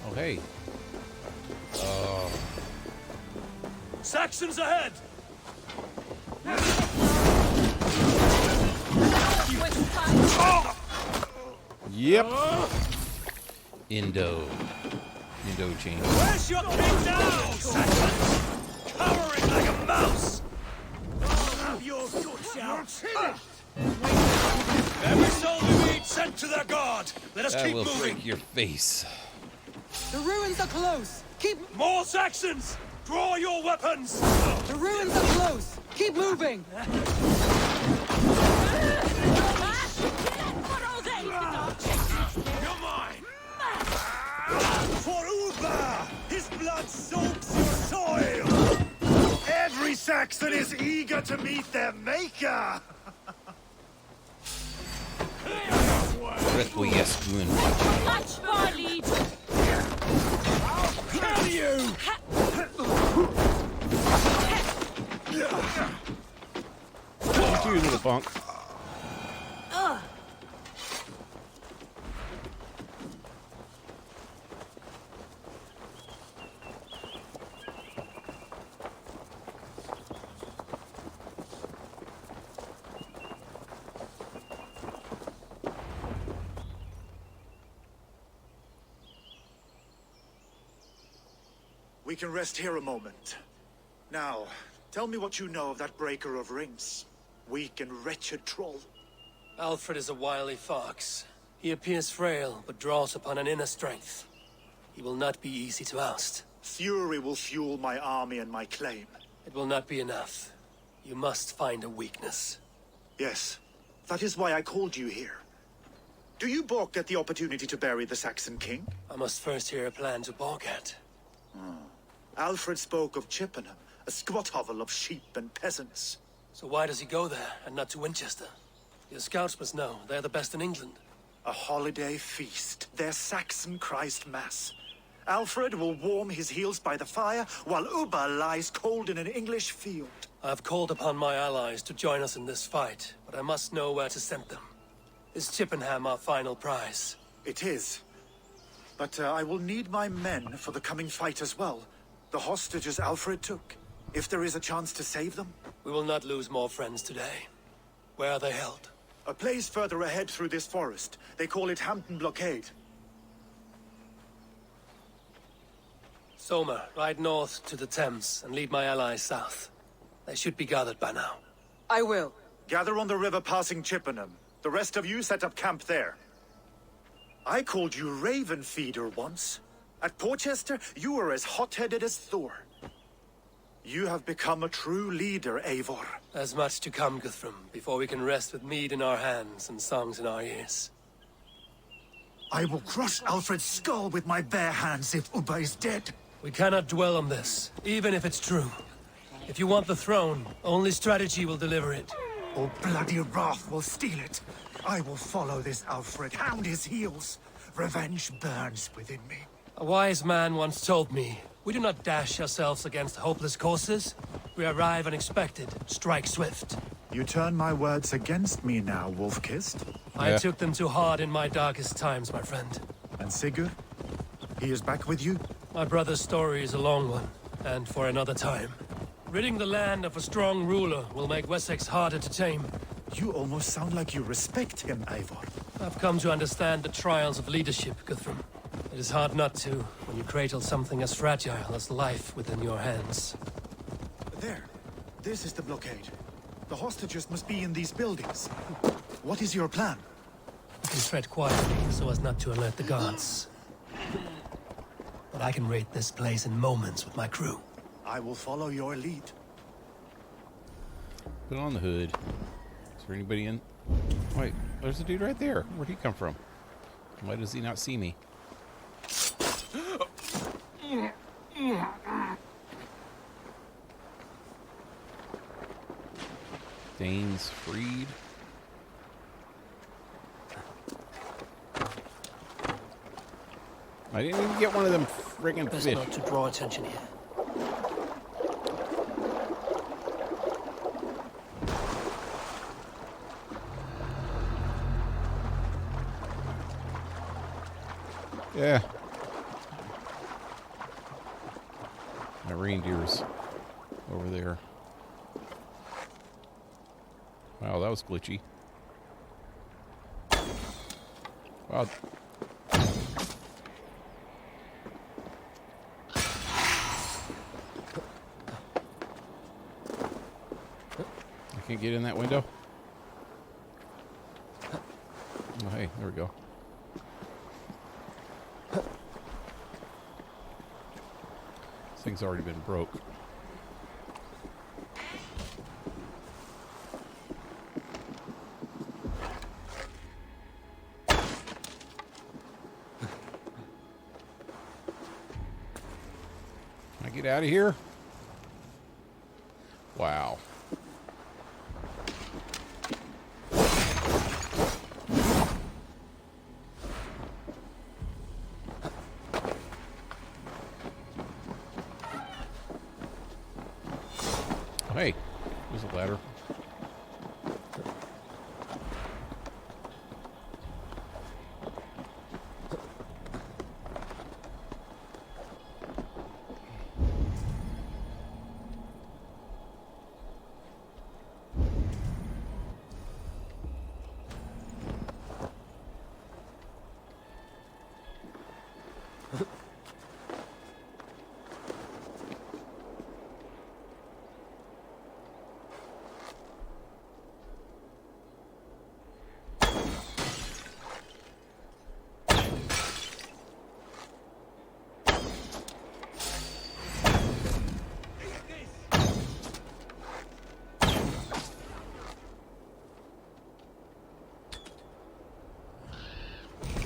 Oh, hey. Saxons ahead! Yep. Indo change. Where's your king now, Saxons? Cowering like a mouse! Have your guts out! Every soul we meet sent to their god! Let us That keep will moving! break your face. The ruins are close! Keep... More Saxons! Draw your weapons! The ruins are close! Keep moving! You're mine! For Uba! His blood soaks your soil! Every Saxon is eager to meet their maker! Requiescun. Much more lead! I'll kill you! You little punk. We can rest here a moment. Now, tell me what you know of that breaker of rings. Weak and wretched troll. Alfred is a wily fox. He appears frail, but draws upon an inner strength. He will not be easy to oust. Fury will fuel my army and my claim. It will not be enough. You must find a weakness. Yes, that is why I called you here. Do you balk at the opportunity to bury the Saxon king? I must first hear a plan to balk at. Alfred spoke of Chippenham, a squat hovel of sheep and peasants. So why does he go there, and not to Winchester? Your scouts must know, they're the best in England. A holiday feast, their Saxon Christ Mass. Alfred will warm his heels by the fire, while Uba lies cold in an English field. I have called upon my allies to join us in this fight, but I must know where to send them. Is Chippenham our final prize? It is. But I will need my men for the coming fight as well. The hostages Alfred took. If there is a chance to save them. We will not lose more friends today. Where are they held? A place further ahead through this forest. They call it Hampton Blockade. Somer, ride north to the Thames and lead my allies south. They should be gathered by now. I will. Gather on the river passing Chippenham. The rest of you set up camp there. I called you Raven Feeder once. At Porchester, you were as hot-headed as Thur. You have become a true leader, Eivor. There's much to come, Guthrum, before we can rest with mead in our hands and songs in our ears. I will crush Alfred's skull with my bare hands if Uba is dead. We cannot dwell on this, even if it's true. If you want the throne, only strategy will deliver it. Or bloody wrath will steal it. I will follow this Alfred, hound his heels. Revenge burns within me. A wise man once told me, we do not dash ourselves against hopeless courses. We arrive unexpected, strike swift. You turn my words against me now, Wolf-Kissed. I took them too hard in my darkest times, my friend. And Sigurd? He is back with you? My brother's story is a long one, and for another time. Ridding the land of a strong ruler will make Wessex harder to tame. You almost sound like you respect him, Eivor. I've come to understand the trials of leadership, Guthrum. It is hard not to, when you cradle something as fragile as life within your hands. There. This is the blockade. The hostages must be in these buildings. What is your plan? You can tread quietly, so as not to alert the guards. But I can raid this place in moments with my crew. I will follow your lead. Put on the hood. Is there anybody in? Wait, there's a dude right there. Where'd he come from? Why does he not see me? Danes freed. I didn't even get one of them friggin' Best fish. not to draw attention here. Yeah. My reindeer's over there. Wow, that was glitchy. Wow. I can't get in that window. Oh, hey, there we go. This thing's already been broke. Can I get out of here? Wow. Hey, there's a ladder.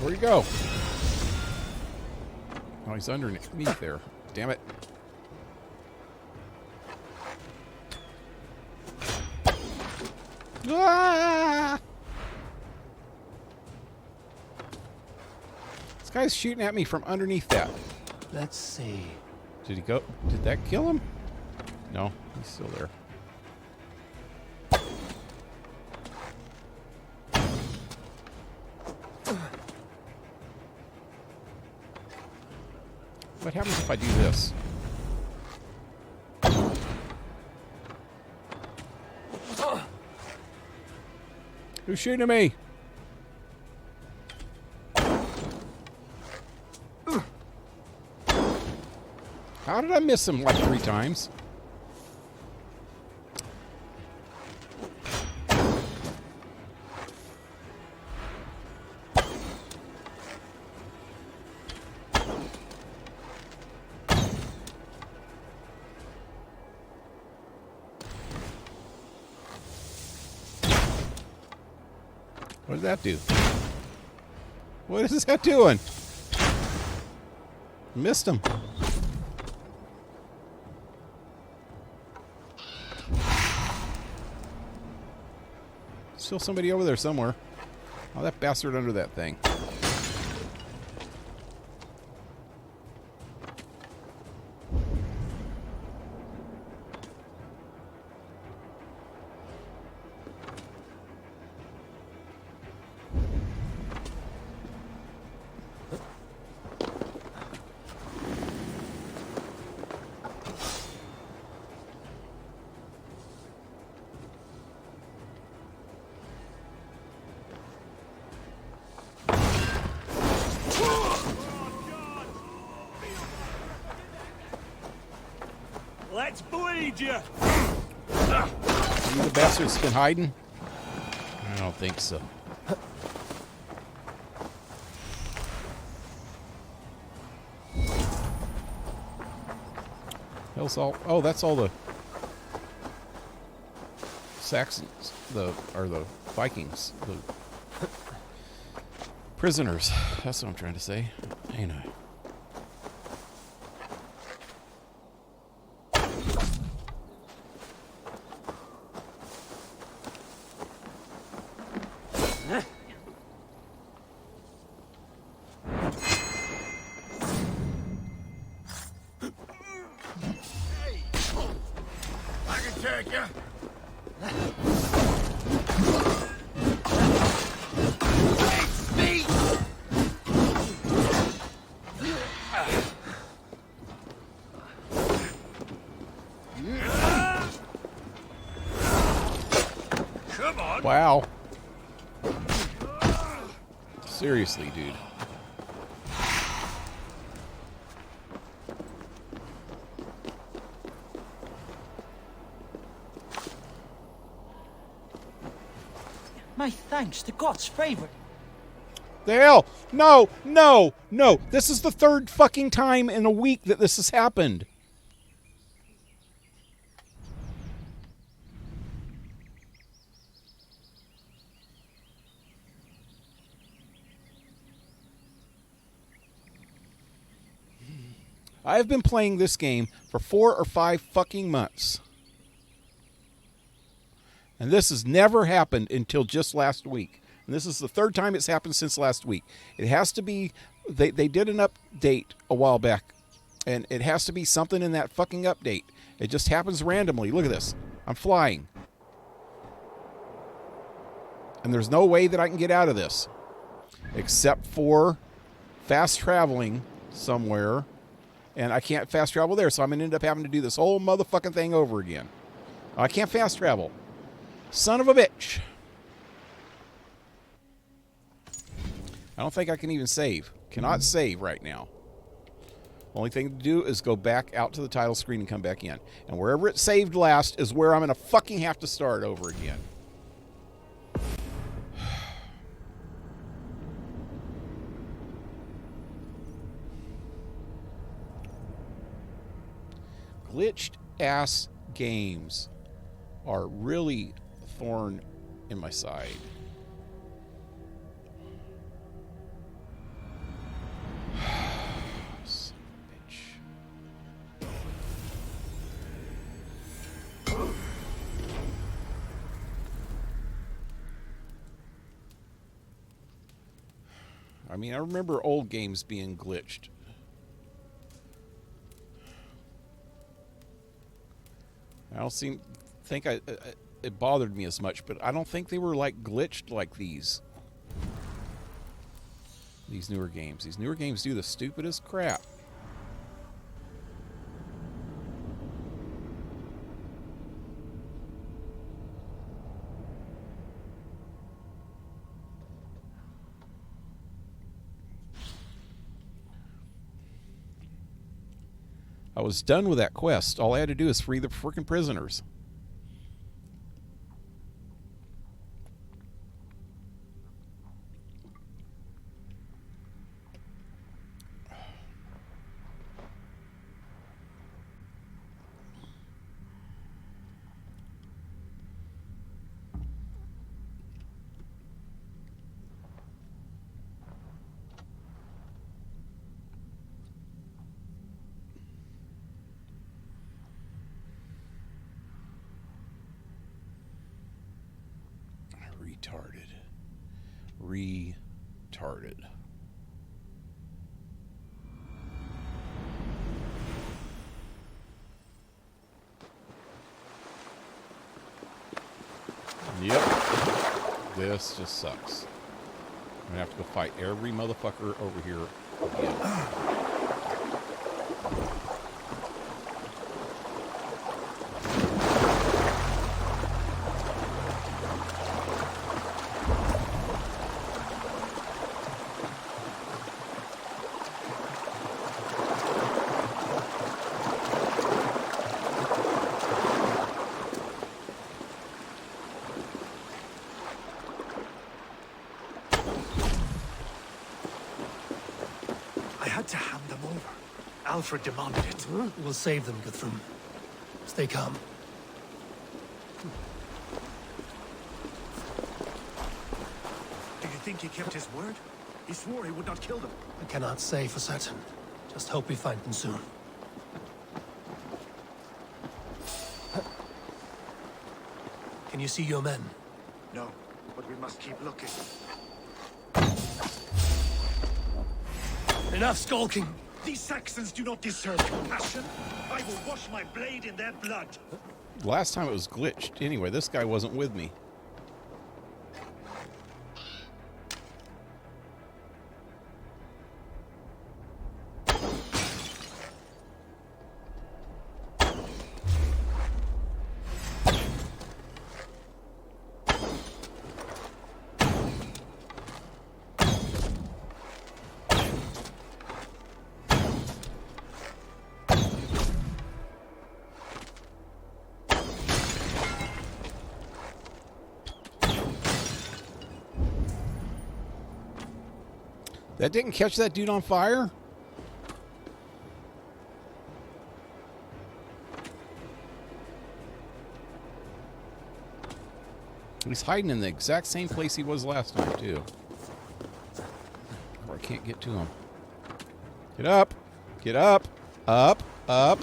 Where'd he go? Oh, he's underneath there. Damn it. Ah! This guy's shooting at me from underneath that. Let's see. Did he go? Did that kill him? No, he's still there. What happens if I do this? Who's shooting at me? How did I miss him like 3 times? What did that do? What is that doing? Missed him. Still somebody over there somewhere. Oh, that bastard under that thing. Let's bleed you! You the bastard's been hiding? I don't think so. Hell's all. Oh, that's all the Saxons, the Vikings, the prisoners. That's what I'm trying to say. Ain't I? Wow. Seriously, dude. My thanks, the gods' favor. The hell? No, no, no. This is the 3rd fucking time in a week that this has happened. I've been playing this game for 4 or 5 fucking months. And this has never happened until just last week. And this is the 3rd time it's happened since last week. It has to be, they did an update a while back. And it has to be something in that fucking update. It just happens randomly. Look at this. I'm flying. And there's no way that I can get out of this. Except for fast traveling somewhere. And I can't fast travel there, so I'm going to end up having to do this whole motherfucking thing over again. I can't fast travel. Son of a bitch. I don't think I can even save. Cannot save right now. Only thing to do is go back out to the title screen and come back in. And wherever it saved last is where I'm going to fucking have to start over again. Glitched ass games are really a thorn in my side. I mean, I remember old games being glitched. I don't think it bothered me as much, but I don't think they were like glitched like these newer games. These newer games do the stupidest crap. I was done with that quest. All I had to do is free the frickin' prisoners. Retarded. Yep. This just sucks. I'm gonna have to go fight every motherfucker over here again. Alfred demanded it. We'll save them, Guthrum. Stay calm. Do you think he kept his word? He swore he would not kill them. I cannot say for certain. Just hope we find them soon. Can you see your men? No, but we must keep looking. Enough skulking! These Saxons do not deserve compassion. I will wash my blade in their blood. Last time it was glitched. Anyway, this guy wasn't with me. That didn't catch that dude on fire? He's hiding in the exact same place he was last time, too. Or I can't get to him. Get up! Get up! Up! Up!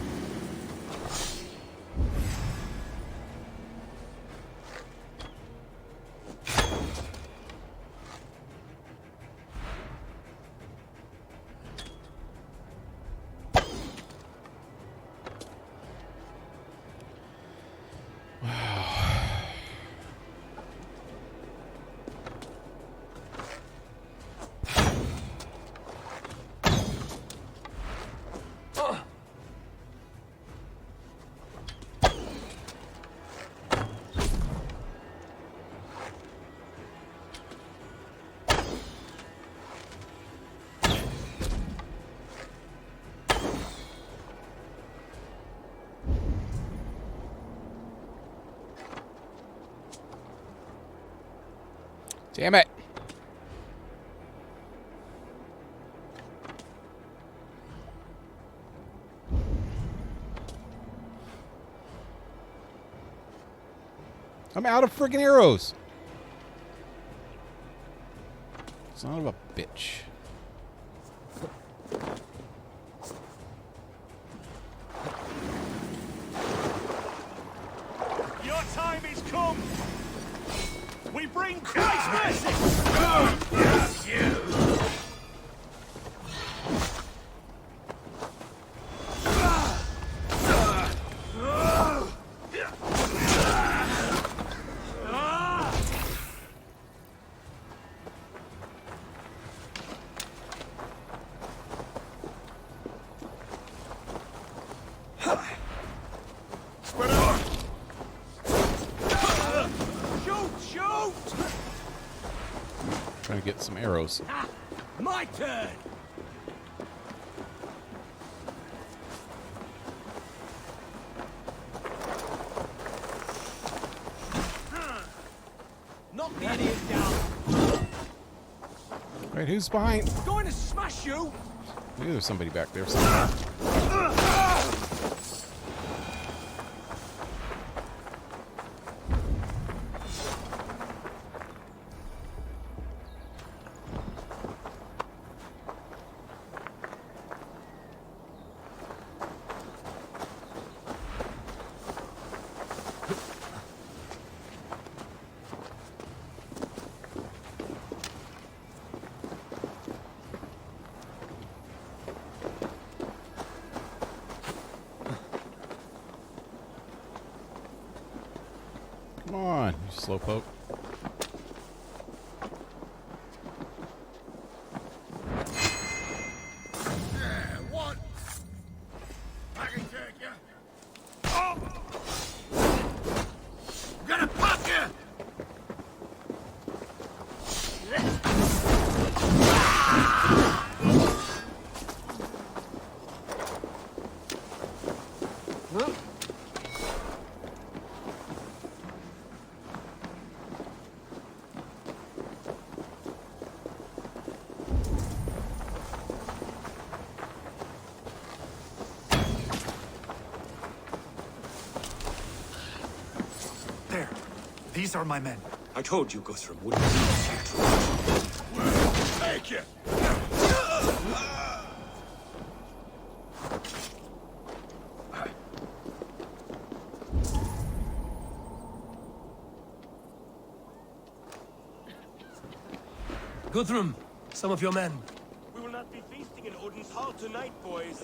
Damn it. I'm out of friggin' arrows. Son of a bitch. Your time is come. We bring Christmas! Yes, you! Trying to get some arrows. Ah, my turn! Knock the idiot down! Right, who's behind? Going to smash you! Maybe there's somebody back there somewhere. Come on, you slowpoke. What? I can take you. I'm gonna pop you! There. These are my men. I told you Guthrum wouldn't be easier to watch. Take you! Guthrum, some of your men. We will not be feasting in Odin's hall tonight, boys.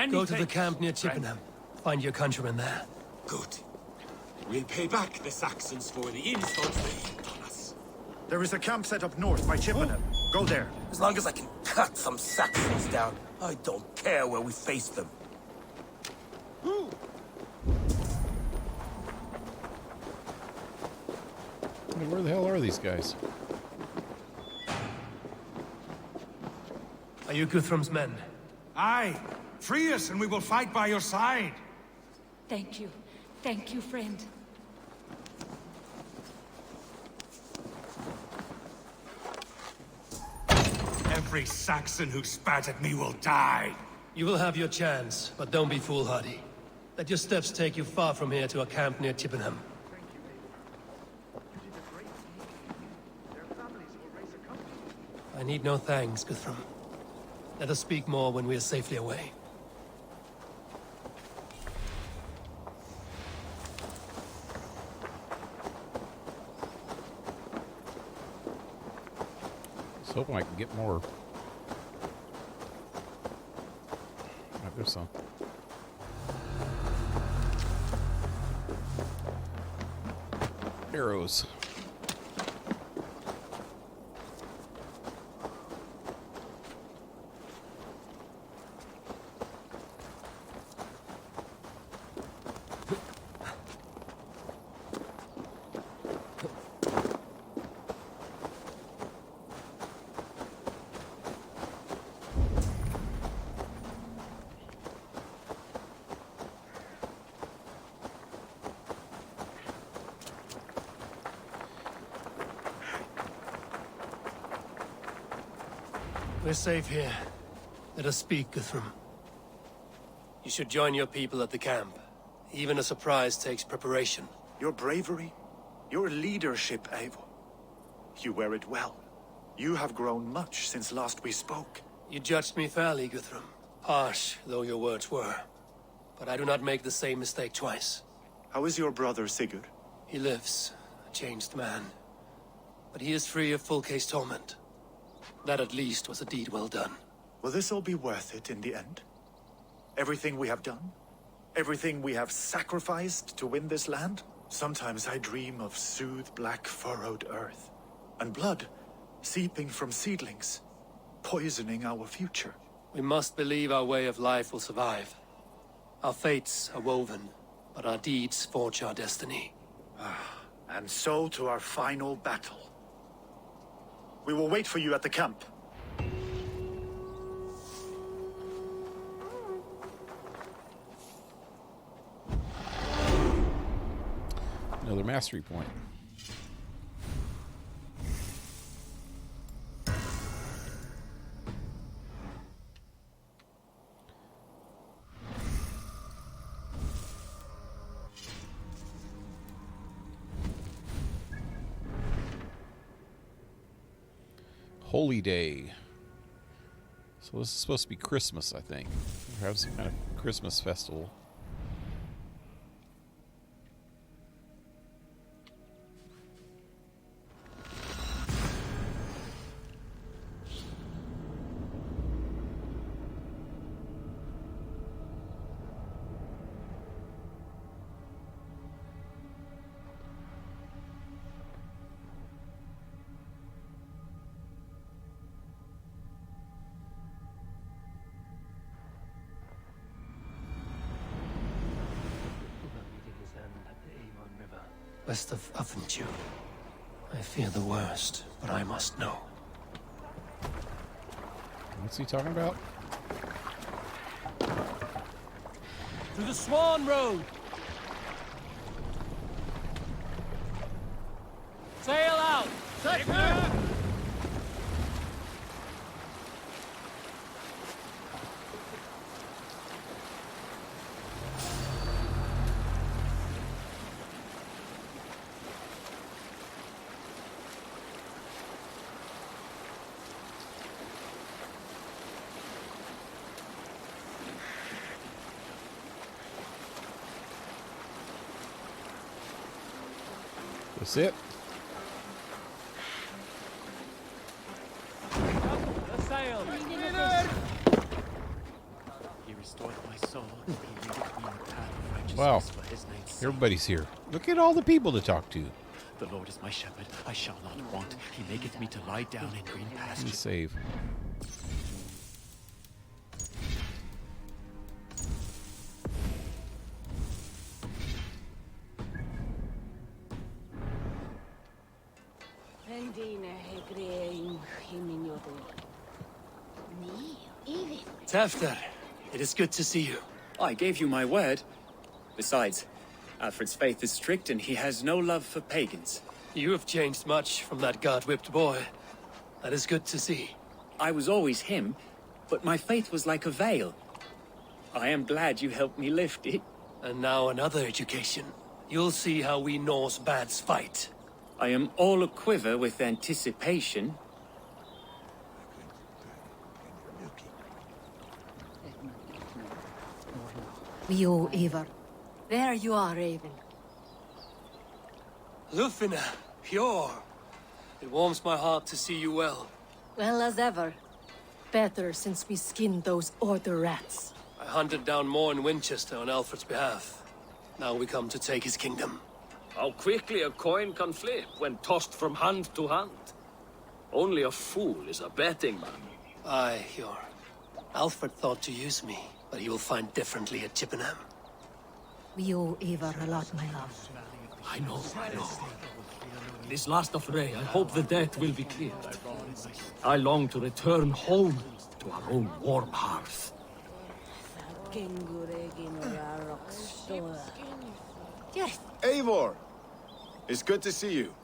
Go to the camp near Chippenham. Find your countrymen there. Good. We'll pay back the Saxons for the insults they heaped on us. There is a camp set up north by Chippenham. Go there. As long as I can cut some Saxons down, I don't care where we face them. Where the hell are these guys? Are you Guthrum's men? Aye. Free us and we will fight by your side. Thank you. Thank you, friend. Every Saxon who spat at me will die. You will have your chance, but don't be foolhardy. Let your steps take you far from here to a camp near Chippenham. I need no thanks, Guthrum. Let us speak more when we are safely away. I was hoping I could get more. There's some. Arrows. We're safe here. Let us speak, Guthrum. You should join your people at the camp. Even a surprise takes preparation. Your bravery, your leadership, Eivor. You wear it well. You have grown much since last we spoke. You judged me fairly, Guthrum. Harsh though your words were. But I do not make the same mistake twice. How is your brother, Sigurd? He lives, a changed man. But he is free of full case torment. That at least was a deed well done. Will this all be worth it in the end? Everything we have done? Everything we have sacrificed to win this land? Sometimes I dream of soothed black furrowed earth, and blood seeping from Our fates are woven, but our deeds forge our destiny. And so to our final battle. We will wait for you at the camp. Another mastery point. Holy Day. So this is supposed to be Christmas, I think. We're having some kind of Christmas festival. West of MntDew. I fear the worst, but I must know. What's he talking about? To the Swan Road! Sail out! That's it. The sail! He restored my soul. He leadeth me in the path of righteousness Wow. for his name's sake. Everybody's here. Look at all the people to talk to. The Lord is my shepherd. I shall not want. He maketh me to lie down in green Let me pastures. save. Tafter, it is good to see you. I gave you my word. Besides, Alfred's faith is strict and he has no love for pagans. You have changed much from that God-whipped boy. That is good to see. I was always him, but my faith was like a veil. I am glad you helped me lift it. And now another education. You'll see how we Norse bads fight. I am all aquiver with anticipation. OcihEvE. There you are, Raven. Lufina, pure. It warms my heart to see you well. Well as ever. Better since we skinned those Order rats. I hunted down more in Winchester on Alfred's behalf. Now we come to take his kingdom. How quickly a coin can flip when tossed from hand to hand. Only a fool is a betting man. Aye, Hjor. Alfred thought to use me, but he will find differently at Chippenham. We owe Eivor a lot, my love. I know. This last affray, I hope the debt will be cleared. I long to return home to our own warm hearth. Eivor! It's good to see you.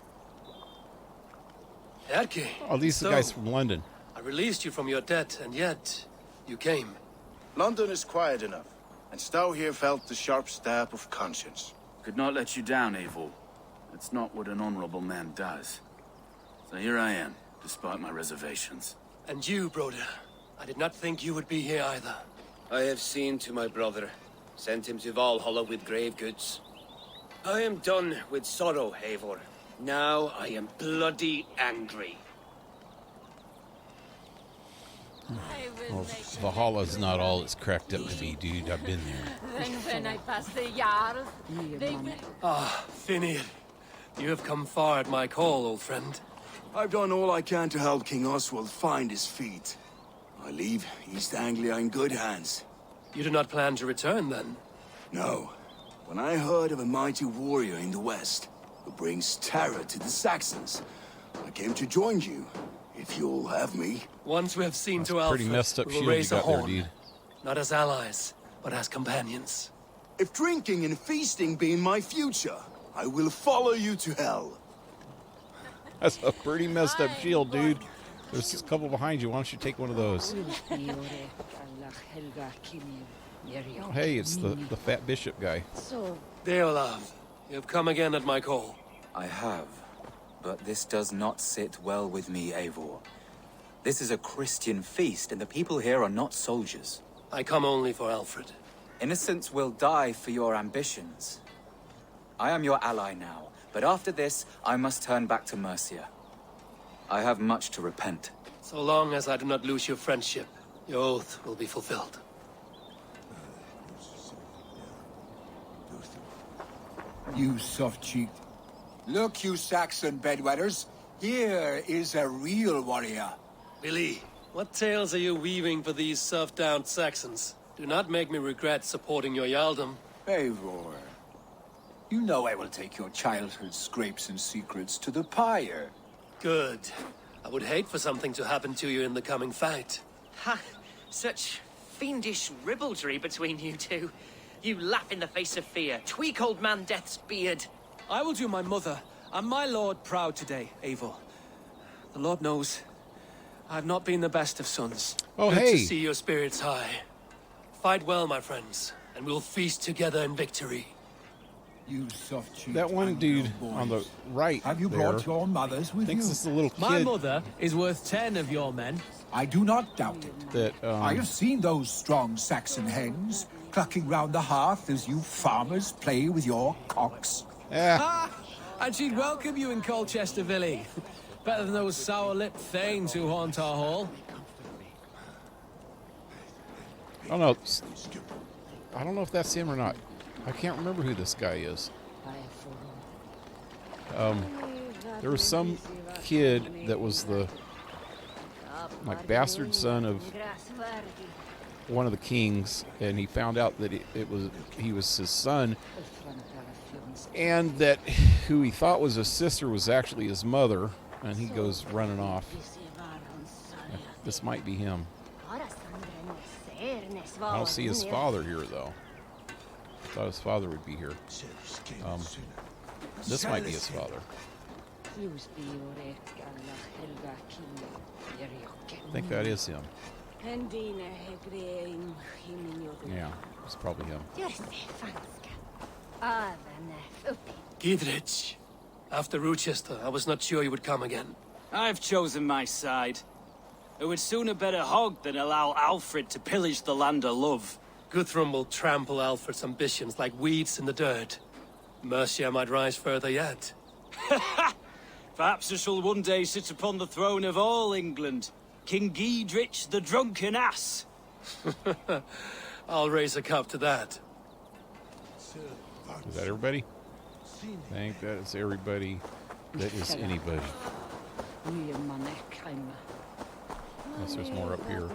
Erke. Oh, these are the guys from London. I released you from your debt, and yet you came. London is quiet enough, and Stow here felt the sharp stab of conscience. Could not let you down, Eivor. That's not what an honorable man does. So here I am, despite my reservations. And you, Broder. I did not think you would be here either. I have seen to my brother. Sent him to Valhalla with grave goods. I am done with sorrow, Eivor. Now I am bloody angry. Well, Valhalla's not all it's cracked up to be, dude. I've been there. And when I pass the Jarl, they will... Ah, Finneir. You have come far at my call, old friend. I've done all I can to help King Oswald find his feet. I leave East Anglia in good hands. You do not plan to return, then? No. When I heard of a mighty warrior in the west who brings terror to the Saxons, I came to join you, if you'll have me. Once we have seen to pretty Alfred, messed up we will shield you raise a got there, horn. dude. Not as allies, but as companions. If drinking and feasting be in my future, I will follow you to hell. That's a pretty messed up shield, dude. There's a couple behind you. Why don't you take one of those? Oh, hey, it's the fat bishop guy. Deolaf, you have come again at my call. I have, but this does not sit well with me, Eivor. This is a Christian feast, and the people here are not soldiers. I come only for Alfred. Innocents will die for your ambitions. I am your ally now, but after this, I must turn back to Mercia. I have much to repent. So long as I do not lose your friendship, your oath will be fulfilled. You soft-cheeked. Look, you Saxon bedwetters. Here is a real warrior. Billy, what tales are you weaving for these soft-down Saxons? Do not make me regret supporting your Jarldom. Eivor, you know I will take your childhood scrapes and secrets to the pyre. Good. I would hate for something to happen to you in the coming fight. Ha! Such fiendish ribaldry between you two. You laugh in the face of fear. Tweak old man Death's beard. I will do my mother and my lord proud today, Eivor. The Lord knows I've not been the best of sons. Oh, Good hey. to see your spirits high. Fight well, my friends, and we'll feast together in victory. You soft-cheeked. That one dude on the right Have you there brought your mothers with thinks you? it's a little kid. My mother is worth 10 of your men. I do not doubt it. That, I have seen those strong Saxon hens clucking round the hearth as you farmers play with your cocks. Ah, and she'd welcome you in Colchester Villey. Better than those sour-lipped thanes who haunt our hall. Oh no, I don't know if that's him or not. I can't remember who this guy is. There was some kid that was the bastard son of one of the kings, and he found out that he was his son, and that who he thought was his sister was actually his mother, and he goes running off. This might be him. I don't see his father here, though. I thought his father would be here. This might be his father. I think that is him. Yeah, it's probably him. Gidrich, after Rochester, I was not sure you would come again. I've chosen my side. I would sooner bet a hog than allow Alfred to pillage the land of love. Guthrum will trample Alfred's ambitions like weeds in the dirt. Mercia might rise further yet. Perhaps I shall one day sit upon the throne of all England. King Gidrich the drunken ass. I'll raise a cup to that. Is that everybody? I think that is everybody that is anybody. Unless there's more up here.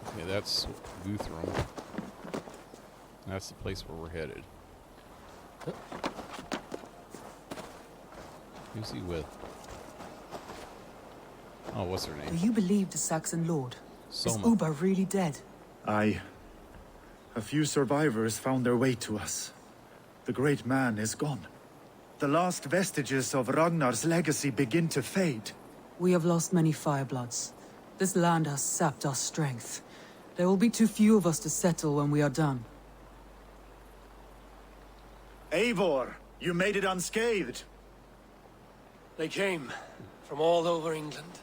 Okay, that's Guthrum. That's the place where we're headed. Who's he with? Oh, what's her name? Do you believe the Saxon lord? Soma. Is Uba really dead? Aye. A few survivors found their way to us. The great man is gone. The last vestiges of Ragnar's legacy begin to fade. We have lost many firebloods. This land has sapped our strength. There will be too few of us to settle when we are done. Eivor, you made it unscathed. They came from all over England.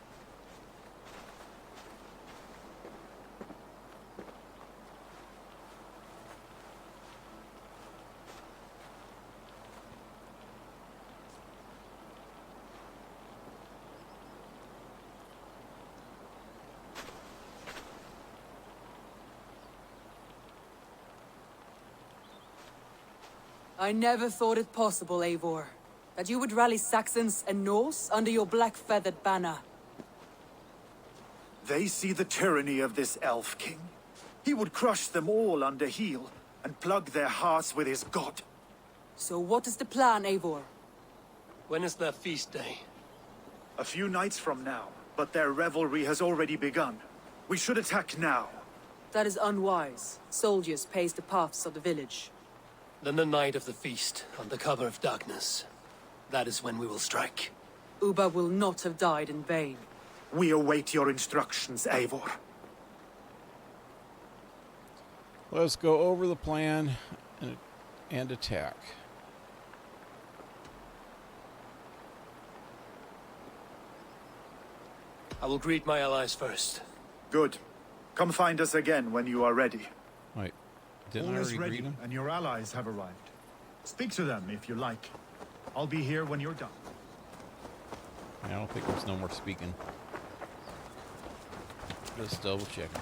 I never thought it possible, Eivor, that you would rally Saxons and Norse under your black-feathered banner. They see the tyranny of this elf king. He would crush them all under heel and plug their hearts with his god. So what is the plan, Eivor? When is their feast day? A few nights from now, but their revelry has already begun. We should attack now. That is unwise. Soldiers pace the paths of the village. Then the night of the feast, under cover of darkness. That is when we will strike. Uba will not have died in vain. We await your instructions, Eivor. Let's go over the plan and attack. I will greet my allies first. Good. Come find us again when you are ready. Wait, didn't I All is already ready, greet him? and your allies have arrived. Speak to them if you like. I'll be here when you're done. I don't think there's no more speaking. Just double checking.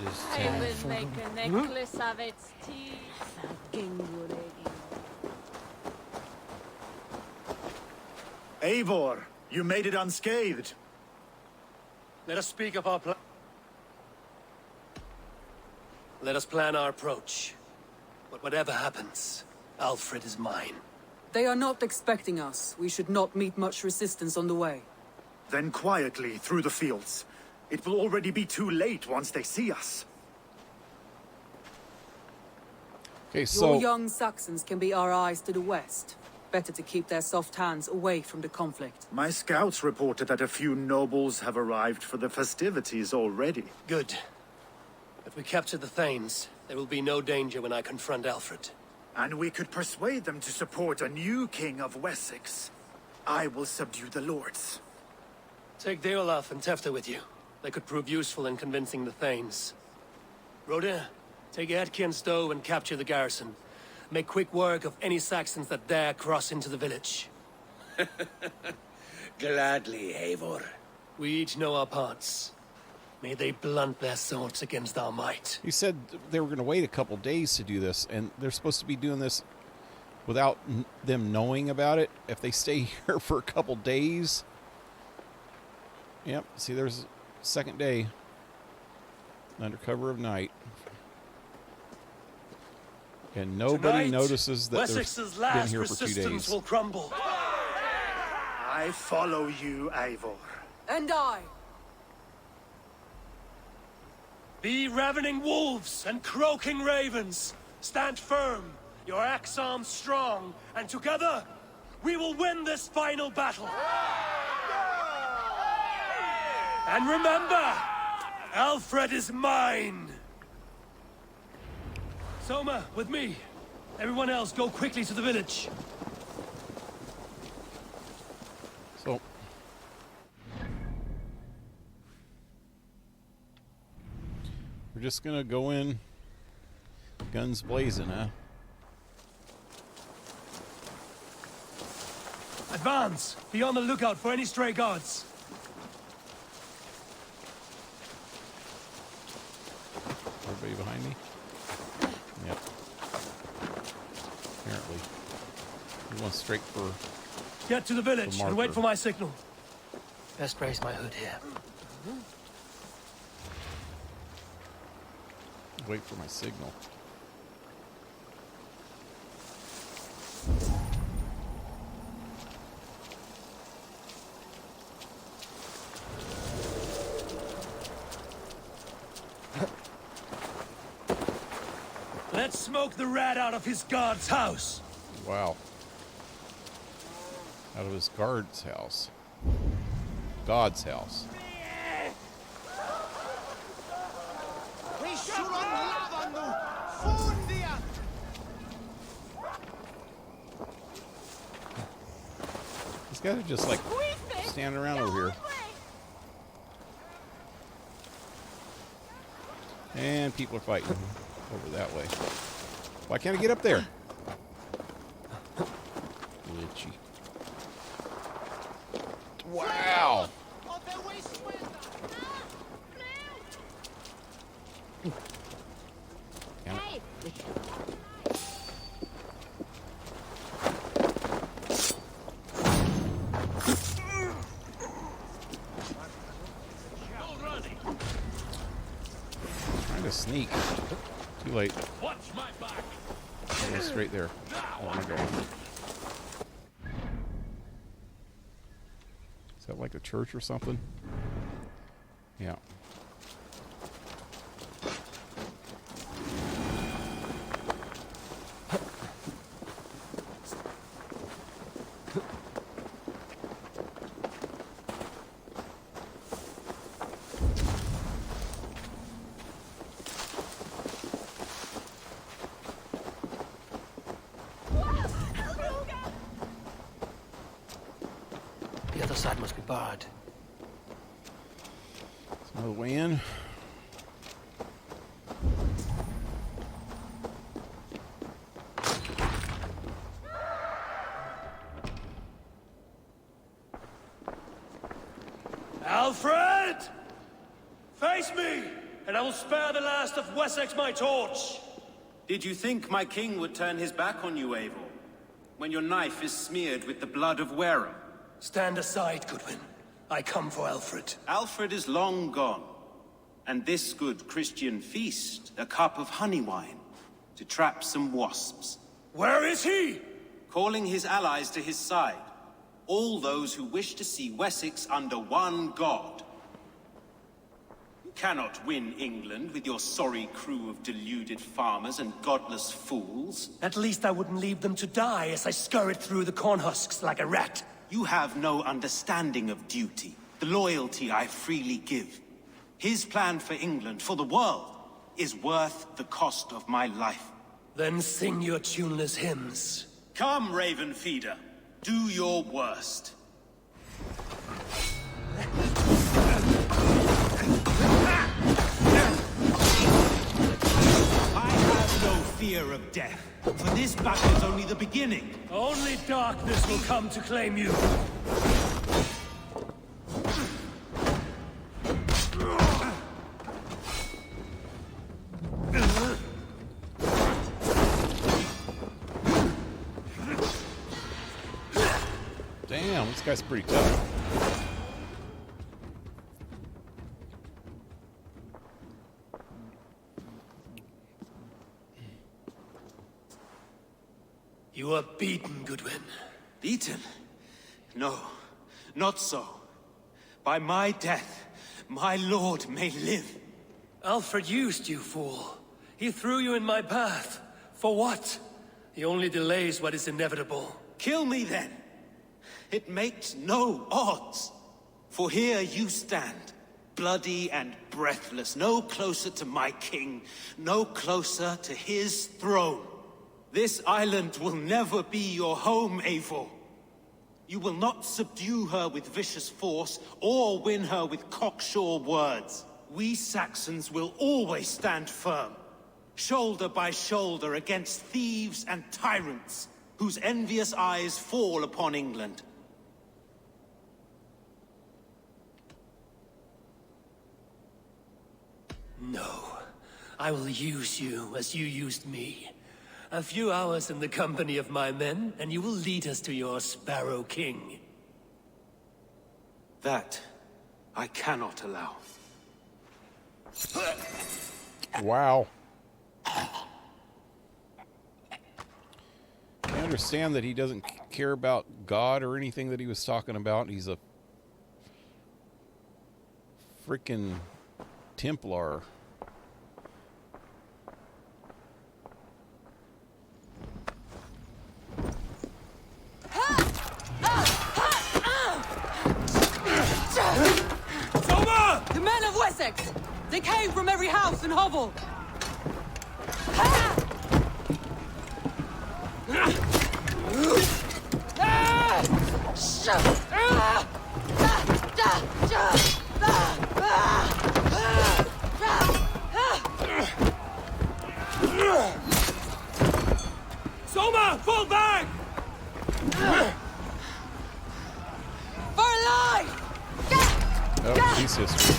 It is I 10. will make a necklace of its teeth. Eivor, you made it unscathed. Let us speak of our plan. Let us plan our approach. But whatever happens, Alfred is mine. They are not expecting us. We should not meet much resistance on the way. Then quietly through the fields. It will already be too late once they see us. Okay, so Your young Saxons can be our eyes to the west. Better to keep their soft hands away from the conflict. My scouts reported that a few nobles have arrived for the festivities already. Good. If we capture the Thanes, there will be no danger when I confront Alfred. And we could persuade them to support a new king of Wessex. I will subdue the lords. Take Deolaf and Tefta with you. They could prove useful in convincing the Thanes. Rodin, take Etki and Stowe and capture the garrison. Make quick work of any Saxons that dare cross into the village. Gladly, Eivor. We each know our parts. May they blunt their swords against our might. he said they were going to wait a couple days to do this, and they're supposed to be doing this without them knowing about it. If they stay here for a couple days. Yep, see, there's a second day under cover of night. And nobody Tonight, notices that Wessex's they've been last here for 2 resistance days. will crumble. I follow you, Eivor. And I! Be ravening wolves and croaking ravens. Stand firm, your axe arms strong, and together, we will win this final battle. And remember, Alfred is mine. Soma, with me. Everyone else, go quickly to the village. So, we're just gonna go in guns blazing, huh? Advance! Be on the lookout for any stray guards. Everybody behind me? Yep. Apparently. He went straight for... Get to the village the and wait marker. for my signal. Best raise my hood here. Wait for my signal. Let's smoke the rat out of his guard's house. Wow. Out of his guard's house. God's house. These guys are just like standing around over here. And people are fighting over that way. Why can't I get up there? Glitchy. Wow. Hey! Trying to sneak. Too late. Watch my back. Go straight there. Oh my god. Is that like a church or something? Yeah. The other side must be barred. There's another way in. Alfred! Face me, and I will spare the last of Wessex my torch! Did you think my king would turn his back on you, Eivor? When your knife is smeared with the blood of Wareham? Stand aside, Goodwin. I come for Alfred. Alfred is long gone. And this good Christian feast, a cup of honey wine, to trap some wasps. Where is he? Calling his allies to his side. All those who wish to see Wessex under one god. You cannot win England with your sorry crew of deluded farmers and godless fools. At least I wouldn't leave them to die as I scurried through the corn husks like a rat. You have no understanding of duty, the loyalty I freely give. His plan for England, for the world, is worth the cost of my life. Then sing your tuneless hymns. Come, Raven Feeder. Do your worst. I have no fear of death, for this battle is only the beginning. Only darkness will come to claim you. Damn, this guy's pretty tough. You are beaten, Goodwin. Beaten? No, not so. By my death, my lord may live. Alfred used you, fool. He threw you in my path. For what? He only delays what is inevitable. Kill me then. It makes no odds. For here you stand, bloody and breathless, no closer to my king, no closer to his throne. This island will never be your home, Eivor. You will not subdue her with vicious force, or win her with cocksure words. We Saxons will always stand firm, shoulder by shoulder against thieves and tyrants, whose envious eyes fall upon England. No. I will use you as you used me. A few hours in the company of my men, and you will lead us to your Sparrow King. That I cannot allow. Wow. I understand that he doesn't care about God or anything that he was talking about. He's a freaking Templar. The men of Wessex! They came from every house and hovel! Soma, fall back! For life! Oh, she's history.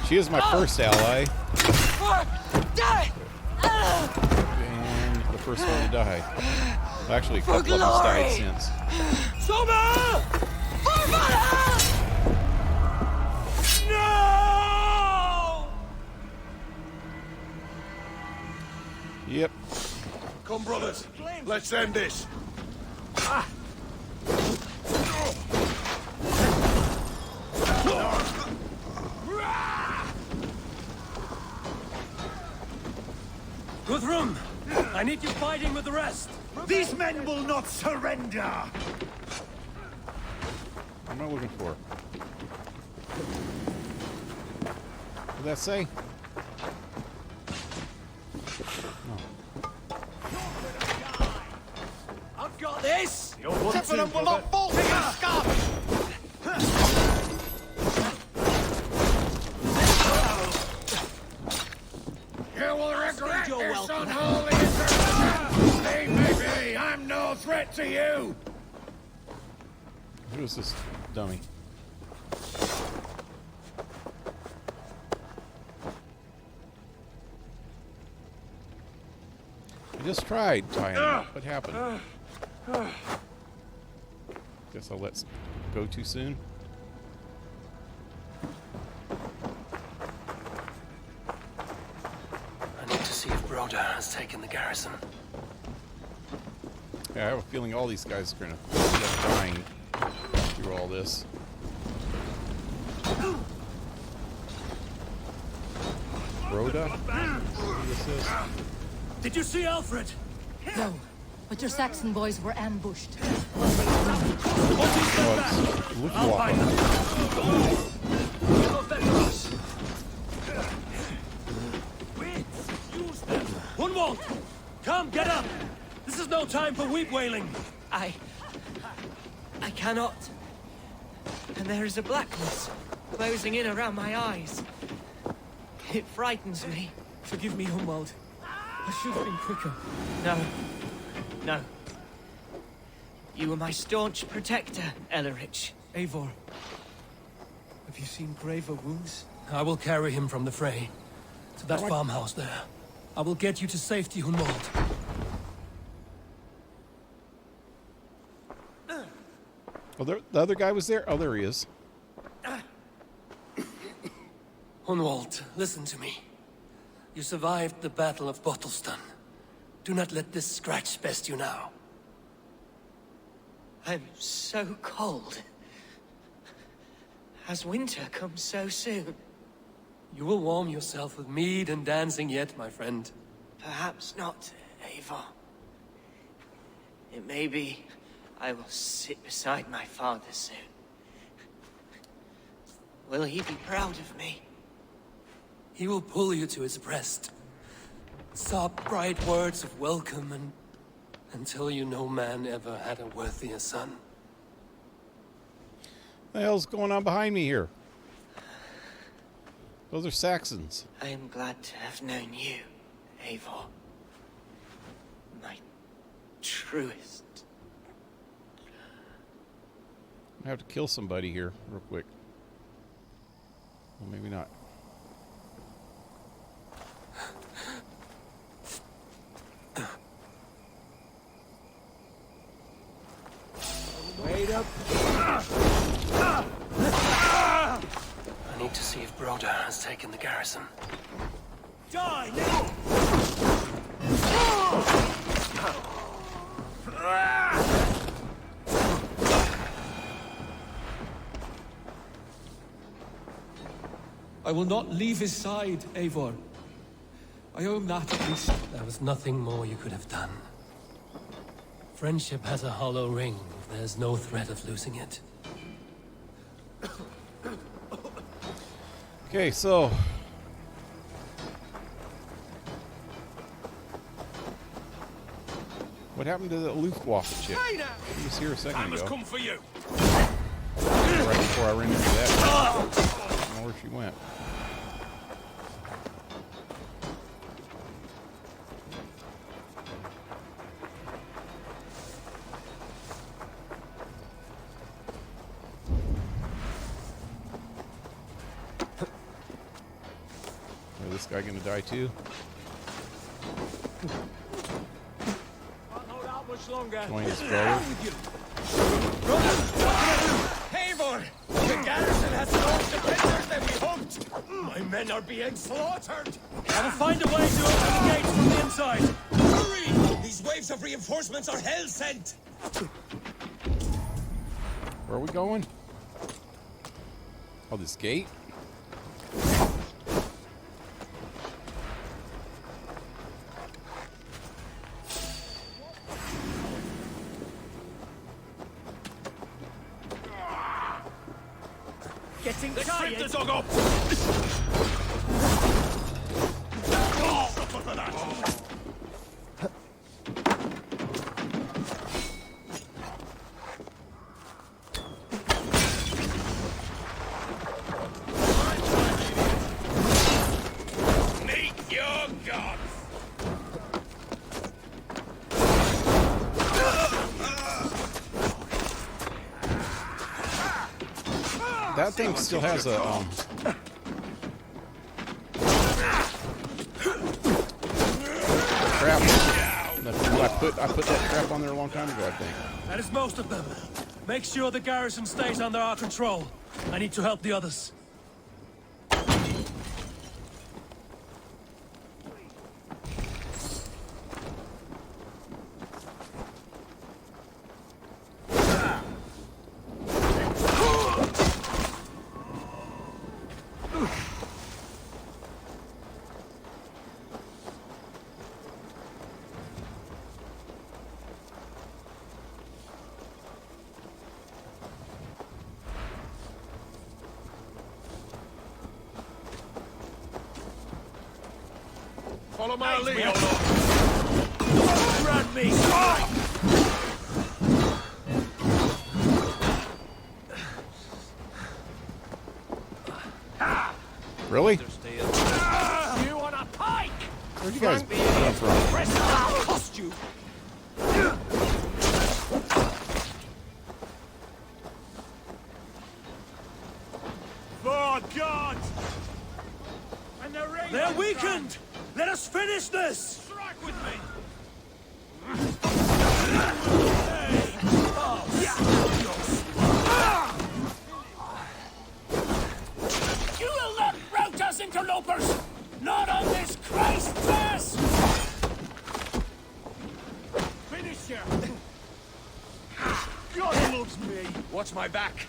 She is my first ally. For death! And the first one to die. Actually, a couple of us died since. Soma! For Valhalla! No! Yep. Come, brothers. Let's end this. Guthrum, I need you fighting with the rest. These men will not surrender. What am I looking for? What did that say? I've got this. Chippenham will not fall to your scum. You will regret this unholy intervention. Leave me be. I'm no threat to you. Who is this dummy? I just tried tying him up. What happened? Guess I'll let go too soon. I need to see if Broder has taken the garrison. Yeah, I have a feeling all these guys are gonna end up dying through all this. Rhoda? Who this is? Did you see Alfred? No, but your Saxon boys were ambushed. I'll find them. Hunwald! Come, get up! This is no time for weep wailing. I cannot. And there is a blackness closing in around my eyes. It frightens me. Forgive me, Hunwald. I should have been quicker. No. You were my staunch protector, Ellerich. Eivor, have you seen graver wounds? I will carry him from the fray to that farmhouse there. I will get you to safety, Hunwald. Oh, the other guy was there? Oh, there he is. Hunwald, listen to me. You survived the Battle of Bottleston. Do not let this scratch best you now. I'm so cold. Has winter come so soon? You will warm yourself with mead and dancing yet, my friend. Perhaps not, Eivor. It may be I will sit beside my father soon. Will he be proud of me? He will pull you to his breast. Sob bright words of welcome and tell you no man ever had a worthier son. What the hell's going on behind me here? Those are Saxons. I am glad to have known you, Eivor. My truest. I have to kill somebody here real quick. Well, maybe not. Wait up. I need to see if Broder has taken the garrison. Die now! I will not leave his side, Eivor. I owe him that at least. There was nothing more you could have done. Friendship has a hollow ring if there's no threat of losing it. Okay, so what happened to the Luftwaffe chick? She was here a second ago. Come for you. Right before I ran into that. I don't know where she went. Is this guy gonna die too? Can't hold out much longer. Join his brother. Eivor! The garrison has launched the prisoners that we hoped! My My men are being slaughtered! I will find a way to open the gates from the inside. Hurry! These waves of reinforcements are hell sent! Where are we going? Oh, this gate? Getting Let's tired. rip the dog up! Suffer for that! Meet your gods! That thing still has a trap. I put that trap on there a long time ago, I think. That is most of them. Make sure the garrison stays under our control. I need to help the others. Follow my lead, Lord. Run me! Really? You on a pike! Where'd you guys come from? Rest will cost you! For God! And the rain They're weakened! Let us finish this! Strike with me! You will not rout us, interlopers! Not on this Christ mass! Finish you! God loves me! Watch my back!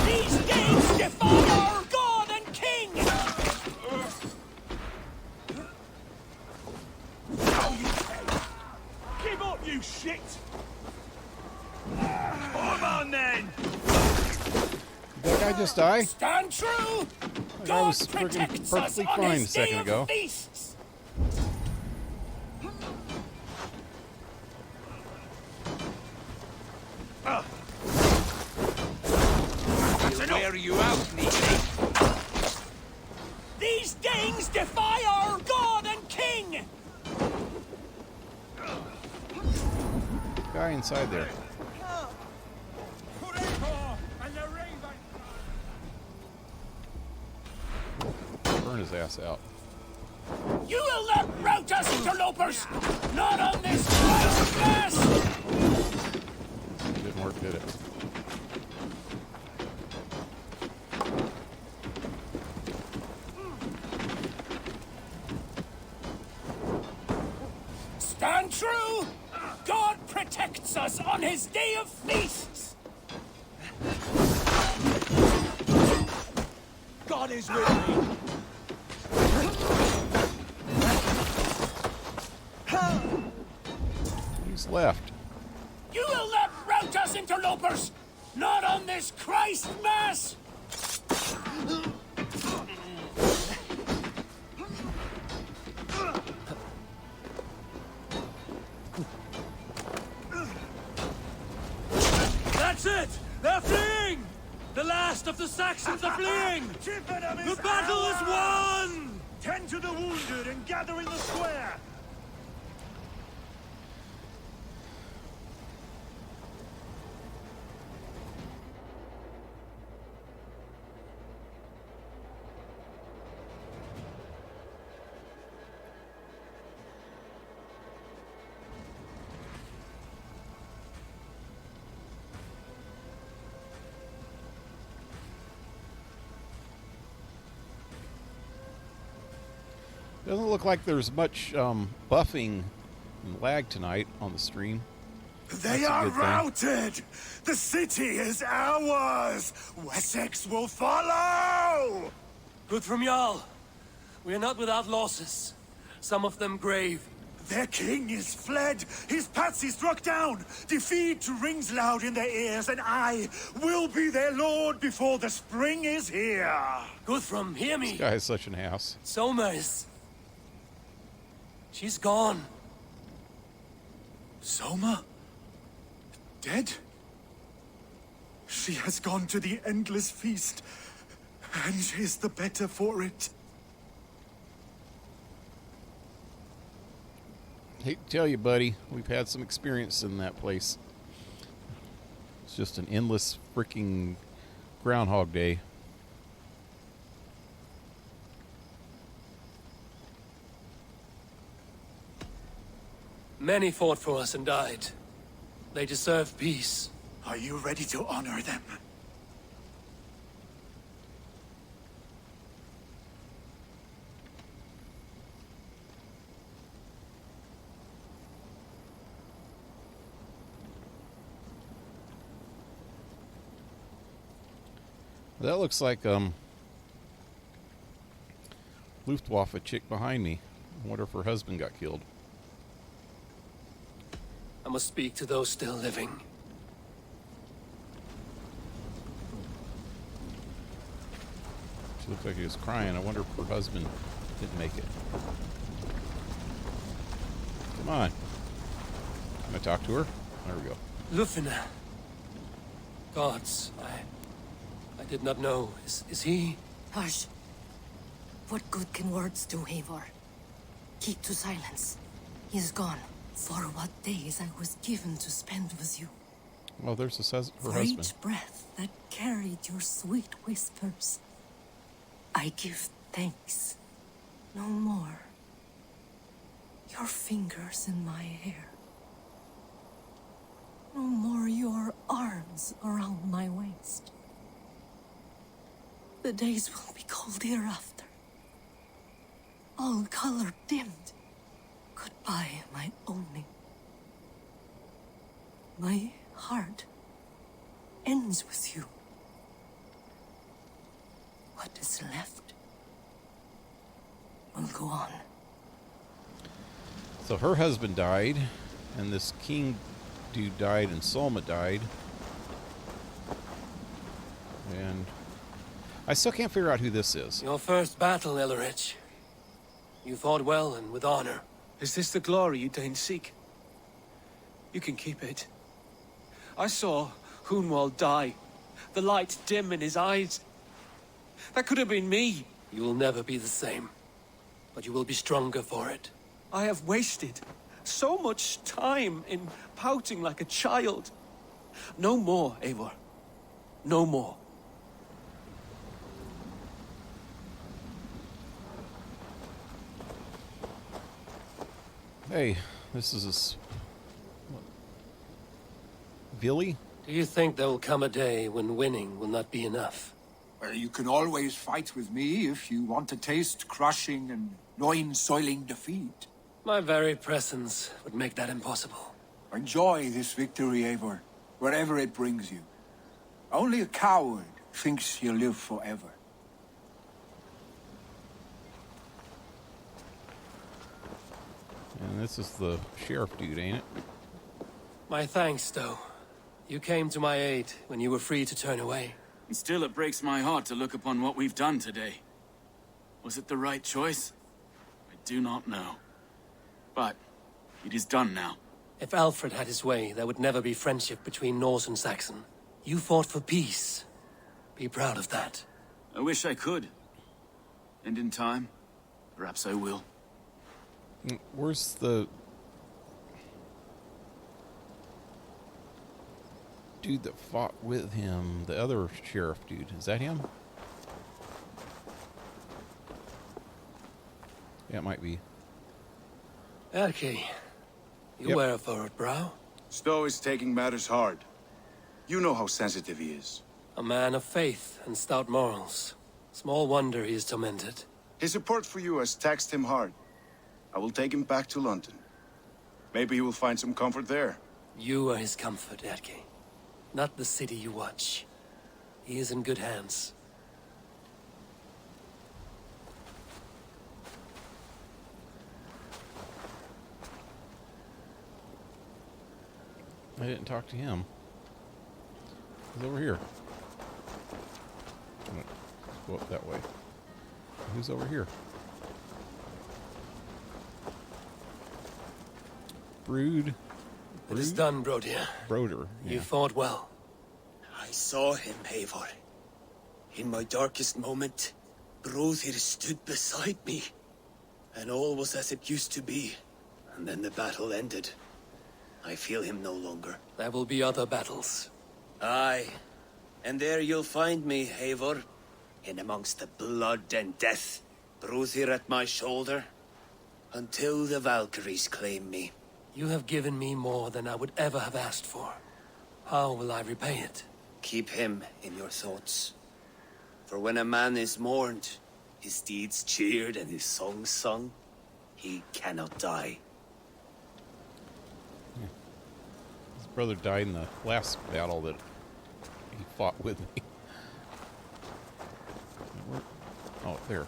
These gates defy our God and King! Give up, you shit! Come on, then! Did that guy just die? Stand true! That guy God was freaking protects us perfectly on fine his a second day ago. of feasts! Wear you out, Neely. These Danes defy our God and King! Guy inside there. Burn his ass out. You will not rout us, interlopers! Not on this Christ mass! Didn't work, did it? Stand true! God protects us on his day of feasts! God is with me! Who's left? You will not rout us, interlopers! Not on this Christ mass! That's it! They're fleeing! The last of the Saxons are fleeing! The battle is won! Tend to the wounded and gather in the square! Doesn't look like there's much buffing and lag tonight on the stream. They are routed! The city is ours! Wessex will follow! Good from Jarl. We are not without losses. Some of them grave. Their king is fled! His patsy struck down! Defeat rings loud in their ears, and I will be their lord before the spring is here! Guthrum, hear me! This guy is such an ass. Somers. She's gone. Soma? Dead? She has gone to the endless feast, and is the better for it. Hate to tell you, buddy, we've had some experience in that place. It's just an endless freaking Groundhog Day. Many fought for us and died. They deserve peace. Are you ready to honor them? That looks like Luftwaffe chick behind me. I wonder if her husband got killed. I must speak to those still living. She looked like he was crying. I wonder if her husband didn't make it. Come on. Can I talk to her? There we go. Lufina. Gods, I did not know. Is he? Hush. What good can words do, Eivor? Keep to silence. He is gone. For what days I was given to spend with you. Well, there's her For husband. each breath that carried your sweet whispers, I give thanks. No more. Your fingers in my hair. No more your arms around my waist. The days will be cold hereafter. All color dimmed. Goodbye, my only. My heart ends with you. What is left will go on. So her husband died, and this king dude died, and Soma died. And I still can't figure out who this is. Your first battle, Ellerich. You fought well and with honor. Is this the glory you deign seek? You can keep it. I saw Hunwald die. The light dim in his eyes. That could have been me. You will never be the same. But you will be stronger for it. I have wasted so much time in pouting like a child. No more, Eivor. No more. Hey, this is Villy? Do you think there will come a day when winning will not be enough? Well, you can always fight with me if you want to taste crushing and loin-soiling defeat. My very presence would make that impossible. Enjoy this victory, Eivor, wherever it brings you. Only a coward thinks he'll live forever. And this is the sheriff dude, ain't it? My thanks, though. You came to my aid when you were free to turn away. And still it breaks my heart to look upon what we've done today. Was it the right choice? I do not know. But it is done now. If Alfred had his way, there would never be friendship between Norse and Saxon. You fought for peace. Be proud of that. I wish I could. And in time, perhaps I will. Where's the dude that fought with him? The other sheriff dude. Is that him? Yeah, it might be. Erki, you wear a furrowed brow. Stowe is taking matters hard. You know how sensitive he is. A man of faith and stout morals. Small wonder he is tormented. His support for you has taxed him hard. I will take him back to London. Maybe he will find some comfort there. You are his comfort, Erke. Not the city you watch. He is in good hands. I didn't talk to him. He's over here. Let's go up that way. Who's over here? Brood. It is done, Brodir. Broder. You fought well. I saw him, Eivor. In my darkest moment, Brodir stood beside me. And all was as it used to be. And then the battle ended. I feel him no longer. There will be other battles. Aye. And there you'll find me, Eivor. In amongst the blood and death. Brodir at my shoulder. Until the Valkyries claim me. You have given me more than I would ever have asked for. How will I repay it? Keep him in your thoughts. For when a man is mourned, his deeds cheered and his songs sung, he cannot die. His brother died in the last battle that he fought with me. Oh, there.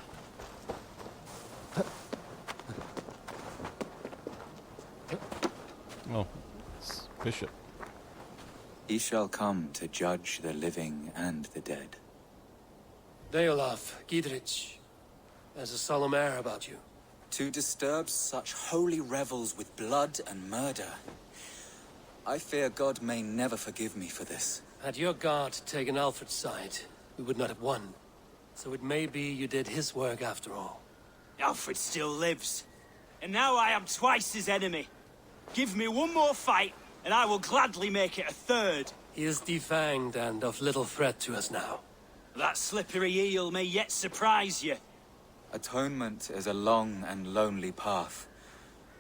Oh, it's Bishop. He shall come to judge the living and the dead. Deolaf, Gidrich, there's a solemn air about you. To disturb such holy revels with blood and murder. I fear God may never forgive me for this. Had your guard taken Alfred's side, we would not have won. So it may be you did his work after all. Alfred still lives. And now I am twice his enemy. Give me one more fight, and I will gladly make it a third. He is defanged and of little threat to us now. That slippery eel may yet surprise you. Atonement is a long and lonely path,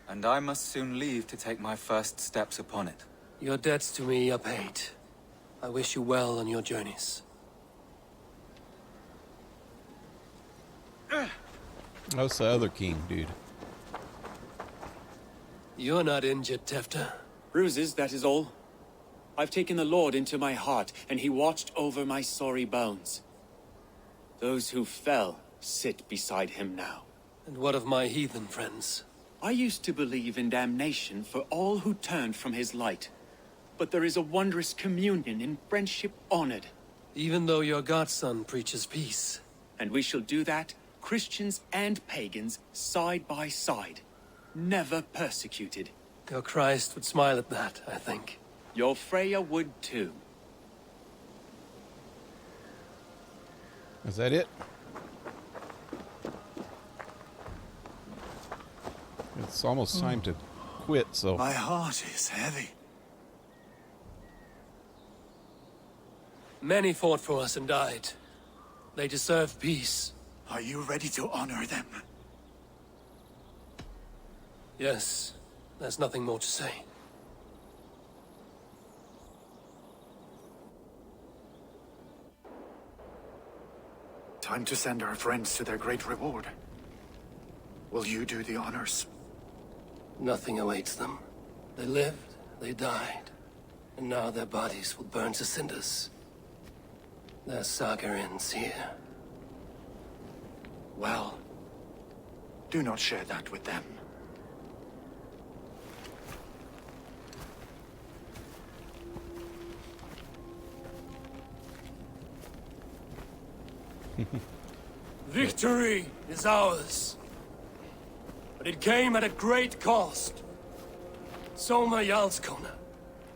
and I must soon leave to take my first steps upon it. Your debts to me are paid. I wish you well on your journeys. That's the other king, dude. You're not injured, Tefta. Bruises, that is all. I've taken the Lord into my heart, and he watched over my sorry bones. Those who fell sit beside him now. And what of my heathen friends? I used to believe in damnation for all who turned from his light. But there is a wondrous communion in friendship honored. Even though your godson preaches peace. And we shall do that, Christians and pagans, side by side. Never persecuted. Your Christ would smile at that, I think. Your Freya would too. Is that it? It's almost time to quit, so... My heart is heavy. Many fought for us and died. They deserve peace. Are you ready to honor them? Yes. There's nothing more to say. Time to send our friends to their great reward. Will you do the honors? Nothing awaits them. They lived, they died, and now their bodies will burn to cinders. Their saga ends here. Well, do not share that with them. Victory is ours. But it came at a great cost. Soma Jarlskona,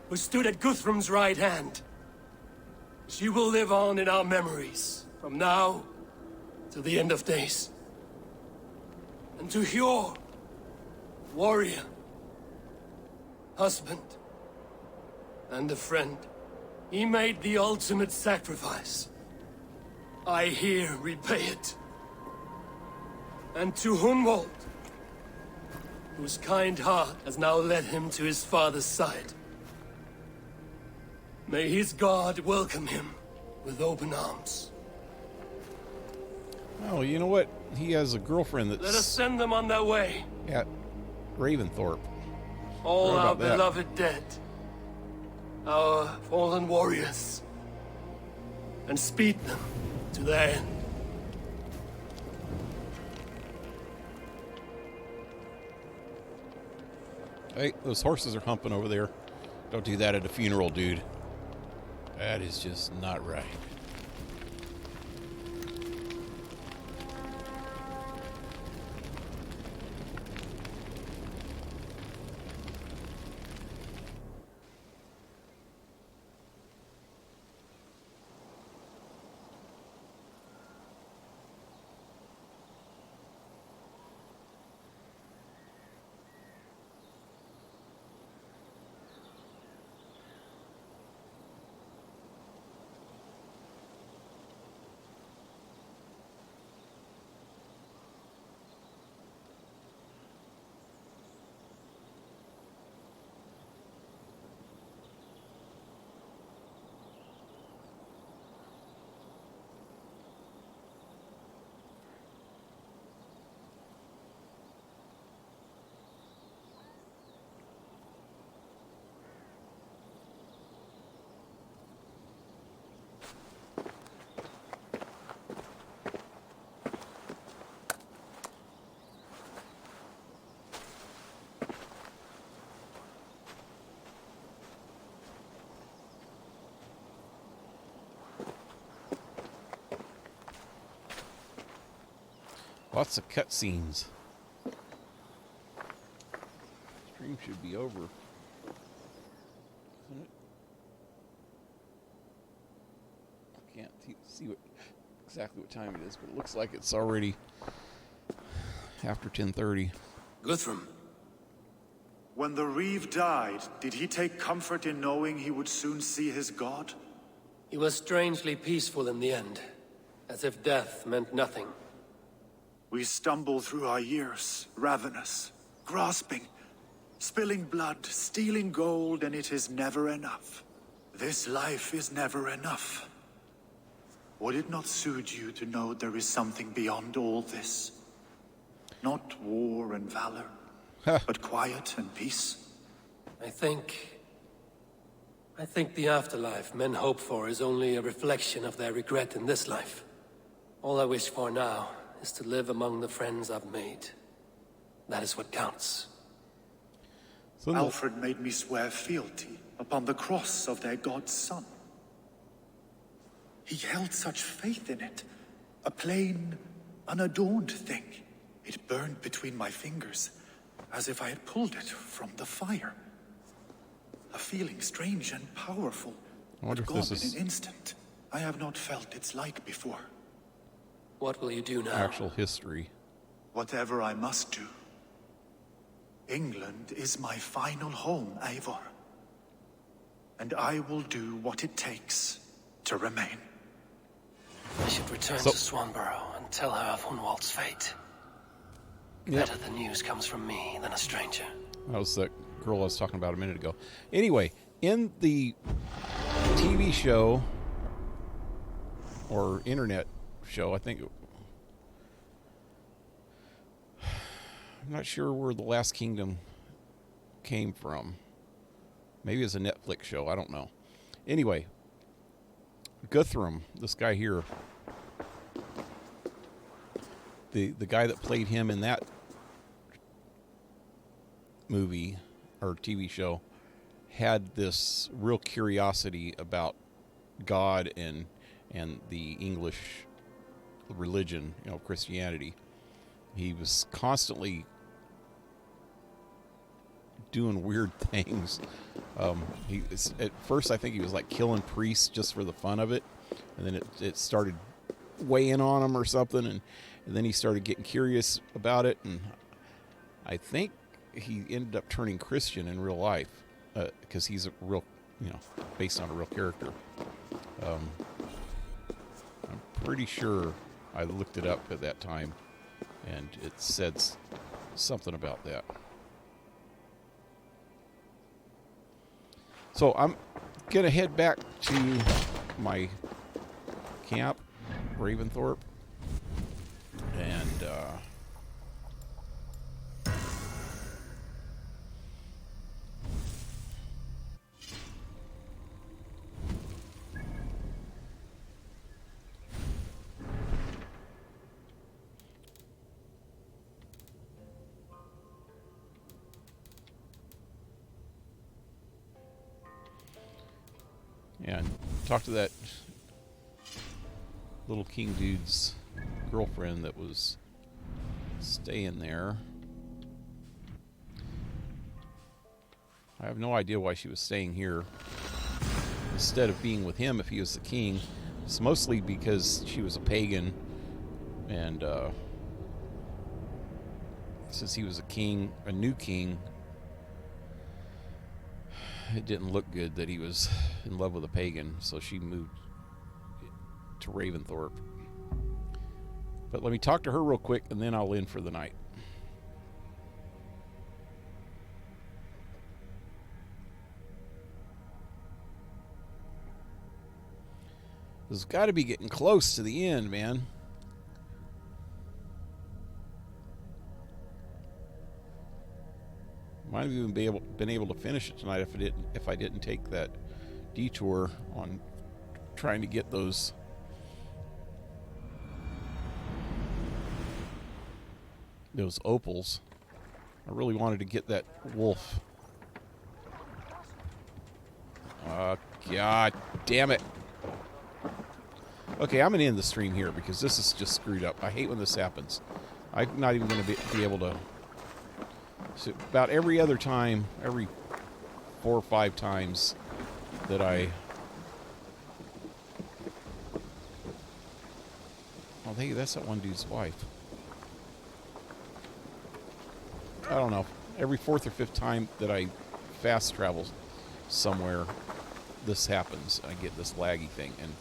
who stood at Guthrum's right hand. She will live on in our memories, from now to the end of days. And to Hjor, warrior, husband, and a friend, he made the ultimate sacrifice. I here repay it. And to Hunwald, whose kind heart has now led him to his father's side. May his God welcome him with open arms. Oh, you know what? He has a girlfriend that's Let us send them on their way. at Raventhorpe. All Forgot our about that. beloved dead. Our fallen warriors. And speed them to their end. Hey, those horses are humping over there. Don't do that at a funeral, dude. That is just not right. Lots of cutscenes. Stream should be over. Isn't it? I can't see exactly what time it is, but it looks like it's already after 10:30. Guthrum. When the Reeve died, did he take comfort in knowing he would soon see his god? He was strangely peaceful in the end. As if death meant nothing. We stumble through our years, ravenous, grasping, spilling blood, stealing gold, and it is never enough. This life is never enough. Would it not soothe you to know there is something beyond all this? Not war and valor, but quiet and peace? I think the afterlife men hope for is only a reflection of their regret in this life. All I wish for now is to live among the friends I've made. That is what counts. Alfred made me swear fealty upon the cross of their god's son. He held such faith in it, a plain, unadorned thing. It burned between my fingers, as if I had pulled it from the fire. A feeling strange and powerful, I wonder but if gone this is in an instant. I have not felt its like before. What will you do now? actual history. Whatever I must do. England is my final home, Eivor. And I will do what it takes to remain. I should return to Swanborough and tell her of Hunwald's fate. Yep. Better the news comes from me than a stranger. That was that girl I was talking about a minute ago. Anyway, in the TV show or internet show, I think I'm not sure where The Last Kingdom came from. Maybe it's a Netflix show, I don't know. Anyway, Guthrum, this guy here, the guy that played him in that movie or TV show, had this real curiosity about God and the English religion, Christianity. He was constantly doing weird things. At first, I think he was like killing priests just for the fun of it, and then it started weighing on him or something, and then he started getting curious about it, and I think he ended up turning Christian in real life because he's a real, based on a real character. I'm pretty sure I looked it up at that time, and it said something about that. So I'm gonna head back to my camp, Raventhorpe, yeah, talk to that little king dude's girlfriend that was staying there. I have no idea why she was staying here instead of being with him if he was the king. It's mostly because she was a pagan, and since he was a king, a new king, it didn't look good that he was in love with a pagan, so she moved to Ravensthorpe. But let me talk to her real quick, and then I'll end for the night. This has got to be getting close to the end, man. Might have even been able to finish it tonight if I didn't take that detour on trying to get those opals. I really wanted to get that wolf. God damn it. Okay, I'm going to end the stream here because this is just screwed up. I hate when this happens. I'm not even going to be able to... So about every other time, every 4 or 5 times that I... Oh, hey, that's that one dude's wife. I don't know. Every 4th or 5th time that I fast travel somewhere, this happens. I get this laggy thing, and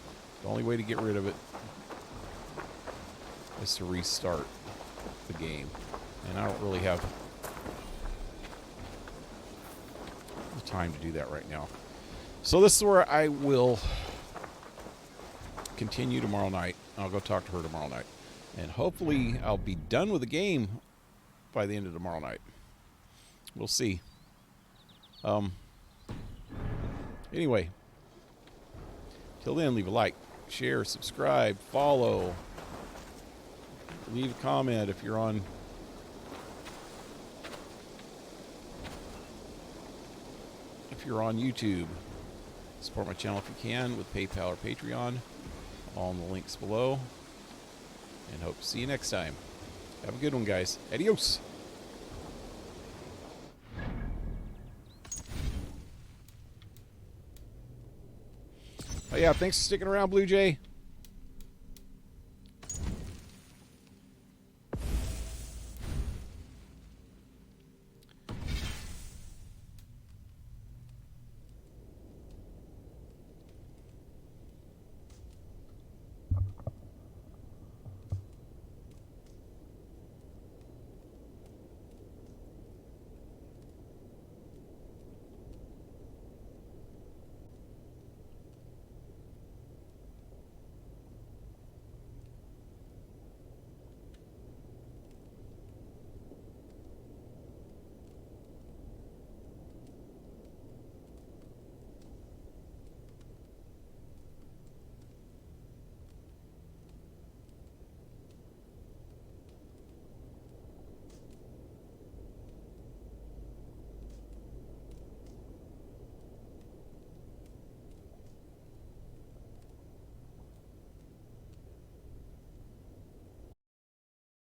the only way to get rid of it is to restart the game. And I don't really have the time to do that right now. So this is where I will continue tomorrow night. I'll go talk to her tomorrow night. And hopefully I'll be done with the game by the end of tomorrow night. We'll see. Anyway, till then, leave a like, share, subscribe, follow, leave a comment if you're on YouTube. Support my channel if you can with PayPal or Patreon. All in the links below. And hope to see you next time. Have a good one, guys. Adios. Oh yeah, thanks for sticking around, Blue Jay.